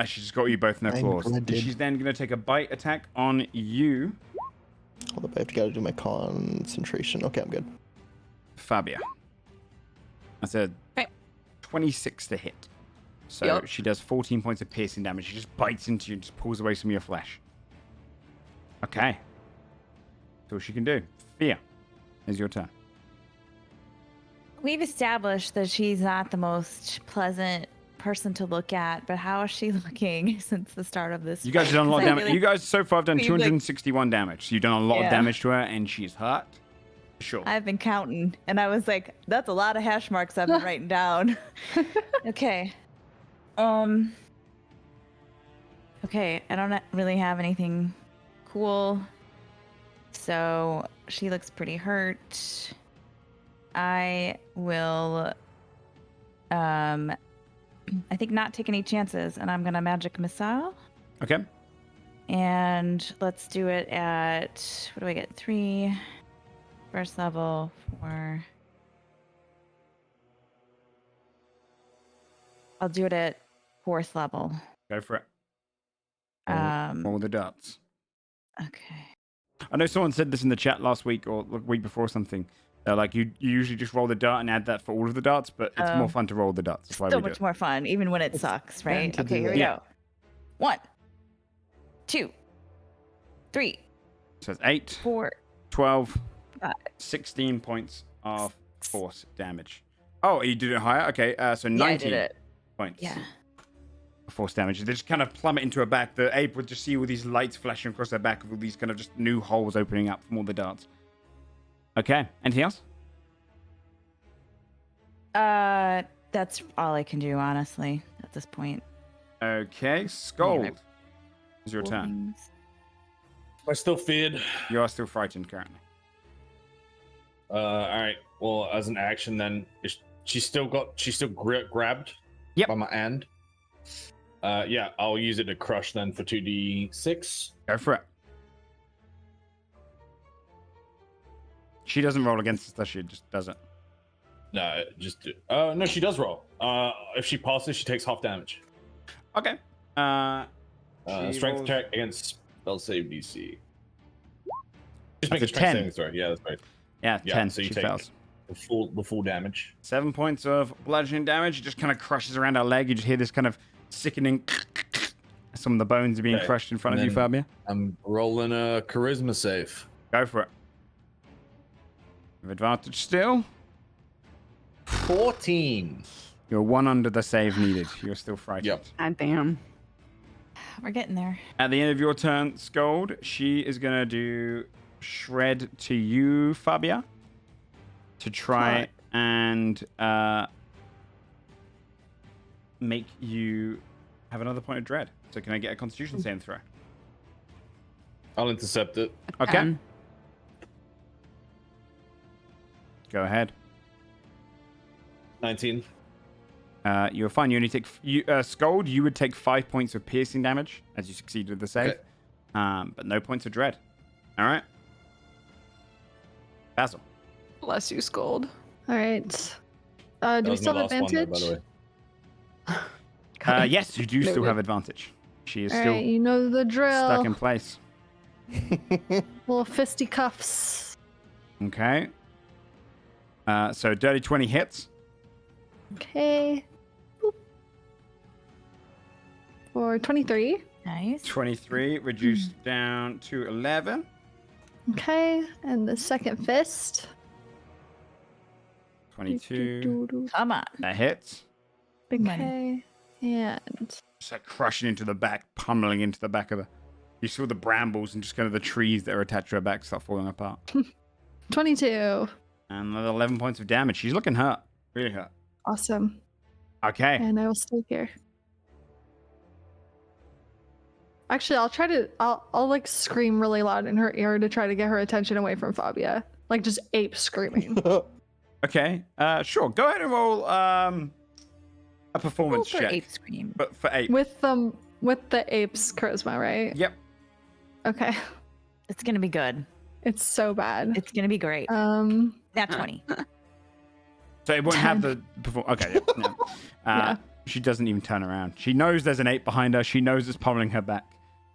She just got you both in her I'm claws. dreaded. She's then going to take a bite attack on you, Hold up, I have to gotta do my concentration. Okay, I'm good. Fabia. That's a Okay. 26 to hit. So Yup. she does 14 points of piercing damage. She just bites into you and just pulls away some of your flesh. Okay. That's all she can do. Fia, it's your turn. We've established that she's not the most pleasant person to look at, but how is she looking since the start of this? You guys have done a lot of fight? damage. You guys so far have done You've, like- 261 damage. So you've done a lot of Yeah. damage to her, and she's hurt. Sure. I've been counting, and I was like, "That's a lot of hash marks I've been writing down." Okay. Okay, I don't really have anything cool, so she looks pretty hurt. I will, I think not take any chances, and I'm gonna magic missile. Okay. And let's do it at, what do I get? 3, first level, 4. I'll do it at 4th level. Go for it. Um, Roll the darts. Okay. I know someone said this in the chat last week or the week before or something. Like you usually just roll the dart and add that for all of the darts, but it's more fun to roll the darts. That's why So we do much it. more fun, even when it sucks, right? to Okay, do here that. we Yeah. go. 1, 2, 3, So it's 8, 4, 12, 5. 16 points of force damage. Oh, you did it higher? Okay, so 19 Yeah, I did it. points Yeah. of force damage. They just kind of plummet into her back. The ape would just see all these lights flashing across her back with all these kind of just new holes opening up from all the darts. Okay, anything else? That's all I can do, honestly, at this point. Okay, Scold. It's your turn. I still feared. You are still frightened currently. All right. Well, as an action, then she's still grabbed. Yep. By my hand. Yeah, I'll use it to crush then for 2d6. Go for it. She doesn't roll against us, does she? Just does it. No, just no, she does roll. If she passes, she takes half damage. Okay. She Strength rolls- check against spell save DC. Just make That's a a strength 10. saving throw. Yeah, that's right. Yeah, Yeah, 10. so you She take fails. the full damage. 7 points of bludgeoning damage. It just kind of crushes around her leg. You just hear this kind of sickening. Some of the bones are being Okay, crushed in front of and you, then- Fabia. I'm rolling a charisma save. Go for it. With advantage still. 14. You're 1 under the save needed. You're still frightened. Yep. God damn. We're getting there. At the end of your turn, Scold, she is going to do Shred to you, Fabia, to try and make you have another point of dread. So can I get a Constitution saving throw? I'll intercept it. Okay. Go ahead. 19. You're fine. You only take Scold. You would take 5 points of piercing damage as you succeeded the save, Okay. but no points of dread. All right. Basil. Bless you, Scold. All right. That Do we was still my have last one, though, advantage? by the way. Yes, you do still Noted. have advantage. She is All still right, you know the drill. stuck in place. Little fisticuffs. Okay. So dirty 20 hits. Okay. Boop. For 23. Nice. 23 reduced down to 11. Okay, and the second fist. 22. Come on. That hits. Okay, and Just like crushing into the back, pummeling into the back of her. You saw the brambles and just kind of the trees that are attached to her back start falling apart. 22. And another 11 points of damage. She's looking hurt. Really hurt. Awesome. Okay. And I will stay here. Actually, I'll like scream really loud in her ear to try to get her attention away from Fabia. Like just ape screaming. Okay. Sure. Go ahead and roll a performance Roll for check. ape scream. But for ape. with the ape's charisma, right? Yep. Okay. It's gonna be good. It's so bad. It's gonna be great. Nat 20. So it won't have the perform. Okay. Yeah. No. Yeah. She doesn't even turn around. She knows there's an ape behind her. She knows it's pummeling her back.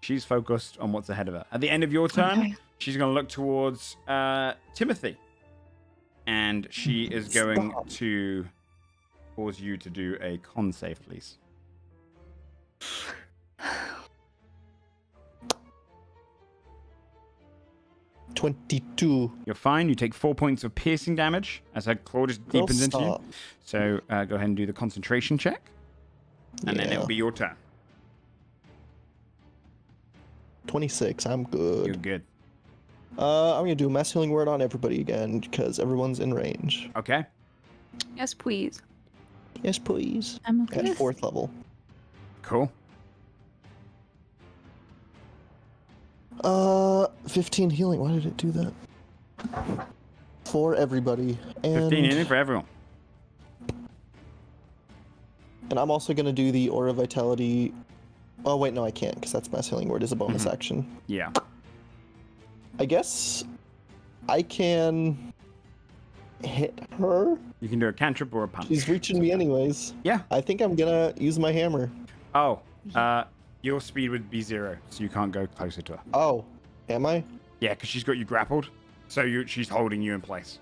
She's focused on what's ahead of her. At the end of your turn, Okay. she's going to look towards Timothy. And she is going to cause you to do a con save, please. 22. You're fine. You take 4 points of piercing damage as her claw just deepens into you. stop. So go ahead and do the concentration check. And then Yeah. it'll be your turn. 26. I'm good. You're good. I'm gonna do a mass healing word on everybody again because everyone's in range. Okay. Yes, please. Yes, please. I'm okay. At 4th level. Cool. 15 healing. Why did it do that? For everybody. And 15 in for everyone. And I'm also gonna do the Aura Vitality. Oh wait, no, I can't because that's mass healing word is a bonus action. Yeah. I guess I can hit her. You can do a cantrip or a punch. She's reaching me anyways. Yeah. I think I'm gonna use my hammer. Oh, your speed would be 0, so you can't go closer to her. Oh, am I? Yeah, because she's got you grappled, so she's holding you in place.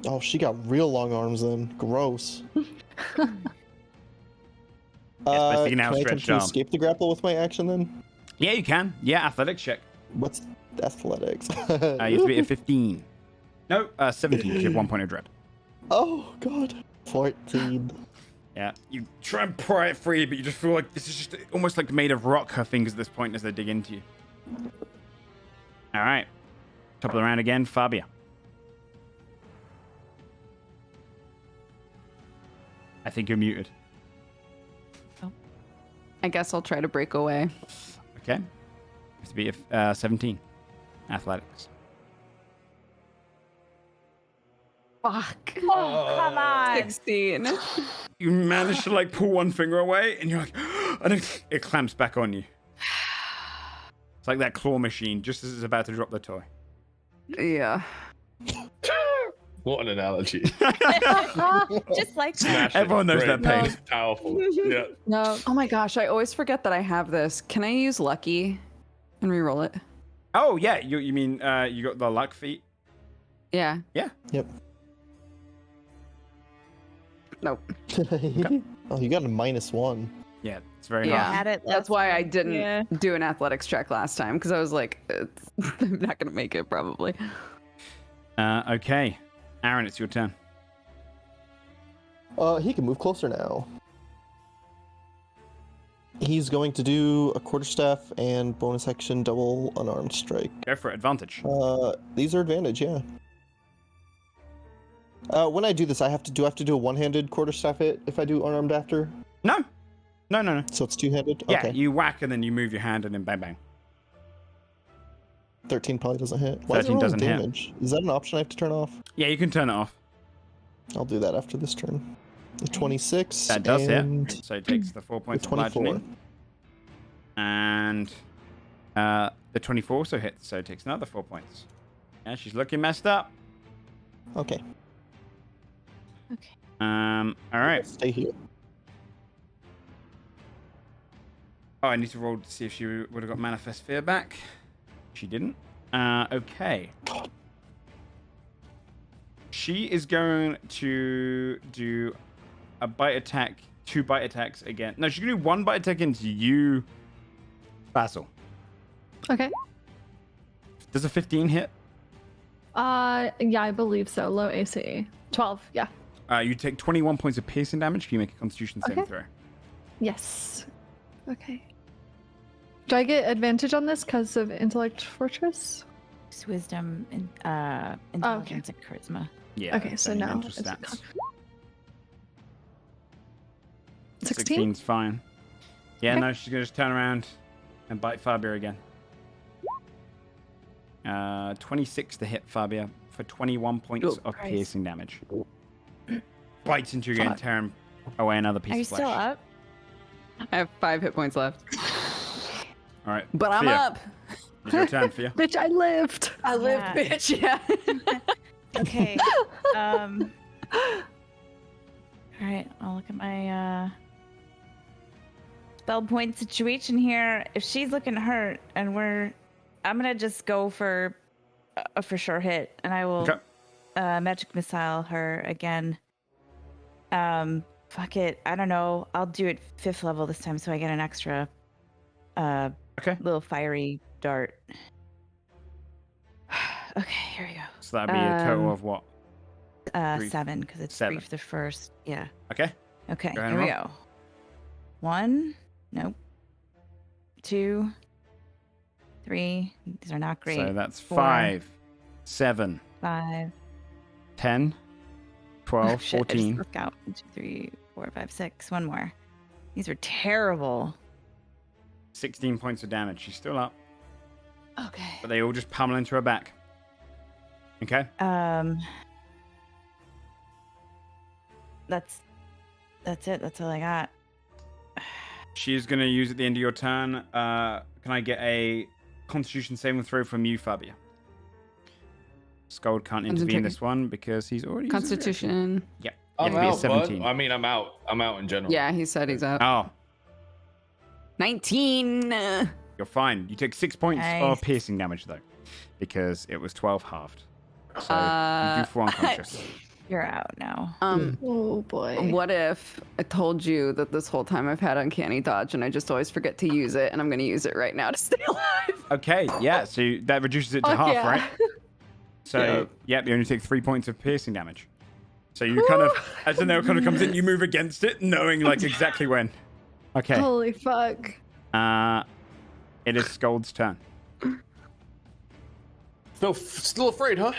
Oh, she got real long arms then. Gross. but you can can I outstretch attempt to arm. escape the grapple with my action then? Yeah, you can. Yeah, athletics check. What's athletics? You have to be at 15. No, 17. You have 1 point of dread. Oh god. 14. Yeah, you try and pry it free, but you just feel like this is just almost like made of rock, her fingers at this point as they dig into you. All right. Top of the round again, Fabia. I think you're muted. I guess I'll try to break away. Okay. You have to be at 17. Athletics. Fuck. Oh, come on. 16. You manage to like pull one finger away, and you're like, and it clamps back on you. It's like that claw machine just as it's about to drop the toy. Yeah. What an analogy. Just like that. Smash it. Everyone knows Great. that pain. It's powerful. Yeah. No. Oh my gosh, I always forget that I have this. Can I use Lucky and re-roll it? Oh yeah, you mean you got the luck feat? Yeah. Yeah. Yep. Nope. Oh, you got a -1. Yeah, it's very Yeah. hard. Had it That's last why I time. didn't Yeah. do an athletics check last time because I was like, I'm not gonna make it probably. Okay, Aaron, it's your turn. He can move closer now. He's going to do a quarterstaff and bonus action double unarmed strike. Go for it, advantage. These are advantage, yeah. When I do this, I have to do a one-handed quarterstaff hit if I do unarmed after? No. So it's two-handed? Yeah, Okay. you whack and then you move your hand and then bang bang. 13 probably doesn't hit. Why is it 13 rolling doesn't hit. damage? Is that an option I have to turn off? Yeah, you can turn it off. I'll do that after this turn. The 26. That does and hit. So it takes the 4 points the of 24. bludgeoning. And the 24 also hits, so it takes another 4 points. Yeah, she's looking messed up. Okay. All right. Stay here. Oh, I need to roll to see if she would have got Manifest Fear back. She didn't. Okay. She is going to do a bite attack, 2 bite attacks again. No, she's going to do 1 bite attack into you, Basil. Okay. Does a 15 hit? Yeah, I believe so. Low AC. 12. Yeah. You take 21 points of piercing damage. Can you make a Constitution saving Okay. throw? Yes. Okay. Do I get advantage on this because of Intellect Fortress? It's wisdom, and intelligence, and charisma. Yeah. Okay, so any now mental it's a stats. 16? 16's fine. Yeah, Okay. no, she's going to just turn around and bite Fabia again. 26 to hit Fabia for 21 points of Christ. piercing damage. Bites into you again, tearing away another piece Are you of flesh. still up? I have 5 hit points left. All right. But I'm Fia, up. It's your turn, Fia. Bitch, I lived. I live, Yeah. bitch. Yeah. Okay. All right. I'll look at my spell point situation here. If she's looking hurt, and I'm gonna just go for a for sure hit, and I will Okay. magic missile her again. Fuck it. I don't know. I'll do it 5th level this time, so I get an extra Okay. little fiery dart. Okay, here we go. So that'd be a total Um, of what? 7, because it's 7. 3 for the first. Yeah. Okay. Okay, Go ahead here and we go. 1, nope. 2, 3. These are not great. So that's 4, 5, 7, 5. 10, 12, Oh, shit, I just 14. looked out. 1, 2, 3, 4, 5, 6. One more. These are terrible. 16 points of damage. She's still up, Okay. but they all just pummel into her back. Okay. That's it. That's all I got. She's going to use at the end of your turn. Can I get a Constitution saving throw from you, Fabia? Scold can't intervene in this one because he's already used his reaction. Constitution. Yep. I'm You have to be a out, bud. 17. I mean, I'm out. I'm out in general. Yeah, he said he's up. Oh, 19. you're fine. You take 6 points Nice. of piercing damage, though, because it was 12 halved. So you Uh, do fall unconscious. You're out now. Oh boy. What if I told you that this whole time I've had uncanny dodge and I just always forget to use it, and I'm going to use it right now to stay alive? Okay, yeah, so that reduces it to Fuck half, yeah. right? So, yep, you only take 3 points of piercing damage. So you kind of, as the nail kind of comes in, you move against it, knowing like exactly when. Okay, Holy fuck. it is Scold's turn. Still afraid, huh?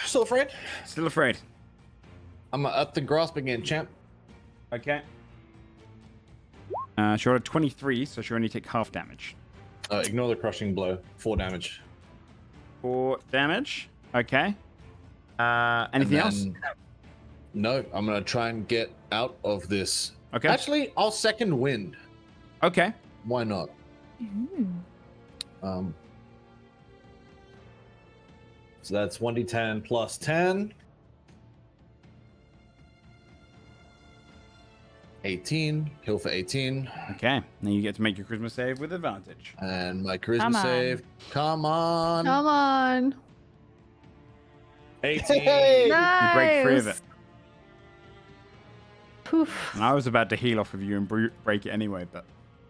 Still afraid? Still afraid. I'm up the grasp again, champ. Okay. She'll have 23, so she'll only take half damage. Ignore the crushing blow. 4 damage. 4 damage. Okay. Anything else? No, I'm gonna try and get out of this. Okay. Actually, I'll second wind. Okay. Why not? So that's 1d10 plus 10. 18. Heal for 18. Okay. Now you get to make your charisma save with advantage. And my charisma Come on. save. Come on. Come on. 18. Nice. You break free of it. Poof. And I was about to heal off of you and break it anyway, but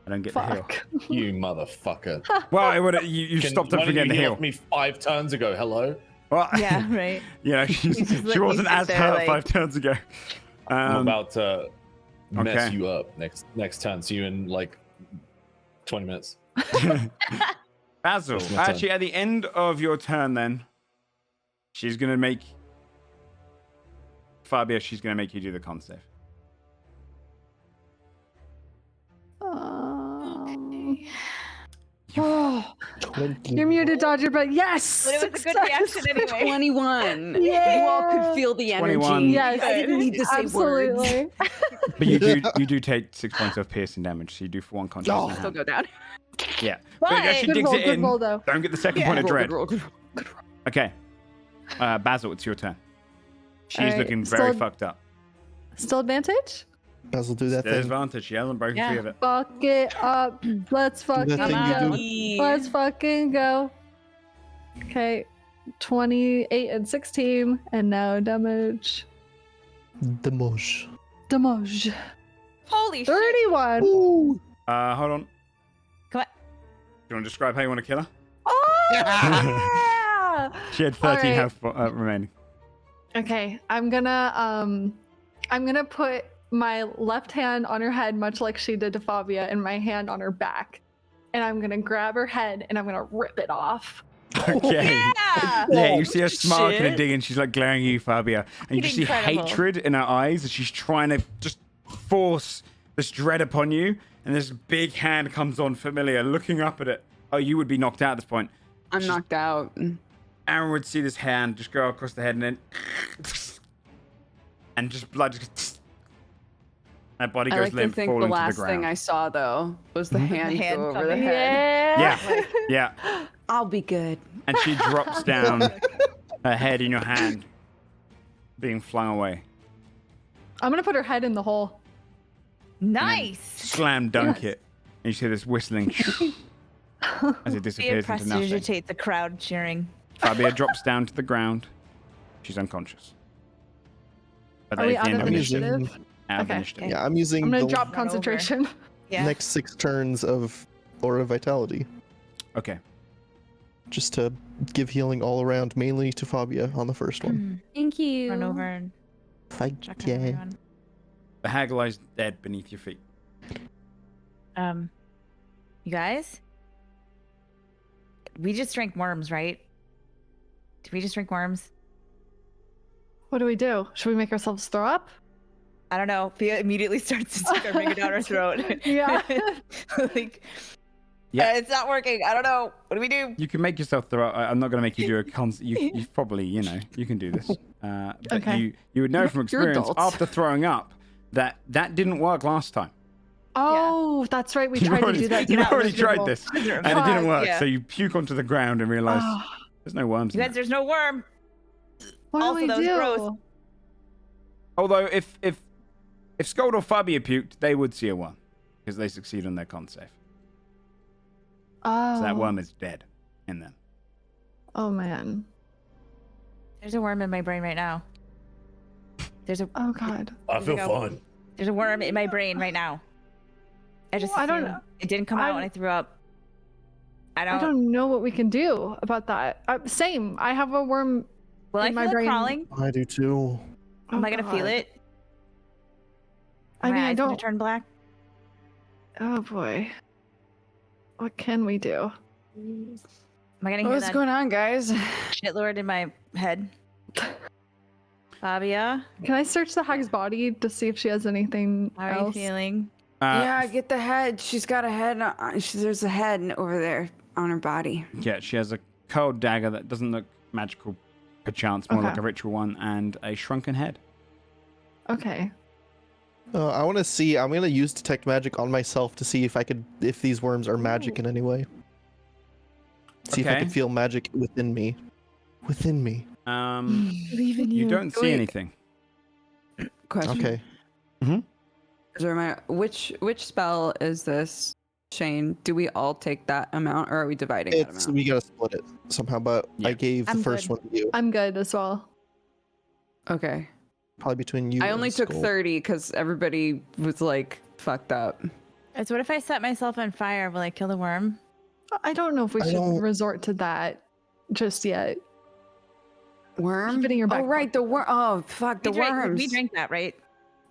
I don't get the heal. Fuck. You motherfucker. Well, it would you stopped Why up for didn't getting the you heal. off me 5 turns ago. Hello. Well, Yeah, right. you know, just she let wasn't me sit as there, hurt like- 5 turns ago. I'm about to mess okay. you up next turn. See you in like 20 minutes. Basil, It's my turn. actually, at the end of your turn, then she's gonna make Fabia. She's gonna make you do the con save. Oh. You're muted, Dodger, but yes! But it was a good success! reaction anyway. 21. Yeah. You all could feel the energy. 21. Yes, I didn't need to say words. absolutely. But you do take 6 points of piercing damage, so you do for 1 conscious. Oh. in the Still hand. go down. Yeah. But it actually Good digs roll, it good in. roll, though. Don't get the second Yeah. point of Good roll, dread. good roll, good roll. Okay. Basil, it's your turn. She's Alright, looking very still- fucked up. Still advantage? Basil, do that There's thing. advantage. She hasn't broken Yeah. free of it. Fuck it up. Let's fucking thing go. you do. Let's fucking go. Okay. 28 and 16, and now damage. Damage. Damage. Holy shit. 31. Ooh. Hold on. Come on. Do you want to describe how you want to kill her? Oh! She had 13 Alright. health remaining. Okay, I'm gonna put my left hand on her head, much like she did to Fabia, and my hand on her back, and I'm gonna grab her head and I'm gonna rip it off. Okay. Yeah. Yeah, you see her smile kind of shit. dig, and she's like glaring at you, Fabia, and you just see Incredible. hatred in her eyes as she's trying to just force this dread upon you. And this big hand comes on familiar, looking up at it. Oh, you would be knocked out at this point. I'm knocked out. Aaron would see this hand just go across the head and then, and just blood. Just, that body I goes like to limp, think falling the to the last ground. thing I saw though was the hand, hand go over the coming. head. Yeah. Yeah, yeah. I'll be good. And she drops down, her head in your hand, being flung away. I'm gonna put her head in the hole. Nice. Slam dunk it, and you see this whistling as it Be disappears impressed into to nothing. agitate the crowd cheering. Fabia drops down to the ground. She's unconscious. But Are that we is the out end of of initiative. initiative? Out of Okay. initiative. Yeah, I'm using I'm gonna the drop over. concentration. Yeah. next 6 turns of Aura Vitality Okay. just to give healing all around, mainly to Fabia on the first one. Thank you. Run over and Fight, check on yeah. everyone. The hag lies dead beneath your feet. You guys? We just drank worms, right? Did we just drink worms? What do we do? Should we make ourselves throw up? I don't know. Fia immediately starts to stick her finger down her throat. Yeah. Like, Yeah. it's not working. I don't know. What do we do? You can make yourself throw. I'm not going to make you do a you probably, you can do this. But Okay. you would know from You're experience adults. after throwing up that didn't work last time. Oh, that's right. We You've tried already, to do that. you've Yeah, already miserable. tried this, and it Fuck, didn't work. yeah. So you puke onto the ground and realize Oh, there's no worms. You in guys, there. there's no worm. what Also, do we that was do? gross. Although if Scold or Fabia puked, they would see a worm because they succeed on their con save. Oh. So that worm is dead in them. Oh man. There's a worm in my brain right now. There's a Oh god. I feel There we go. fine. there's a worm in my brain right now. I just I don't assumed know. It didn't come out when I threw up. I I don't know what we can do about that. Same. I have a worm. Will I in feel my it brain. crawling? I do too. Am I gonna feel God. it? I My mean, I eyes gonna don't. turn black. Oh boy. What can we do? Am I gonna hear What's that going on, guys? shitlord in my head? Fabia, Can I search the hag's body to see if she has anything how are you else? feeling? Yeah, get the head. She's got a head. There's a head over there on her body. Yeah, she has a curled dagger that doesn't look magical, perchance more Okay. like a ritual one, and a shrunken head. Okay. I want to see. I'm gonna use detect magic on myself to see if these worms are magic in any way. See if I Okay. can feel magic within me. Within me. Believe in You don't see Wait. anything. Question. Okay. As a reminder, which spell is this, Shane? Do we all take that amount, or are we dividing that It's amount? we gotta split it somehow, but Yeah. I gave the I'm first good. one to you. I'm good as well. Okay. Probably between you. I and only took Skull. 30 because everybody was like fucked up. So what if I set myself on fire? Will I kill the worm? I don't know if we I should don't- resort to that just yet. Worm? Keep it in your back Oh right, the worm. Oh fuck, the worms. We drank that, right?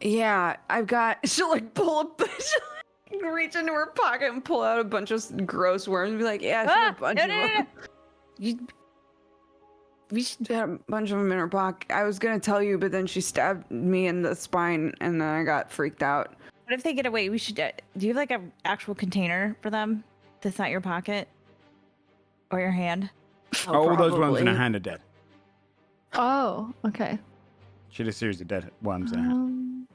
Yeah, I've got. She'll like pull up. She'll like reach into her pocket and pull out a bunch of gross worms. And be like, yeah, she had a bunch of them. We should. She had a bunch of them in her pocket. I was gonna tell you, but then she stabbed me in the spine, and then I got freaked out. What if they get away? We should. Do you have like an actual container for them that's not your pocket? Or your hand. All those worms in her probably. hand are dead. Oh, okay. She had a series of dead worms in her hand.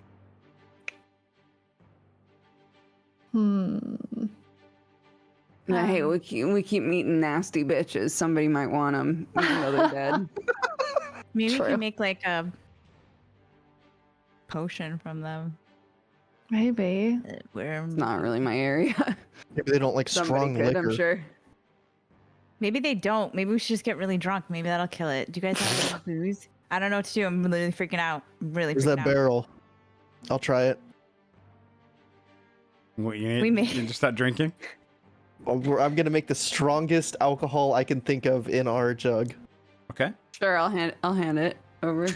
I hate we keep meeting nasty bitches. Somebody might want them, even though they're dead. Maybe we True. can make like a potion from them. Maybe. It's not really my area. Maybe they don't like Somebody strong could, liquor. I'm sure. Maybe they don't. Maybe we should just get really drunk. Maybe that'll kill it. Do you guys have any booze? I don't know what to do. I'm literally freaking out. I'm really Where's freaking that out. barrel? I'll try it. What you We may- just start drinking? I'm gonna make the strongest alcohol I can think of in our jug. Okay. Sure, I'll hand it over.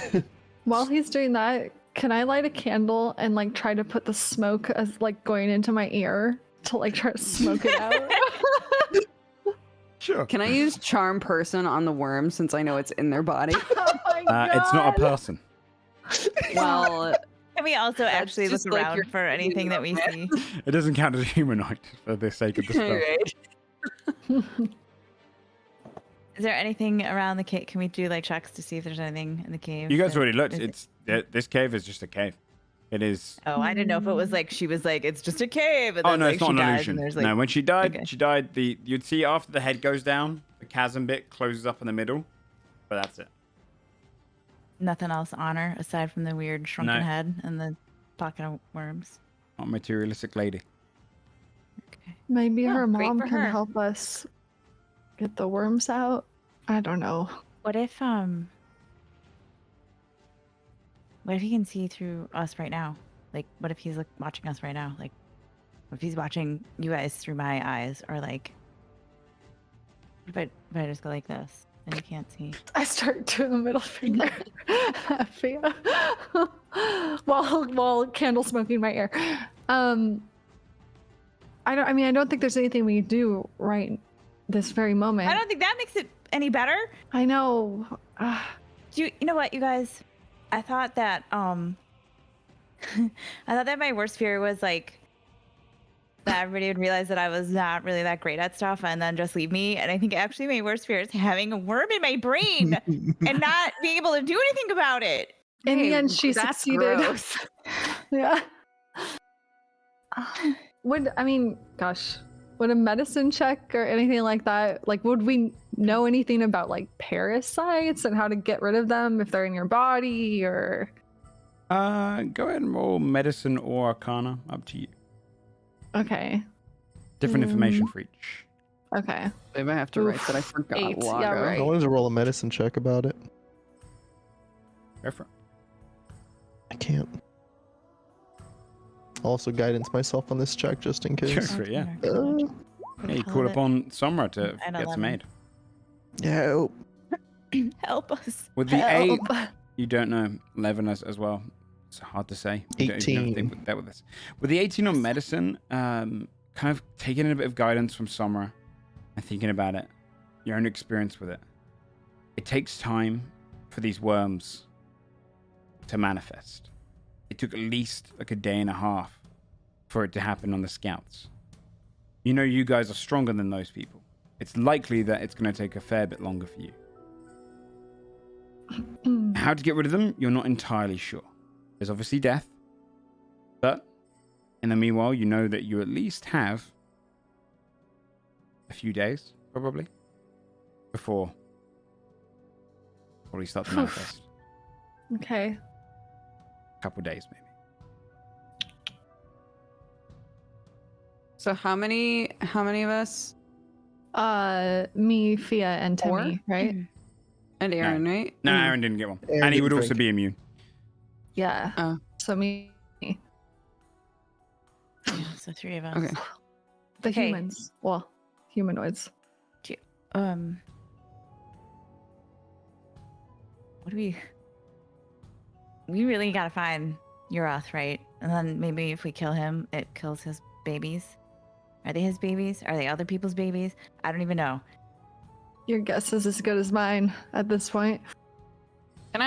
While he's doing that, can I light a candle and like try to put the smoke as like going into my ear to like try to smoke it out? Sure. Can I use charm person on the worm since I know it's in their body? Oh my It's not a person. Well, Can we also actually look just like around your- for anything that we see? It doesn't count as a humanoid for the sake of the spell. alright. Is there anything around the cave? Can we do like checks to see if there's anything in the cave? You guys that- already looked. is- This cave is just a cave. It is. Oh, I didn't know if it was like she was like it's just a cave. And Oh then, no, like, it's not she an dies illusion. and there's, like, No, when she died, okay. You'd see after the head goes down, the chasm bit closes up in the middle, but that's it. nothing else on her aside from the weird shrunken No. head and the pocket of worms. Not a materialistic lady. Okay. Maybe Oh, her great mom for can her. help us get the worms out. I don't know. What if he can see through us right now? Like, what if he's like watching us right now? Like, what if he's watching you guys through my eyes, or like, if I just go like this and you can't see? I start doing the middle finger at Fia while candle smoking my ear. I don't think there's anything we can do right this very moment. I don't think that makes it any better. I know. You know what, you guys? I thought that my worst fear was like that everybody would realize that I was not really that great at stuff and then just leave me. And I think actually my worst fear is having a worm in my brain and not being able to do anything about it. In the Hey, end, she that's succeeded. gross. Yeah. Would a medicine check or anything like that, like, would we know anything about like parasites and how to get rid of them if they're in your body or? Go ahead and roll medicine or arcana. Up to you. Okay. Different information for each. Okay. Maybe I have to write that I Oof, forgot. 8, yeah, Lago. right. I wanted to roll a medicine check about it. Go for it. I can't. I'll also guidance myself on this check just in Go case. for it, yeah. Uh, Yeah, you called upon Somra to At get 11. some aid. yeah. Oh, Help us. With the Help. 8, you don't know 11 as well. It's hard to say. You don't even know if they 18. put that with this. With the 18 on medicine, kind of taking a bit of guidance from Somra and thinking about it, your own experience with it. It takes time for these worms to manifest. It took at least like a day and a half for it to happen on the scouts. You know you guys are stronger than those people. It's likely that it's going to take a fair bit longer for you. How to get rid of them, you're not entirely sure. There's obviously death, but in the meanwhile, you know that you at least have a few days, probably, before start to manifest. Okay. A couple days, maybe. So how many of us? Me, Fia, and Four? Timmy, right? And Aaron, right? No, Aaron didn't get one. Aaron And he would didn't also drink. be immune. Yeah. Oh. So me, Yeah, so 3 of us. Okay. the Okay. humans. Well, humanoids. What do we really gotta find Urath, right? And then maybe if we kill him, it kills his babies. Are they his babies? Are they other people's babies? I don't even know. Your guess is as good as mine at this point. Can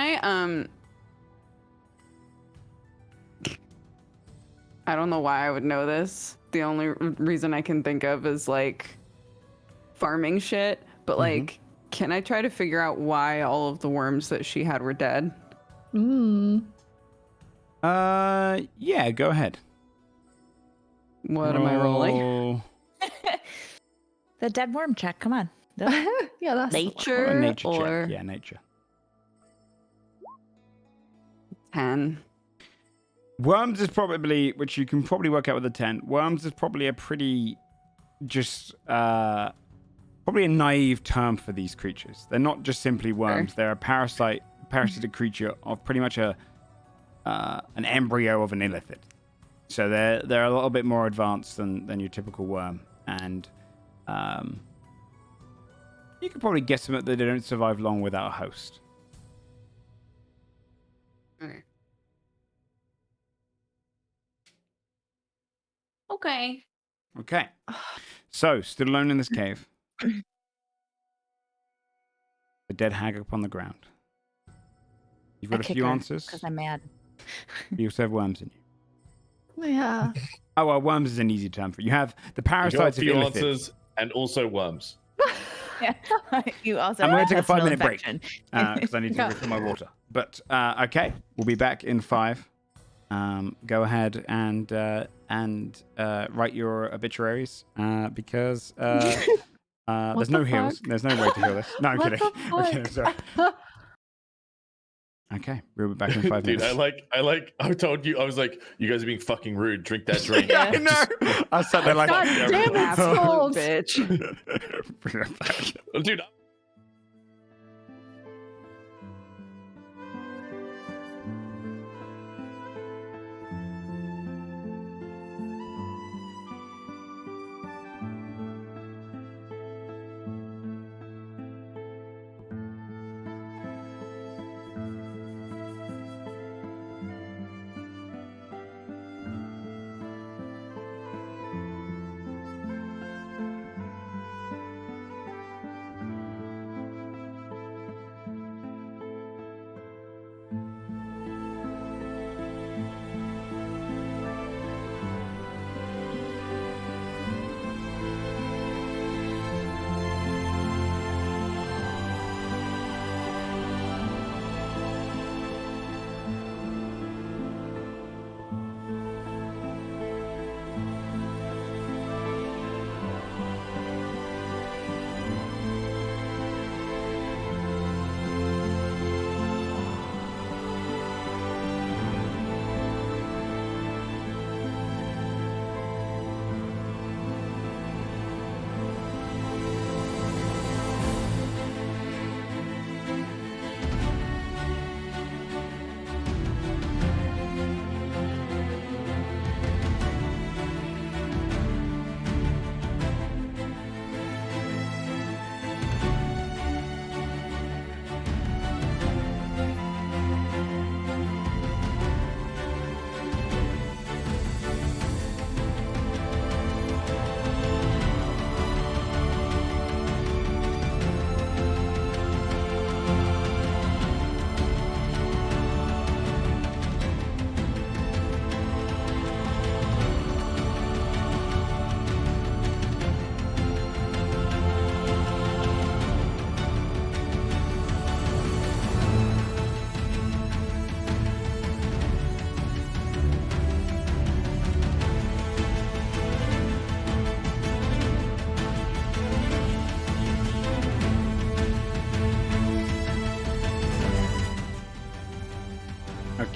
I don't know why I would know this. The only reason I can think of is like farming shit. but like, can I try to figure out why all of the worms that she had were dead? Yeah, go ahead. What am I rolling? The dead worm check. Come on. Yeah, that's the one. Nature, A nature or check. Yeah, nature. 10. Worms is probably, which you can probably work out with a 10. Worms is probably a pretty, just, probably a naive term for these creatures. They're not just simply worms. They're a parasitic creature of pretty much an embryo of an illithid. So they're a little bit more advanced than your typical worm. And you could probably guesstimate that they don't survive long without a host. Okay. Okay. So, still alone in this cave. A dead hag upon the ground. You've got a few answers. Because I'm mad. You also have worms in you. Yeah. Oh, well, worms is an easy term for it. You have the You got a parasites of few illithid. answers and also worms. Yeah. You also I'm have going to take a intestinal 5-minute break infection. because I need to refill my water. But okay, we'll be back in 5. Go ahead and write your obituaries because there's no heals. fuck? There's no way to heal this. No, I'm What kidding. the I'm kidding. Sorry. Okay, we'll be back in 5 Dude, minutes. I told you, I was like, you guys are being fucking rude. Drink that drink. I know. I sat there like, God damn it, Skulls. Bitch. Bring it back. Dude,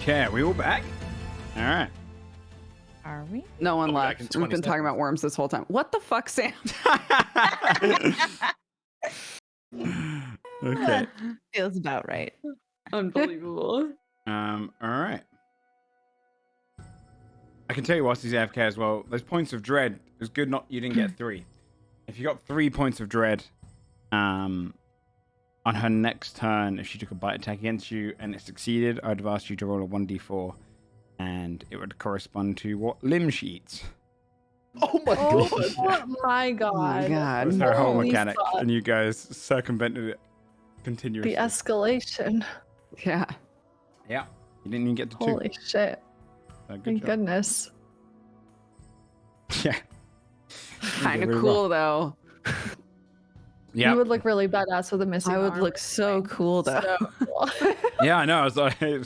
Okay, are we all back? All right. Are we? No one back in left. 20 We've been talking about worms this whole time. What the fuck, Sam? Okay. Feels about right. Unbelievable. All right. I can tell you whilst he's AFK as well, those points of dread, it was good not you didn't get 3. If you got 3 points of dread, on her next turn, if she took a bite attack against you and it succeeded, I'd have asked you to roll a 1d4 and it would correspond to what limb she eats. Oh my Oh god. my god. That was her whole Holy mechanic, fuck. and you guys circumvented it continuously. The escalation. Yeah. Yeah, you didn't even get to 2. Holy shit. So good Thank job. goodness. Yeah. Kind of really cool, though. Yeah. You would look really badass with a missing I would arm. look so cool though. So cool. Yeah, I know. I was like, I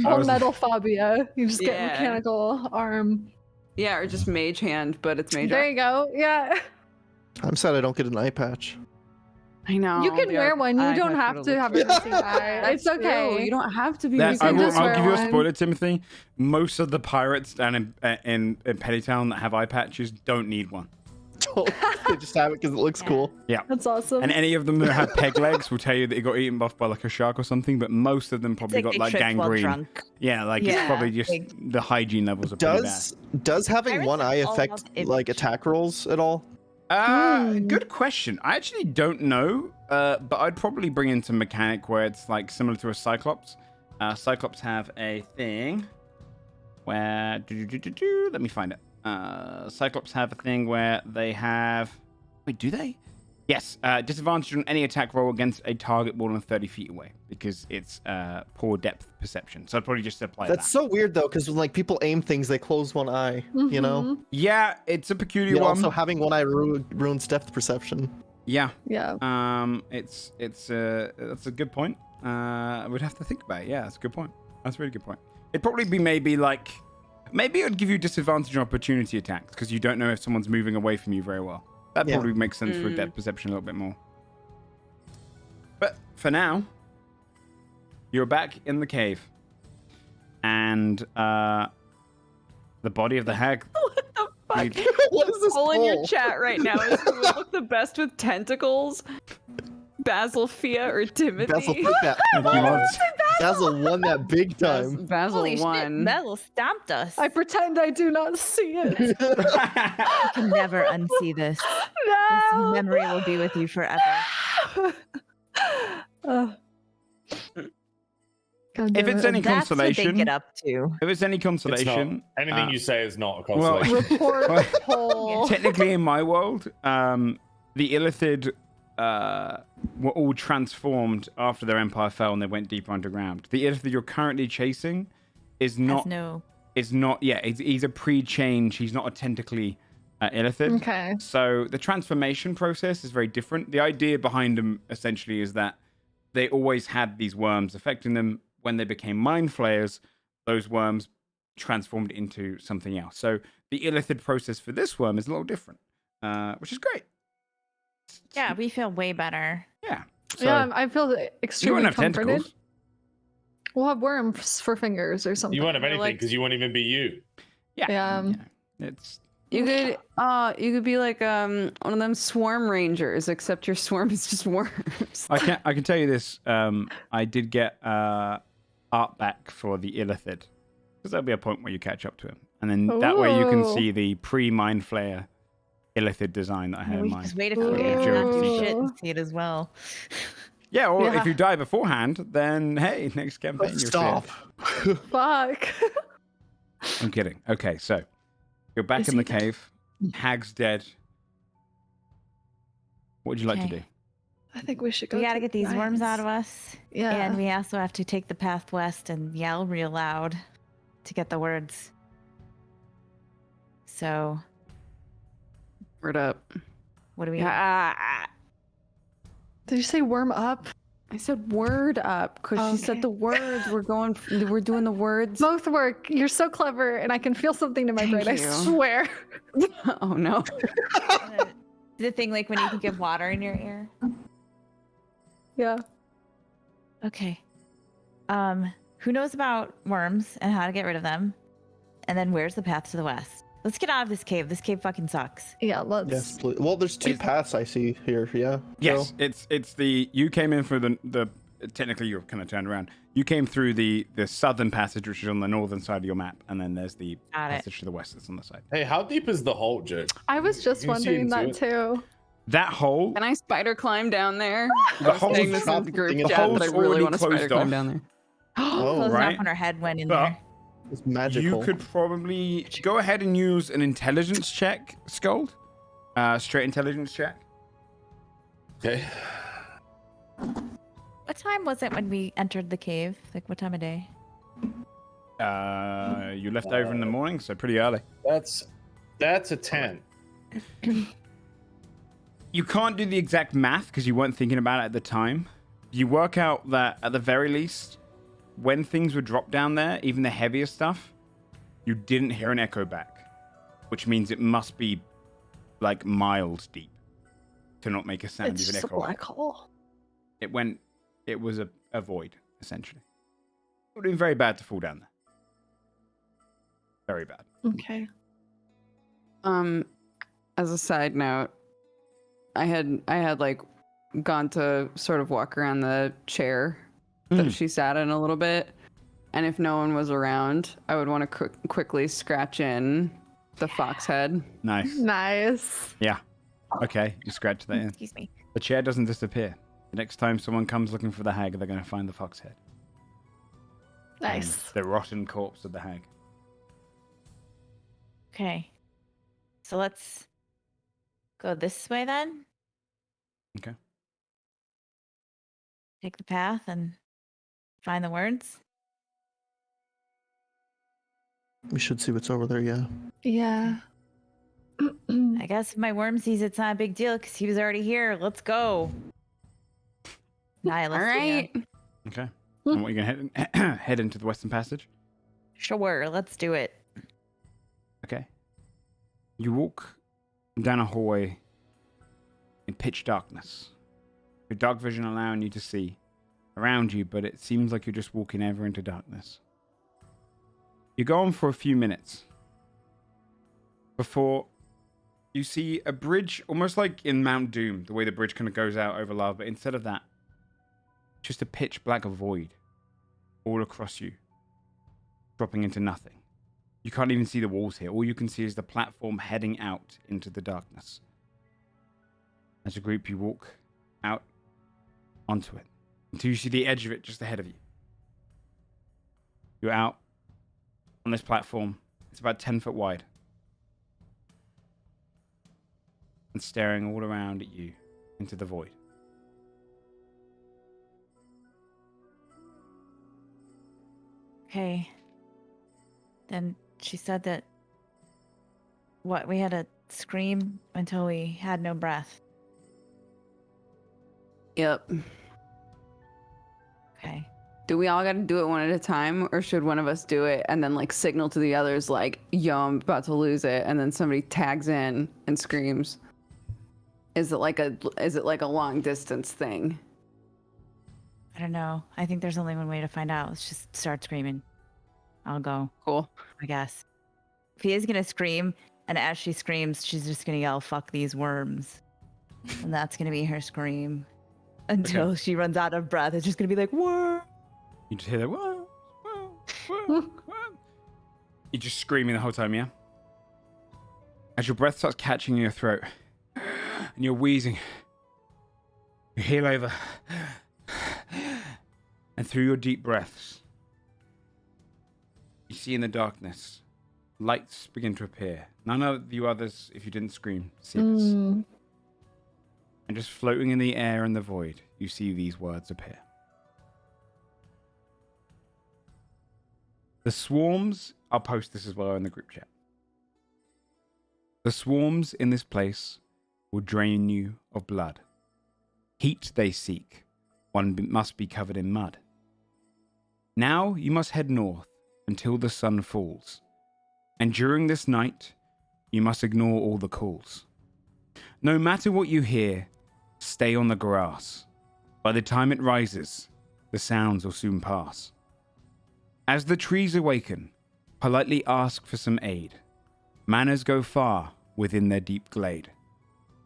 Full was- metal phobia. You just get Yeah. mechanical arm. Yeah, or just mage hand, but it's mage There arm. you go. Yeah. I'm sad I don't get an eye patch. I know. You can the wear arc- one. You I don't have to have a missing eye. It's That's true. okay. You don't have to be that, missing. I can will, just I'll wear give you a one. spoiler, Timothy. Most of the pirates down in Pettytown that have eye patches don't need one. They just have it because it looks cool. That's awesome. And any of them that have peg legs will tell you that it got eaten off by like a shark or something, but most of them probably got they like tripped while gangrene. drunk. Yeah, like it's Yeah, probably just like- the hygiene levels are pretty Does having Pirates one have eye all affect health like image. attack rolls at all? bad. Good question. I actually don't know, but I'd probably bring in some mechanic where it's like similar to a Cyclops. Cyclops have a thing where let me find it. Cyclops have a thing where they have. Wait, do they? Yes, disadvantage on any attack roll against a target more than 30 feet away because it's poor depth perception. So I'd probably just apply That's that. so weird though, because when like people aim things, they close one eye. You know. Yeah, it's a peculiar Yeah, one. also having one eye ruins depth perception. Yeah. Yeah. It's that's a good point. We'd have to think about it. Yeah, that's a good point. That's a really good point. It'd probably be maybe it would give you disadvantage on opportunity attacks because you don't know if someone's moving away from you very well. That Yeah. probably makes sense for depth perception a little bit more. But for now, you're back in the cave, and the body of the hag. Fuck. What is this All in your poll? chat right now is who would look the best with tentacles. Basil, Fia, or Timothy? Basil took that. Thank you, Mods. Basil won that big time. Basil Holy won. shit, Bezel stomped us. I pretend I do not see it. You can never unsee this. This No. memory will be with you forever. God If damn it's it. any That's what they consolation, get up to. if it's any It's not. consolation, Anything you say is not a well- consolation. Report poll. technically in my world, the Illithid were all transformed after their empire fell and they went deeper underground. The Illithid you're currently chasing is not he's a pre-change. He's not a tentacly Illithid. Okay. So the transformation process is very different. The idea behind them essentially is that they always had these worms affecting them. When they became mind flayers, those worms transformed into something else. So the Illithid process for this worm is a little different, which is great. Yeah, we feel way better. Yeah. So Yeah, I feel you extremely won't have comforted. tentacles. We'll have worms for fingers or something. You won't have or, anything like- because you won't even be you. Yeah. Yeah. It's You could be like one of them swarm rangers, except your swarm is just worms. I can tell you this. I did get art back for the Illithid because there'll be a point where you catch up to him, and then that way you can Ooh. see the pre-mind flayer Illithid design that I had in We mind. just wait a few Okay, days sure. and not do Ooh. shit and see it as well. Yeah, or Yeah. if you die beforehand, then hey, next campaign you'll Stop. see it. Fuck. I'm kidding. Okay, so you're back Is in the he dead? cave. Hag's dead. What would you like to Okay. do? I think we should go. We gotta to get these worms out of Ryan's. us. Yeah. And we also have to take the path west and yell real loud to get the words. So, Word up. what do we Did you say worm up? I said word up because she Okay. said the words. We're doing the words. Both work. You're so clever, and I can feel something in my Thank brain. I you. swear. Oh no. the thing like when you can get water in your ear? Yeah. Okay. Who knows about worms and how to get rid of them? And then where's the path to the west? Let's get out of this cave. This cave fucking sucks. Yeah. Let's. Yes, please. Well, there's two paths I see here. Yeah. Yes, it's the you came in for the technically you're kind of turned around. You came through the southern passage, which is on the northern side of your map, and then there's the Got it. passage to the west that's on the side. Hey, how deep is the hole, Jake? I was just You can see wondering that into too. That hole, Can I spider climb down there? the I was hole's saying this in not- the group the chat, hole's but I really already want to spider closed climb off. down there. Oh, Closed right. off when our head went in But- there. It's magical. you could probably go ahead and use an intelligence check, Scold. Straight intelligence check. Okay. What time was it when we entered the cave? Like what time of day? You left over in the morning, so pretty early. That's a 10. You can't do the exact math because you weren't thinking about it at the time. You work out that at the very least, when things were dropped down there, even the heavier stuff, you didn't hear an echo back, which means it must be like miles deep to not make a sound. It's even just a echo. black hole. It was a void, essentially. It would have been very bad to fall down there. Very bad. Okay. As a side note, I had like gone to sort of walk around the chair that she sat in a little bit, and if no one was around, I would want to quickly scratch in the fox head. Nice. Nice. Yeah. Okay, you scratch that in. Excuse me. The chair doesn't disappear. The next time someone comes looking for the hag, they're going to find the fox head. Nice. And the rotten corpse of the hag. Okay. So let's go this way then. Okay. Take the path and find the words. We should see what's over there, yeah. Yeah. I guess if my worm sees it's not a big deal because he was already here. Let's go. Nihilist, All right. Okay. And what, you're going to head into the Western Passage? Sure, let's do it. Okay. You walk down a hallway in pitch darkness. Your dark vision allowing you to see around you, but it seems like you're just walking ever into darkness. You go on for a few minutes before you see a bridge, almost like in Mount Doom, the way the bridge kind of goes out over lava, but instead of that, just a pitch black void all across you, dropping into nothing. You can't even see the walls here. All you can see is the platform heading out into the darkness. As a group, you walk out onto it until you see the edge of it just ahead of you. You're out on this platform. It's about 10 foot wide. And staring all around at you into the void. Okay. Then she said that we had to scream until we had no breath. Yep. Okay. Do we all got to do it one at a time, or should one of us do it and then like signal to the others like, "Yo, I'm about to lose it," and then somebody tags in and screams? Is it like a long distance thing? I don't know. I think there's only one way to find out. Let's just start screaming. I'll go, Cool. I guess. Fia's gonna scream, and as she screams, she's just gonna yell, "Fuck these worms." And that's gonna be her scream. Until she runs out of breath. It's just gonna be like, "Worm." You just hear that, whoa, whoa, whoa, whoa. You're just screaming the whole time, yeah? As your breath starts catching in your throat, and you're wheezing, you heel over, and through your deep breaths, you see in the darkness, lights begin to appear. None of you others, if you didn't scream, see this. And just floating in the air and the void, you see these words appear. The swarms, I'll post this as well in the group chat. The swarms in this place will drain you of blood. Heat they seek, one must be covered in mud. Now you must head north until the sun falls. And during this night, you must ignore all the calls. No matter what you hear, stay on the grass. By the time it rises, the sounds will soon pass. As the trees awaken, politely ask for some aid. Manners go far within their deep glade.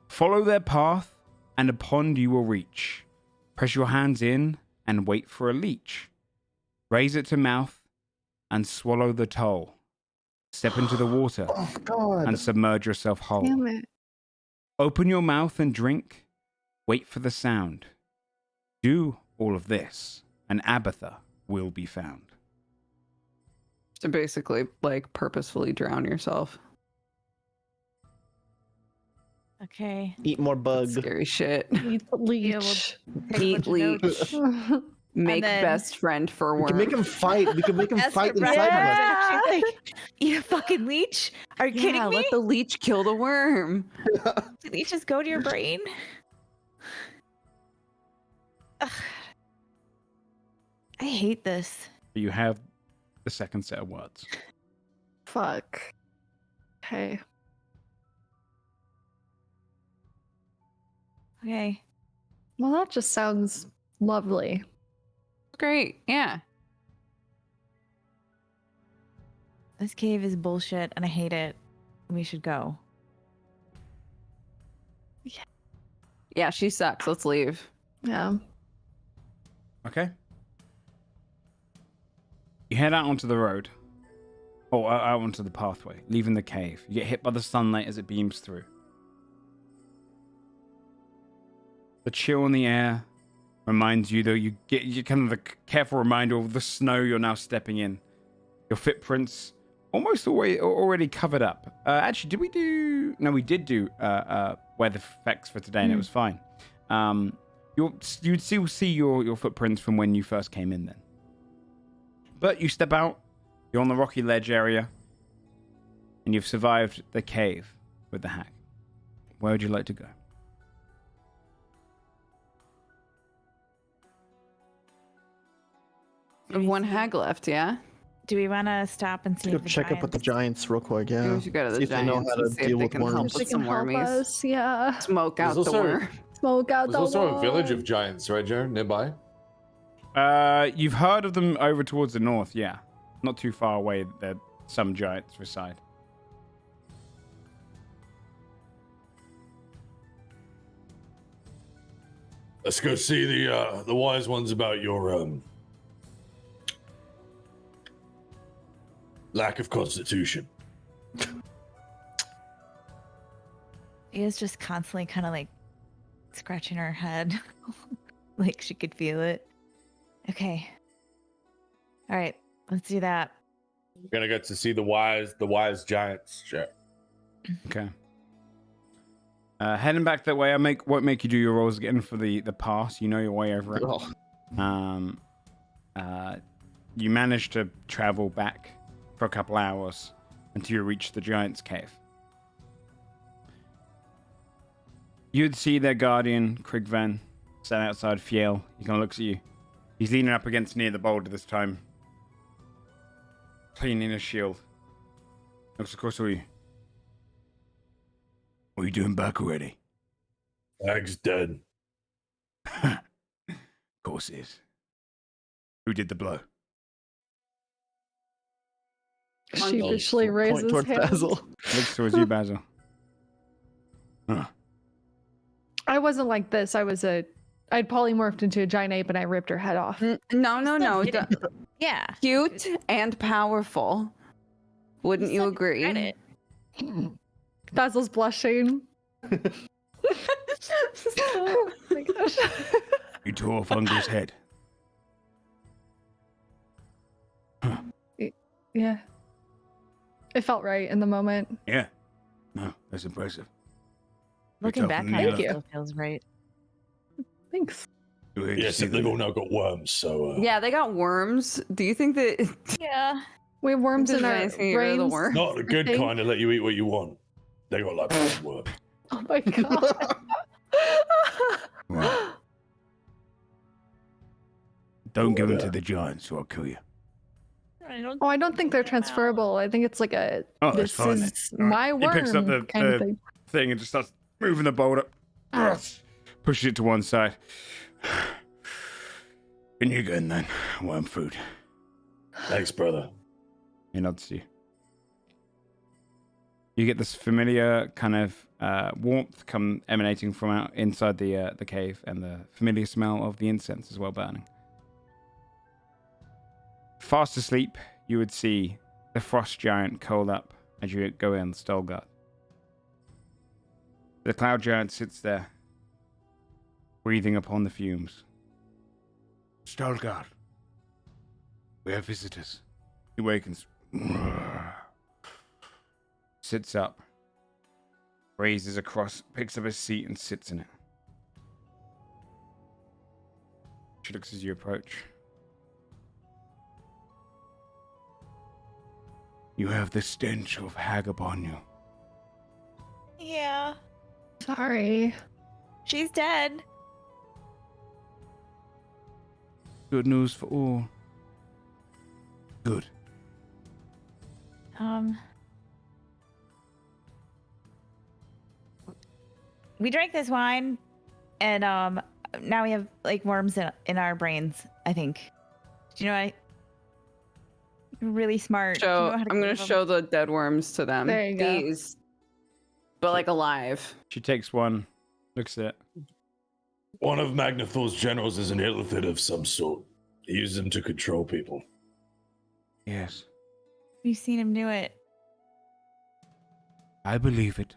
Follow their path, and a pond you will reach. Press your hands in and wait for a leech. Raise it to mouth and swallow the toll. Step into the water and submerge yourself whole. Damn it. Open your mouth and drink. Wait for the sound. Do all of this, and Abatha will be found. So basically, like, purposefully drown yourself. Okay. Eat more bug. Scary shit. Eat the leech. Take a Eat bunch of leech. notes. Make then- best friend for We worm. can make him fight. We can make him As fight for inside of us. breakfast, she's like, you fucking leech? Are you kidding me? Let the leech kill the worm. Do leeches go to your brain? Ugh. I hate this. You have the second set of words. Fuck. Okay. Okay. Well, that just sounds lovely. Great. Yeah. This cave is bullshit and I hate it. We should go. Yeah, she sucks. Let's leave. Yeah. Okay. You head out onto the road. Or out onto the pathway, leaving the cave. You get hit by the sunlight as it beams through. The chill in the air reminds you, though, you get kind of the careful reminder of the snow you're now stepping in. Your footprints almost already covered up. Actually, did we do... No, we did do weather effects for today, and it was fine. You'd still see your footprints from when you first came in then. But you step out, you're on the rocky ledge area, and you've survived the cave with the hag. Where would you like to go? One hag left, yeah? Do we want to stop and see Go if the check up with the giants real quick. Maybe Yeah. we should go to the See if they know giants how to and see if deal they with can help worms. She with can some help wormies. us. Yeah. Smoke out There's the also- worm. Smoke out There's the also a village worm. of giants, right, Jared, nearby? You've heard of them over towards the north, yeah. Not too far away, there some giants reside. Let's go see the wise ones about your lack of constitution. Ia's just constantly kind of like scratching her head. Like she could feel it. Okay. All right. Let's do that. We're gonna get to see the wise giants, Jared. Okay. Heading back that way, won't make you do your rolls again for the pass. You know your way over it. Oh, You manage to travel back for a couple hours until you reach the giant's cave. You'd see their guardian, Krigvan, sat outside Fiel. He kind of looks at you. He's leaning up against near the boulder this time, cleaning his shield. Looks across at you. What are you doing back already? Hag's dead. Of course it is. Who did the blow? Sheepishly point raises toward hand. Basil. Looks towards you, Basil. Huh. I wasn't like this. I'd polymorphed into a giant ape and I ripped her head off. No. Yeah. Cute and powerful. Wouldn't you agree? Credit. Basil's blushing. Oh my gosh. You tore off Ungra's head. Yeah. It felt right in the moment. Yeah. No, that's impressive. Looking tough back, than kind the of other. still feels right. Thanks. You hate to Yes, see they've them. all now got worms, so Yeah, they got worms. Do you think that Yeah. We have worms There's in our anything to get rid of the brains. worm? not the good think- kind that let you eat what you want. They got like bad worms. Oh my god. Right. Don't give them to Yeah. the giants or I'll kill you. Oh, I don't think they're transferable. I think it's like a Oh, that's this fine is then. All right. my worm He picks up the, kind of the thing. thing and just starts moving the boulder. Pushes it to one side. In you again then. Worm food. Thanks, brother. He nods to you. You get this familiar kind of warmth come emanating from out inside the cave, and the familiar smell of the incense as well burning. Fast asleep, you would see the frost giant curled up as you go in Stolgard. The cloud giant sits there, breathing upon the fumes. Stolgard, we have visitors. He wakens. Sits up. Raises across, picks up his seat and sits in it. She looks as you approach. You have the stench of hag upon you. Yeah. Sorry. She's dead. Good news for all. Good. We drank this wine, and now we have like worms in our brains, I think. Do you know what? You're really smart. Do you know how to I'm gonna give 'em- show the dead worms to them. There you go. These, but like alive. She takes one, looks at it. One of Magnathor's generals is an illithid of some sort. He uses them to control people. Yes, We've seen him do it. I believe it.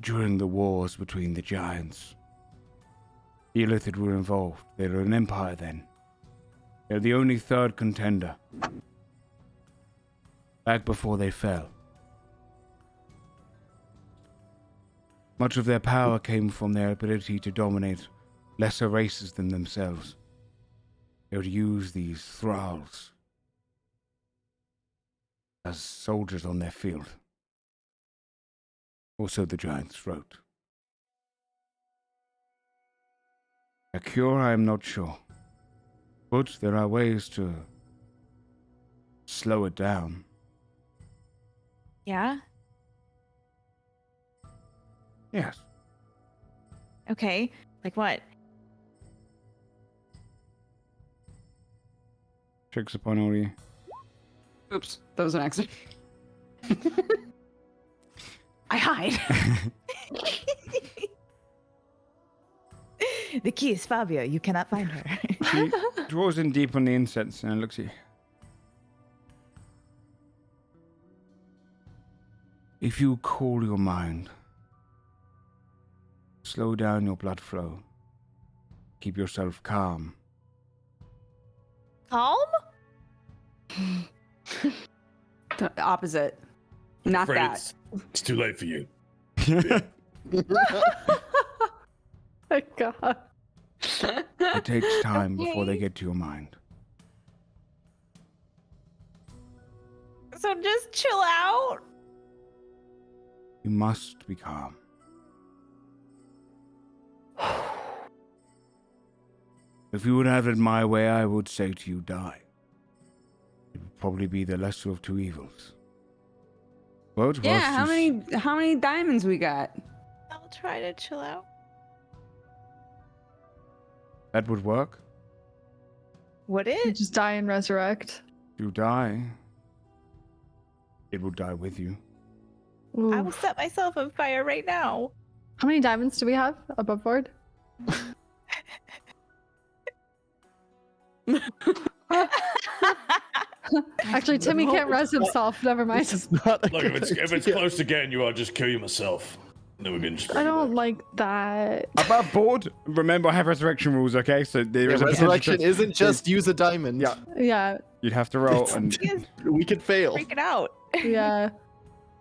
During the wars between the giants, the Illithid were involved. They were an empire then. They're the only third contender. Back before they fell. Much of their power came from their ability to dominate lesser races than themselves. They would use these thralls as soldiers on their field. Also the giant's throat. A cure, I am not sure. But there are ways to slow it down. Yeah? Yes. Okay. Like what? Checks upon all you. Oops, that was an accident. I hide. The key is Fabio. You cannot find her. She draws in deep on the incense and looks at you. If you cool your mind, slow down your blood flow, keep yourself calm. Calm? The opposite. Not Afraid that. it's too late for you. My God. It takes time before they get to your mind. So just chill out. You must be calm. If you would have it my way, I would say to you, die. It would probably be the lesser of two evils. But Yeah, whilst you how many diamonds we got? I'll try to chill out. that would work. Would You it? just die and resurrect. You die. It will die with you. Ooh. I will set myself on fire right now. How many diamonds do we have above board? Actually, Timmy can't res himself. Never mind. This is not a Look, good if it's idea. close again, you are just kill you myself. Then we can just I don't like that. Above board, remember I have resurrection rules, okay? So there is a Resurrection potential- isn't just use a diamond. Yeah. Yeah, You'd have to roll, It's- and He is We could fail. freaking out. yeah.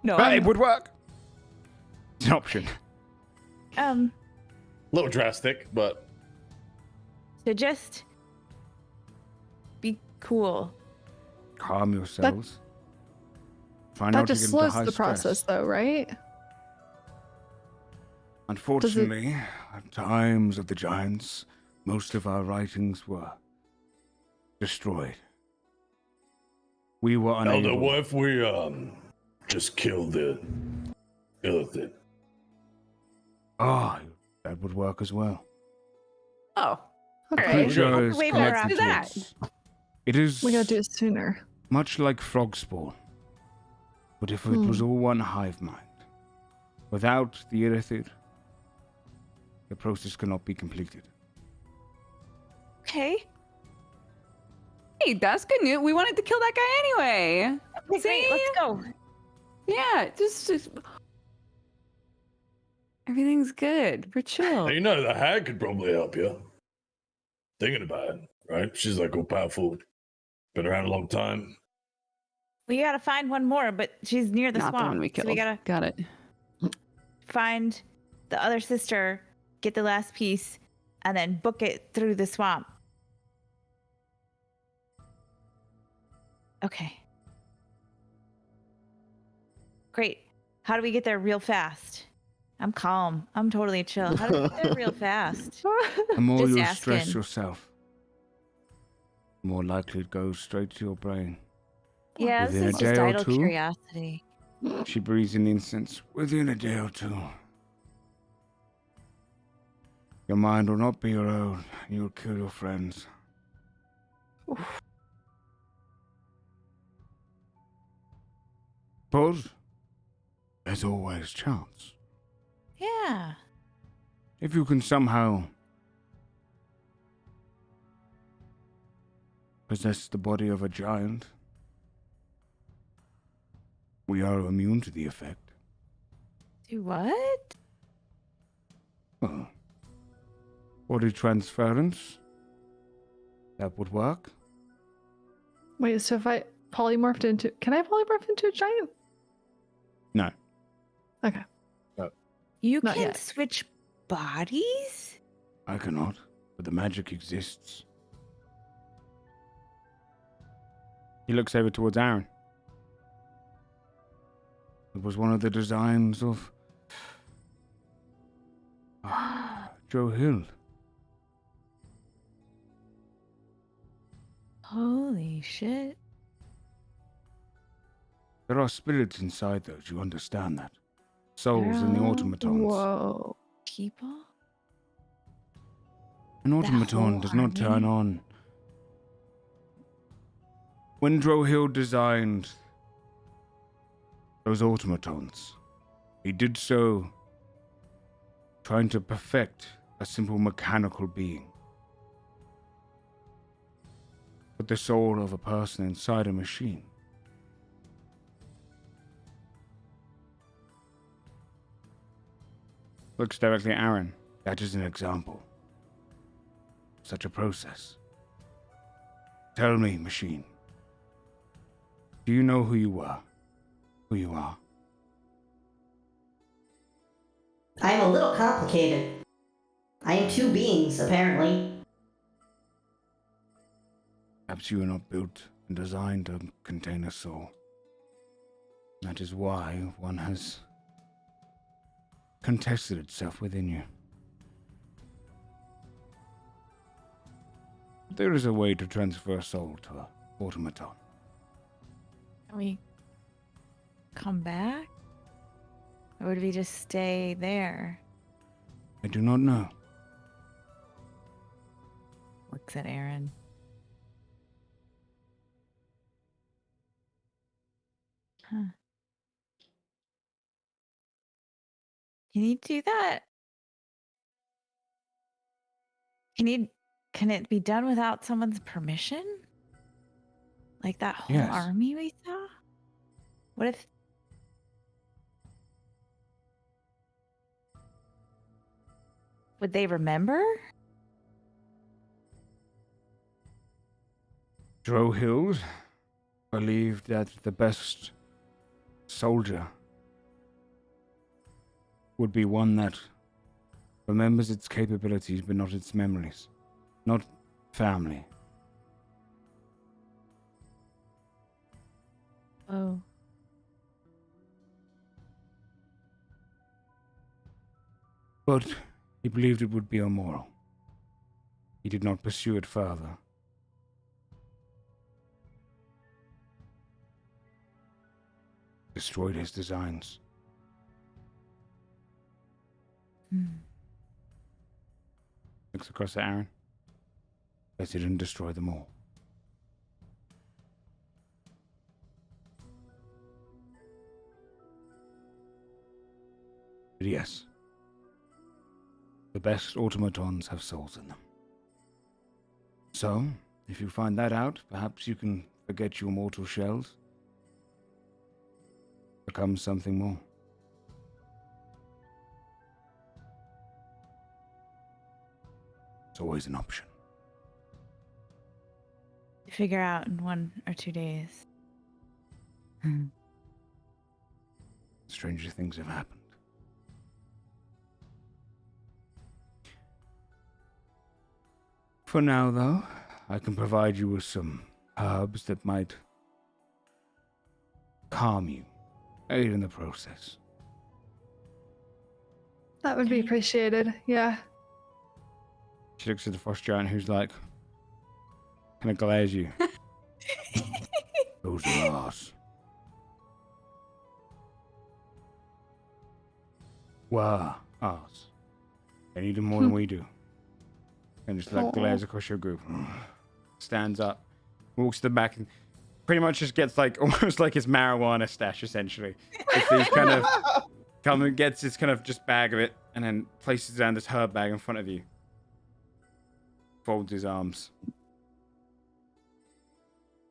No. but it would work. It's an option. a little drastic, but So just be cool. Calm yourselves. Find That out you just get into slows high the stress. process, though, right? Unfortunately, at times of the giants, most of our writings were destroyed. We were Elder, unable. what if we just kill the illithid? Oh, that would work as well. Oh, The Okay. creature is Way better connected after to that. us. It is We gotta do it sooner. much like frog spawn. But if it was all one hive mind, without the illithid, the process cannot be completed. Okay. hey, that's good news. We wanted to kill that guy anyway. Okay, great. Let's go. Yeah, just everything's good. We're chill. Now, you know, the hag could probably help you. Thinking about it, right? She's like all powerful, been around a long time. We gotta find one more, but she's near the Not swamp. the one we So killed. we gotta Got it. find the other sister, get the last piece, and then book it through the swamp. Okay. Great. How do we get there real fast? I'm calm. I'm totally chill. How do we get there real fast? The more Just you stress asking. yourself, the more likely it goes straight to your brain. Yeah, Within a this is just day or idle two? curiosity. She breathes in the incense. Within a day or two, your mind will not be your own. You'll kill your friends. But there's always chance. Yeah. If you can somehow possess the body of a giant, we are immune to the effect. Do what? Well, body transference. That would work. Wait, so if I polymorphed into... Can I polymorph into a giant? No. Okay. You Not can yet. switch bodies? I cannot, but the magic exists. He looks over towards Aaron. It was one of the designs of Joe Hill. Holy shit. There are spirits inside those, you understand that? Souls in the automatons. Whoa. People? An whole automaton does not turn army? on. When Drohill designed those automatons, he did so trying to perfect a simple mechanical being. Put the soul of a person inside a machine. Looks directly at Aaron. That is an example. Such a process. Tell me, machine. Do you know who you were? Who you are? I am a little complicated. I am two beings, apparently. Perhaps you are not built and designed to contain a soul. That is why one has contested itself within you. There is a way to transfer a soul to an automaton. Can we come back? Or would we just stay there? I do not know. Looks at Aaron. Huh. Can you do that? Can it be done without someone's permission? Like that whole Yes. army we saw? What if would they remember? Drohild believed that the best soldier would be one that remembers its capabilities but not its memories. Not family. Oh. But he believed it would be immoral. He did not pursue it further. Destroyed his designs. Looks across at Aaron. But he didn't destroy them all. But yes. The best automatons have souls in them. So, if you find that out, perhaps you can forget your mortal shells. Become something more. It's always an option. Figure out in 1 or 2 days. Stranger things have happened. For now, though, I can provide you with some herbs that might calm you, aid in the process. That would be appreciated. Yeah. She looks at the frost giant, who's like, kind of glares you. Those Mars. Were ours. They need them more than we do. And just like glares across your group. Stands up, walks to the back, and pretty much just gets like almost like his marijuana stash essentially. It's these kind of and gets his kind of just bag of it, and then places it down this herb bag in front of you. Folds his arms.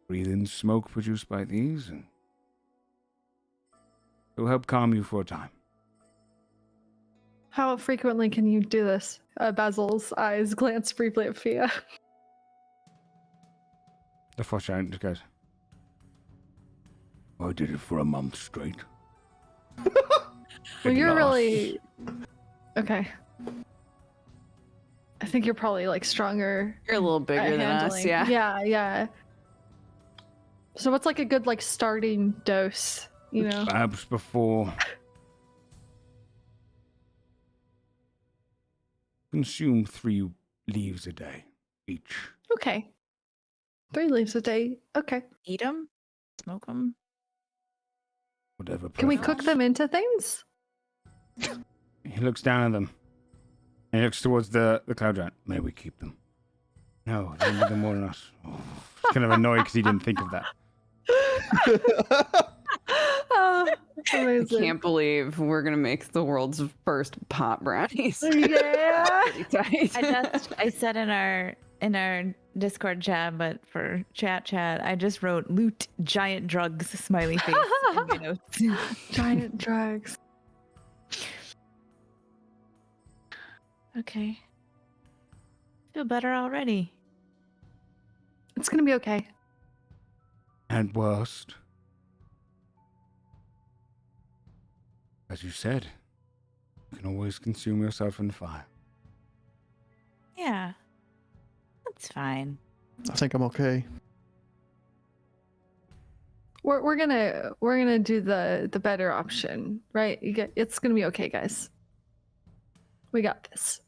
Breathe in smoke produced by these, and it will help calm you for a time. How frequently can you do this? Basil's eyes glance briefly at Fia. The frost giant just goes, I did it for a month straight. Well, you're really... Okay. I think you're probably like stronger. You're a little bigger than us, handling. yeah. Yeah. So what's like a good like starting dose, you know? Perhaps before... Consume 3 leaves a day, each. Okay. 3 leaves a day. Okay. Eat them? Smoke them? Whatever. Can we cook them into things? He looks down at them. And he looks towards the cloud giant. May we keep them? No, they need them more than us. Oh, he's kind of annoyed because he didn't think of that. Oh, I amazing. can't believe we're gonna make the world's first pot brownies. Yeah. Pretty tight. I said in our Discord chat, but for chat, I just wrote loot giant drugs smiley face in my notes. Giant drugs. Okay. Feel better already. It's gonna be okay. At worst, as you said, you can always consume yourself in fire. Yeah. That's fine. I think I'm okay. We're gonna do the better option, right? It's gonna be okay, guys. We got this.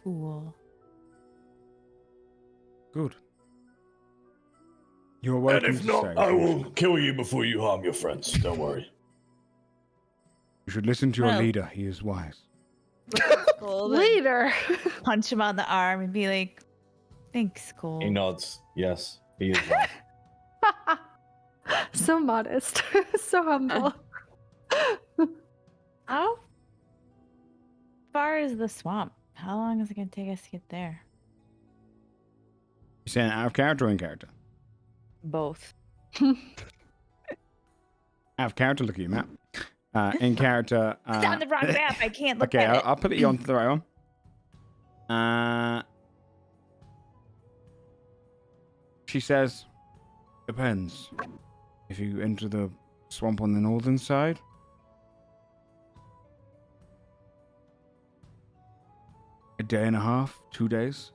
Cool. Good. You're welcome And if to not, stay. I will kill you before you harm your friends. Don't worry. You should listen to your Well- leader. He is wise. Leader. Punch him on the arm and be like, thanks, Cole. He nods. Yes, he is right. So modest. So humble. How far is the swamp? How long is it going to take us to get there? You saying out of character or in character? Both. Out of character, look at your map. In character... It's on the wrong map. I can't look Okay, at it. I'll put you onto the right one. She says, depends. If you enter the swamp on the northern side, a day and a half, 2 days.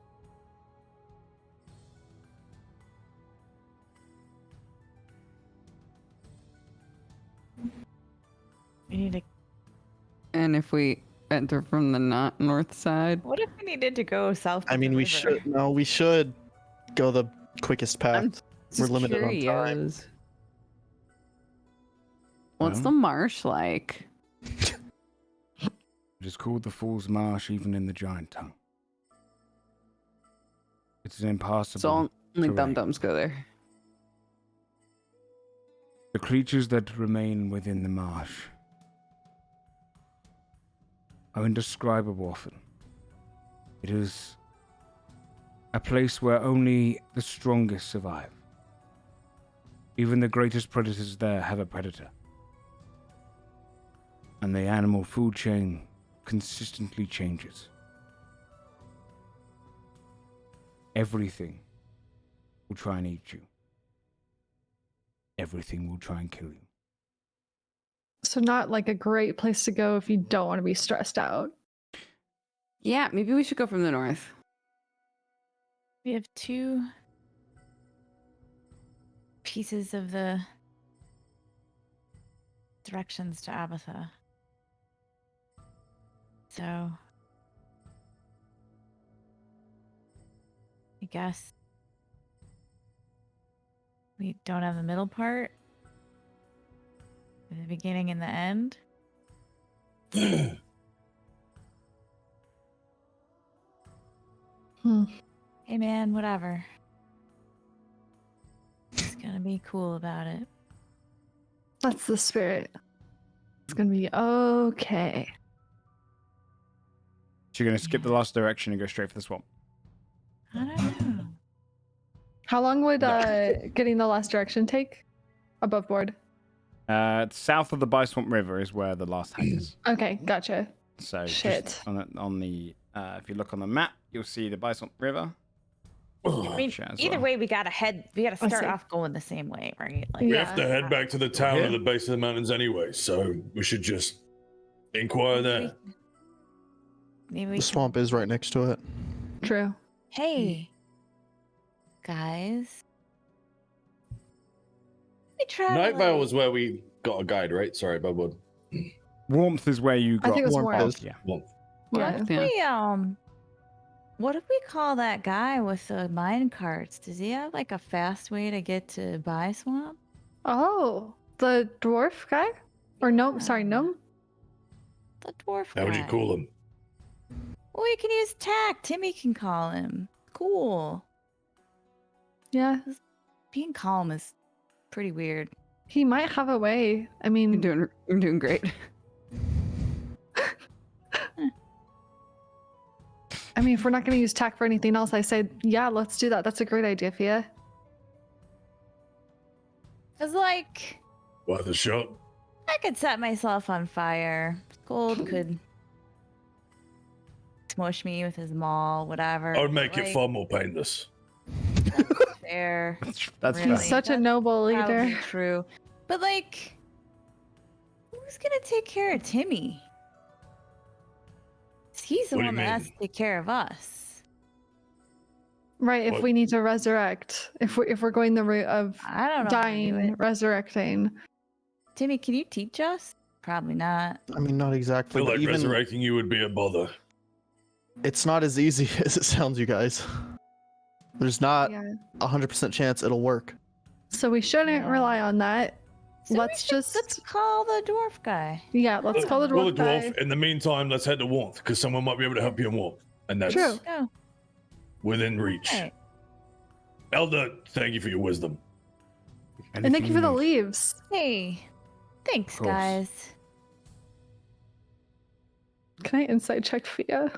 We need to. And if we enter from the not north side, What if we needed to go south? I of mean, the we river? should. No, we should go the quickest path. I'm We're just limited on time. curious. What's Well. the marsh like? It is called the Fool's Marsh, even in the Giant Tongue. It's an impassable. So only terrain. dum-dums go there. The creatures that remain within the marsh are indescribable often. It is a place where only the strongest survive. Even the greatest predators there have a predator. And the animal food chain consistently changes. Everything will try and eat you. Everything will try and kill you. So not like a great place to go if you don't want to be stressed out. Yeah, maybe we should go from the north. We have 2 pieces of the directions to Abatha. So I guess we don't have the middle part, the beginning and the end. Hey man, whatever. Just gonna be cool about it. That's the spirit. It's gonna be okay. So you're going to skip the last direction and go straight for the swamp. I don't know. How long would getting the last direction take? Above board. South of the Biswamp River is where the last hag is. Okay, gotcha. So Shit. just on the if you look on the map, you'll see the Biswamp River. I mean, Chat as either well. way, we gotta I start see. off going the same way, right? Like, We Yeah. have to head back to the town Yeah. at the base of the mountains anyway, so we should just inquire there. Maybe we The swamp is right next to it. True. Hey, guys. We travel. Night Vale was where we got a guide, right? Sorry, Bubwood. Warmth is where you I got think it was Warmth Warmth. is. Yeah. Well, Yeah. What if we call that guy with the mine carts? Does he have like a fast way to get to Biswamp? Oh, the dwarf guy? Or gnome? Sorry, gnome? The dwarf how would you guy. call them? Well, we can use tack. Timmy can call him. Cool. Yeah. Being calm is pretty weird. He might have a way. I mean, You're doing great. if we're not going to use tack for anything else, I say, yeah, let's do that. That's a great idea, Fia. Cause like Worth a shot. I could set myself on fire. Gold could smush me with his maul, whatever. I would make it Like, far more painless. fair. That's Really? He's fair. such a That's noble Probably leader. true. But like, who's gonna take care of Timmy? He's the What do one you that has mean? to take care of us. Right, if What? we need to resurrect. If we're going the route of I don't know. how to do dying, it. resurrecting. Timmy, can you teach us? Probably not. I mean, not I exactly, feel but like even resurrecting you would be a bother. it's not as easy as it sounds, you guys. There's not Yeah. 100% chance it'll work. So we shouldn't Yeah. rely on that. So let's let's call the dwarf guy. Yeah, let's call the Well, dwarf the dwarf. guy. In the meantime, let's head to Warmth because someone might be able to help you in Warmth, and that's True. Go. within reach. Right. Elder, thank you for your wisdom. And thank you for the need. leaves. Hey, thanks, Of course. guys. Can I insight check Fia?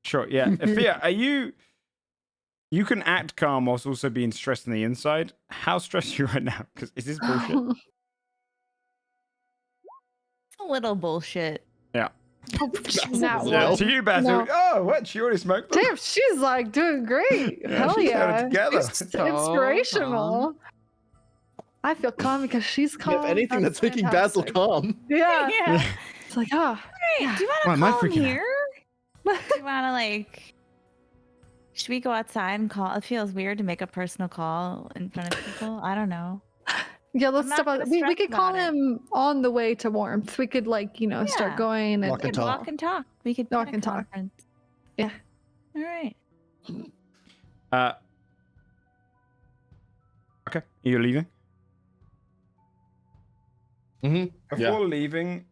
Sure, yeah. Fia, are you... You can act calm whilst also being stressed on the inside. How stressed are you right now? Because is this bullshit? It's a little bullshit. Yeah. Now Yeah, what? to you, Basil. No. Oh, what? She already smoked them? Damn, she's like doing great. Yeah, Hell she's got it yeah. together. It's So inspirational. I feel calm because she's calm. If anything, that's making Basil fantastic. calm. Yeah. Yeah. It's like, oh, Hey, do you Why want am I to call him freaking out? here? Do you want to like? Should we go outside and call? It feels weird to make a personal call in front of people. I don't know. yeah, let's I'm step not out. gonna We stress could call about it. him on the way to Warmth. We could, like, Yeah. start going and Walk We and could talk. walk and talk. We could Walk put a and talk. conference. Yeah. All right. Okay, you're leaving? Mm-hmm. Before leaving,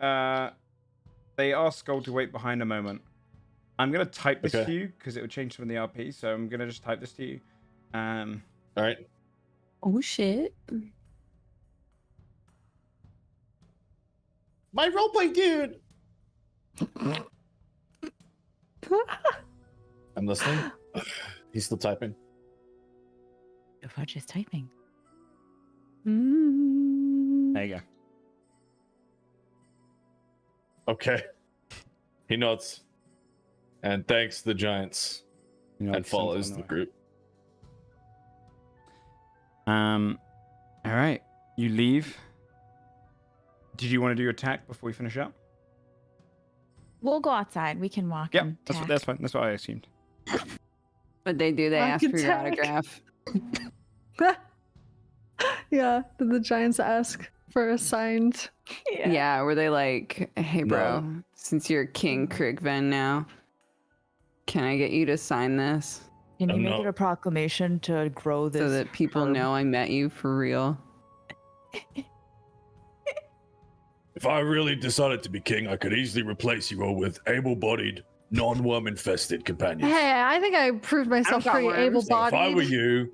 they ask Skull to wait behind a moment. I'm going to type this Okay. to you because it will change some of the RP, so I'm going to just type this to you. All right. Oh shit. My roleplay dude. I'm listening. He's still typing. Godforged is typing. There you go. Okay. He nods. And thanks the giants. You know, And it's sent follows on the way. group. All right, you leave. Did you want to do your attack before we finish up? We'll go outside. We can walk. Yep, and that's tack. fine. That's what I assumed. But they do. They ask for your autograph. Yeah, did the giants ask for a signed? Yeah. Were they like, hey, bro, since you're King Krigven now, can I get you to sign this Can you I'm make not- it a proclamation to grow this? so that people herb? know I met you for real? If I really decided to be king, I could easily replace you all with able-bodied, non-worm infested companions. Hey, I think I proved myself got pretty worms. So if I were able-bodied. you,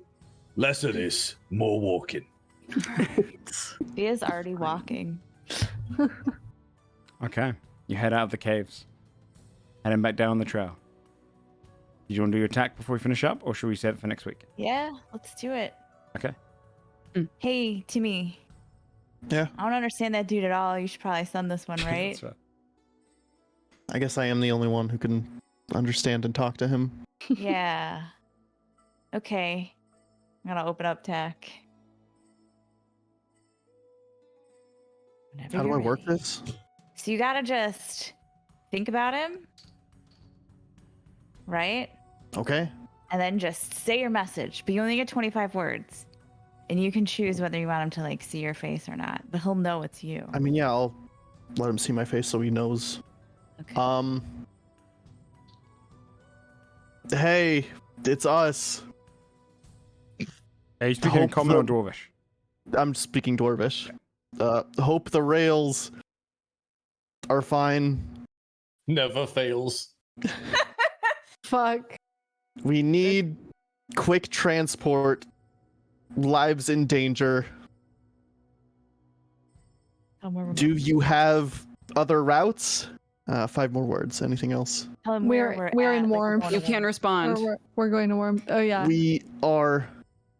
less of this, more walking. He is already walking. Okay. You head out of the caves. Heading back down the trail. Do you want to do your attack before we finish up, or should we set it for next week? Yeah, let's do it. Okay. Hey, Timmy. Yeah. I don't understand that dude at all. You should probably send this one, right? That's right. I guess I am the only one who can understand and talk to him. Yeah. Okay. I'm gonna open up tech. Whenever How do I you're work ready. this? So you gotta just think about him, right? Okay. And then just say your message. But you only get 25 words. And you can choose whether you want him to like see your face or not. But he'll know it's you. I mean, yeah, I'll let him see my face so he knows. Okay. Hey, it's us. Are you speaking in Hope common or the- Dwarvish? I'm speaking Dwarvish. Hope the rails are fine. Never fails. Fuck. We need quick transport. Lives in danger. Tell him where we're Do going. you have other routes? 5 more words. Anything else? Tell him We're where in at, like, warmth. one You of them. can respond. We're going to warm. Oh yeah. We are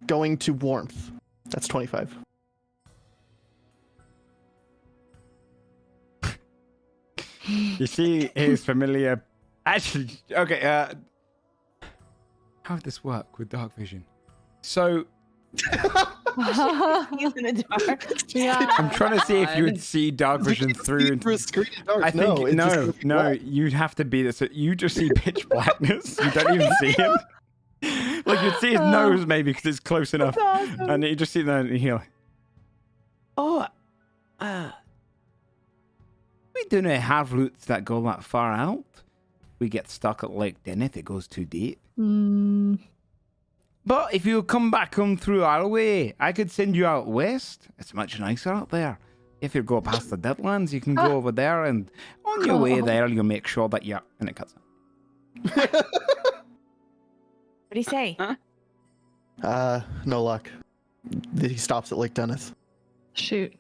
going to Warmth. That's 25. You see his familiar. Actually, okay. How would this work with dark vision? So He's in the dark. Yeah. I'm trying to see if you would see dark vision through. For a screen in dark. I think it's no, just no. black. You'd have to be this. You just see pitch blackness. You don't even see him. Like you'd see his nose maybe because it's close enough, and you just see that and you're like, oh, we do not have routes that go that far out. We get stuck at Lake Din if it goes too deep. Mm, But if you come back on through our way, I could send you out west. It's much nicer out there. If you go past the Deadlands, you can go over there, and on your way there, you'll make sure that you're... And it cuts out. What'd he say? No luck. He stops at Lake Dennis. shoot.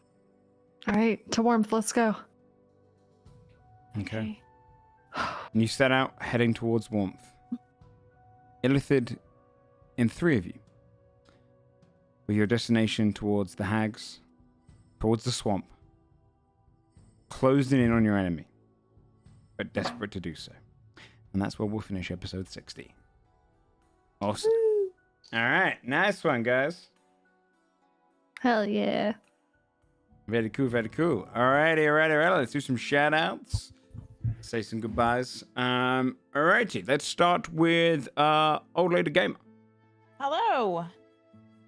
All right, to warmth. Let's go. Okay. And you set out heading towards Warmth. Illithid, in 3 of you, with your destination towards the hags, towards the swamp, closing in on your enemy, but desperate to do so. And that's where we'll finish episode 60. Awesome. All right, nice one, guys. Hell yeah. Very cool, very cool. Alrighty. Let's do some shout outs. Say some goodbyes. Alrighty, let's start with Old Lady Gamer. Hello.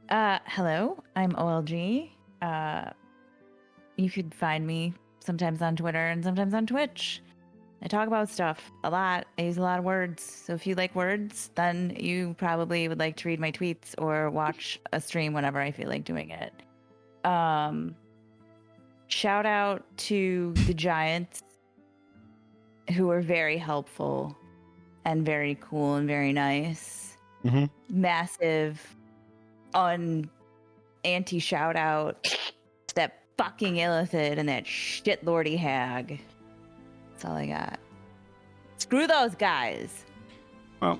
Hello. I'm OLG. You could find me sometimes on Twitter and sometimes on Twitch. I talk about stuff a lot. I use a lot of words. So if you like words, then you probably would like to read my tweets or watch a stream whenever I feel like doing it. Shout out to the Giants, who were very helpful and very cool and very nice. Mm-hmm. Massive anti shout out to that fucking Illithid and that shit lordy hag. That's all I got. Screw those guys. Well,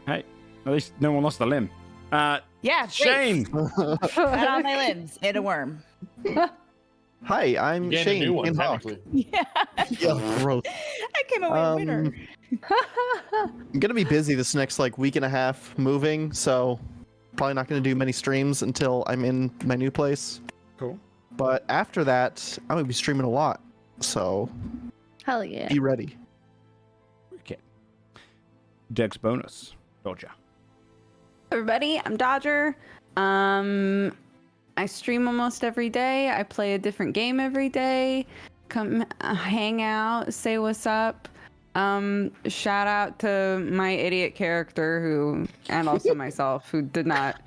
hey, at least no one lost a limb. Yeah, great. Shane. Fat on my limbs and a worm. Hi, I'm Gain a Shane. new one, Shane Hawk. technically. Yeah. Yeah, gross. I came away winner. I'm gonna be busy this next week and a half moving, so probably not gonna do many streams until I'm in my new place. Cool. But after that, I'm gonna be streaming a lot, so Hell yeah. be ready. Dex bonus, Dodger. Everybody, I'm Dodger. I stream almost every day. I play a different game every day. Come hang out, say what's up. Shout out to my idiot character and also myself, who did not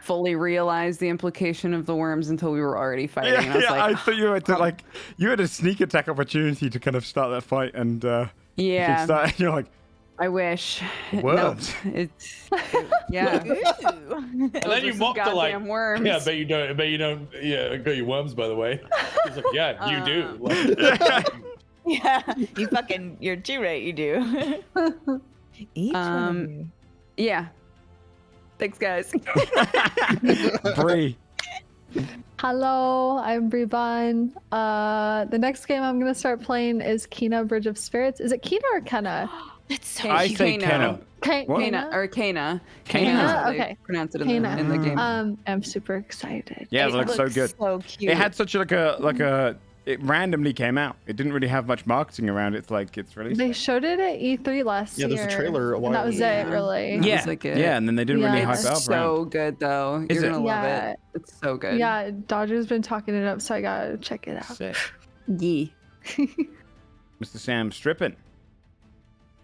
fully realize the implication of the worms until we were already fighting. Yeah, And I was like, I thought you had to you had a sneak attack opportunity to kind of start that fight, and yeah, you're like, I wish. worms. Nope. Yeah. And then you mocked the like, worms. yeah, I bet you don't. Yeah, I got your worms, by the way. He's like, yeah, you do. Like, Yeah, you're too right, you do. Each one of you. Yeah. Thanks, guys. Bree. Hello, I'm Bree-Bon. The next game I'm gonna start playing is Kena Bridge of Spirits. Is it Kena or Kena? That's so I say Kena. What? Kana or Kana. Kana. Okay. Pronounce it Kana. in the game. I'm super excited. Yeah, it looks so good. So cute. It had such it randomly came out. It didn't really have much marketing around it. Like it's released. They showed it at E3 last year. Yeah, there's a trailer a while and that was ago. it, really. That Yeah, was, like, it. yeah, and then they didn't really Yeah, hype it's it up. So around. good though. Is You're it? gonna love Yeah. it. It's so good. Yeah, Dodger's been talking it up, so I gotta check it out. Sick. Yee. Mr. Sam stripping.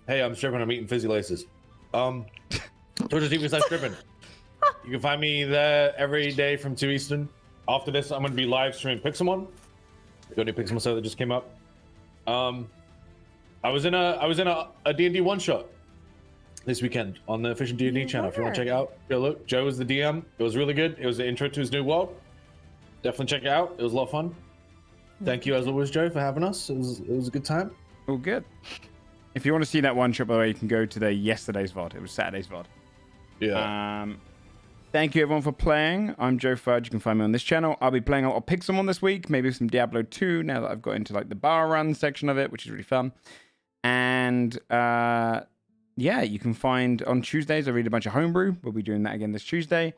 hey, I'm stripping. I'm eating fizzy laces. Twitch.tv/stripping. You can find me there every day from 2 Eastern. After this, I'm gonna be live streaming Pixelmon. Got any Pixelmon stuff that just came up. I was in a D&D one shot this weekend on the official D&D channel. If you want to check it out, go look. Joe was the DM. It was really good. It was the intro to his new world. Definitely check it out. It was a lot of fun. Thank you as always, Joe, for having us. It was a good time. All good. If you want to see that one shot, by the way, you can go to yesterday's VOD. It was Saturday's VOD. Yeah. Thank you everyone for playing. I'm Joe Fudge. You can find me on this channel. I'll be playing a lot of Pixelmon this week, maybe some Diablo 2 now that I've got into like the bar run section of it, which is really fun. And yeah, you can find on Tuesdays I read a bunch of homebrew. We'll be doing that again this Tuesday.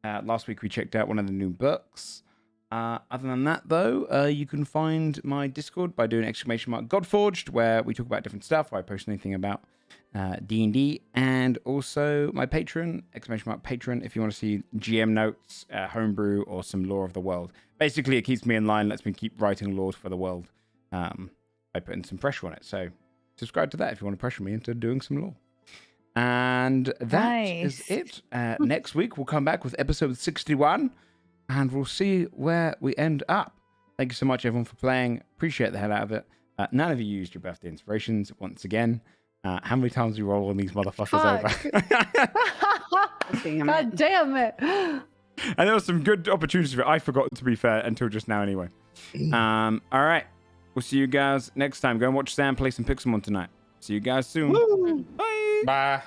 Last week we checked out one of the new books. Other than that, though, you can find my Discord by doing !Godforged, where we talk about different stuff, where I post anything about D&D, and also my Patreon, !Patreon, if you want to see GM notes, homebrew, or some lore of the world. Basically, it keeps me in line, lets me keep writing lore for the world by putting some pressure on it. So subscribe to that if you want to pressure me into doing some lore. And that is it. Next week, we'll come back with episode 61. And we'll see where we end up. Thank you so much, everyone, for playing. Appreciate the hell out of it. None of you used your birthday inspirations once again. How many times we roll on these motherfuckers over? God damn it. And there were some good opportunities for it. I forgot, to be fair, until just now anyway. All right. We'll see you guys next time. Go and watch Sam play some Pixelmon tonight. See you guys soon. Bye. Bye.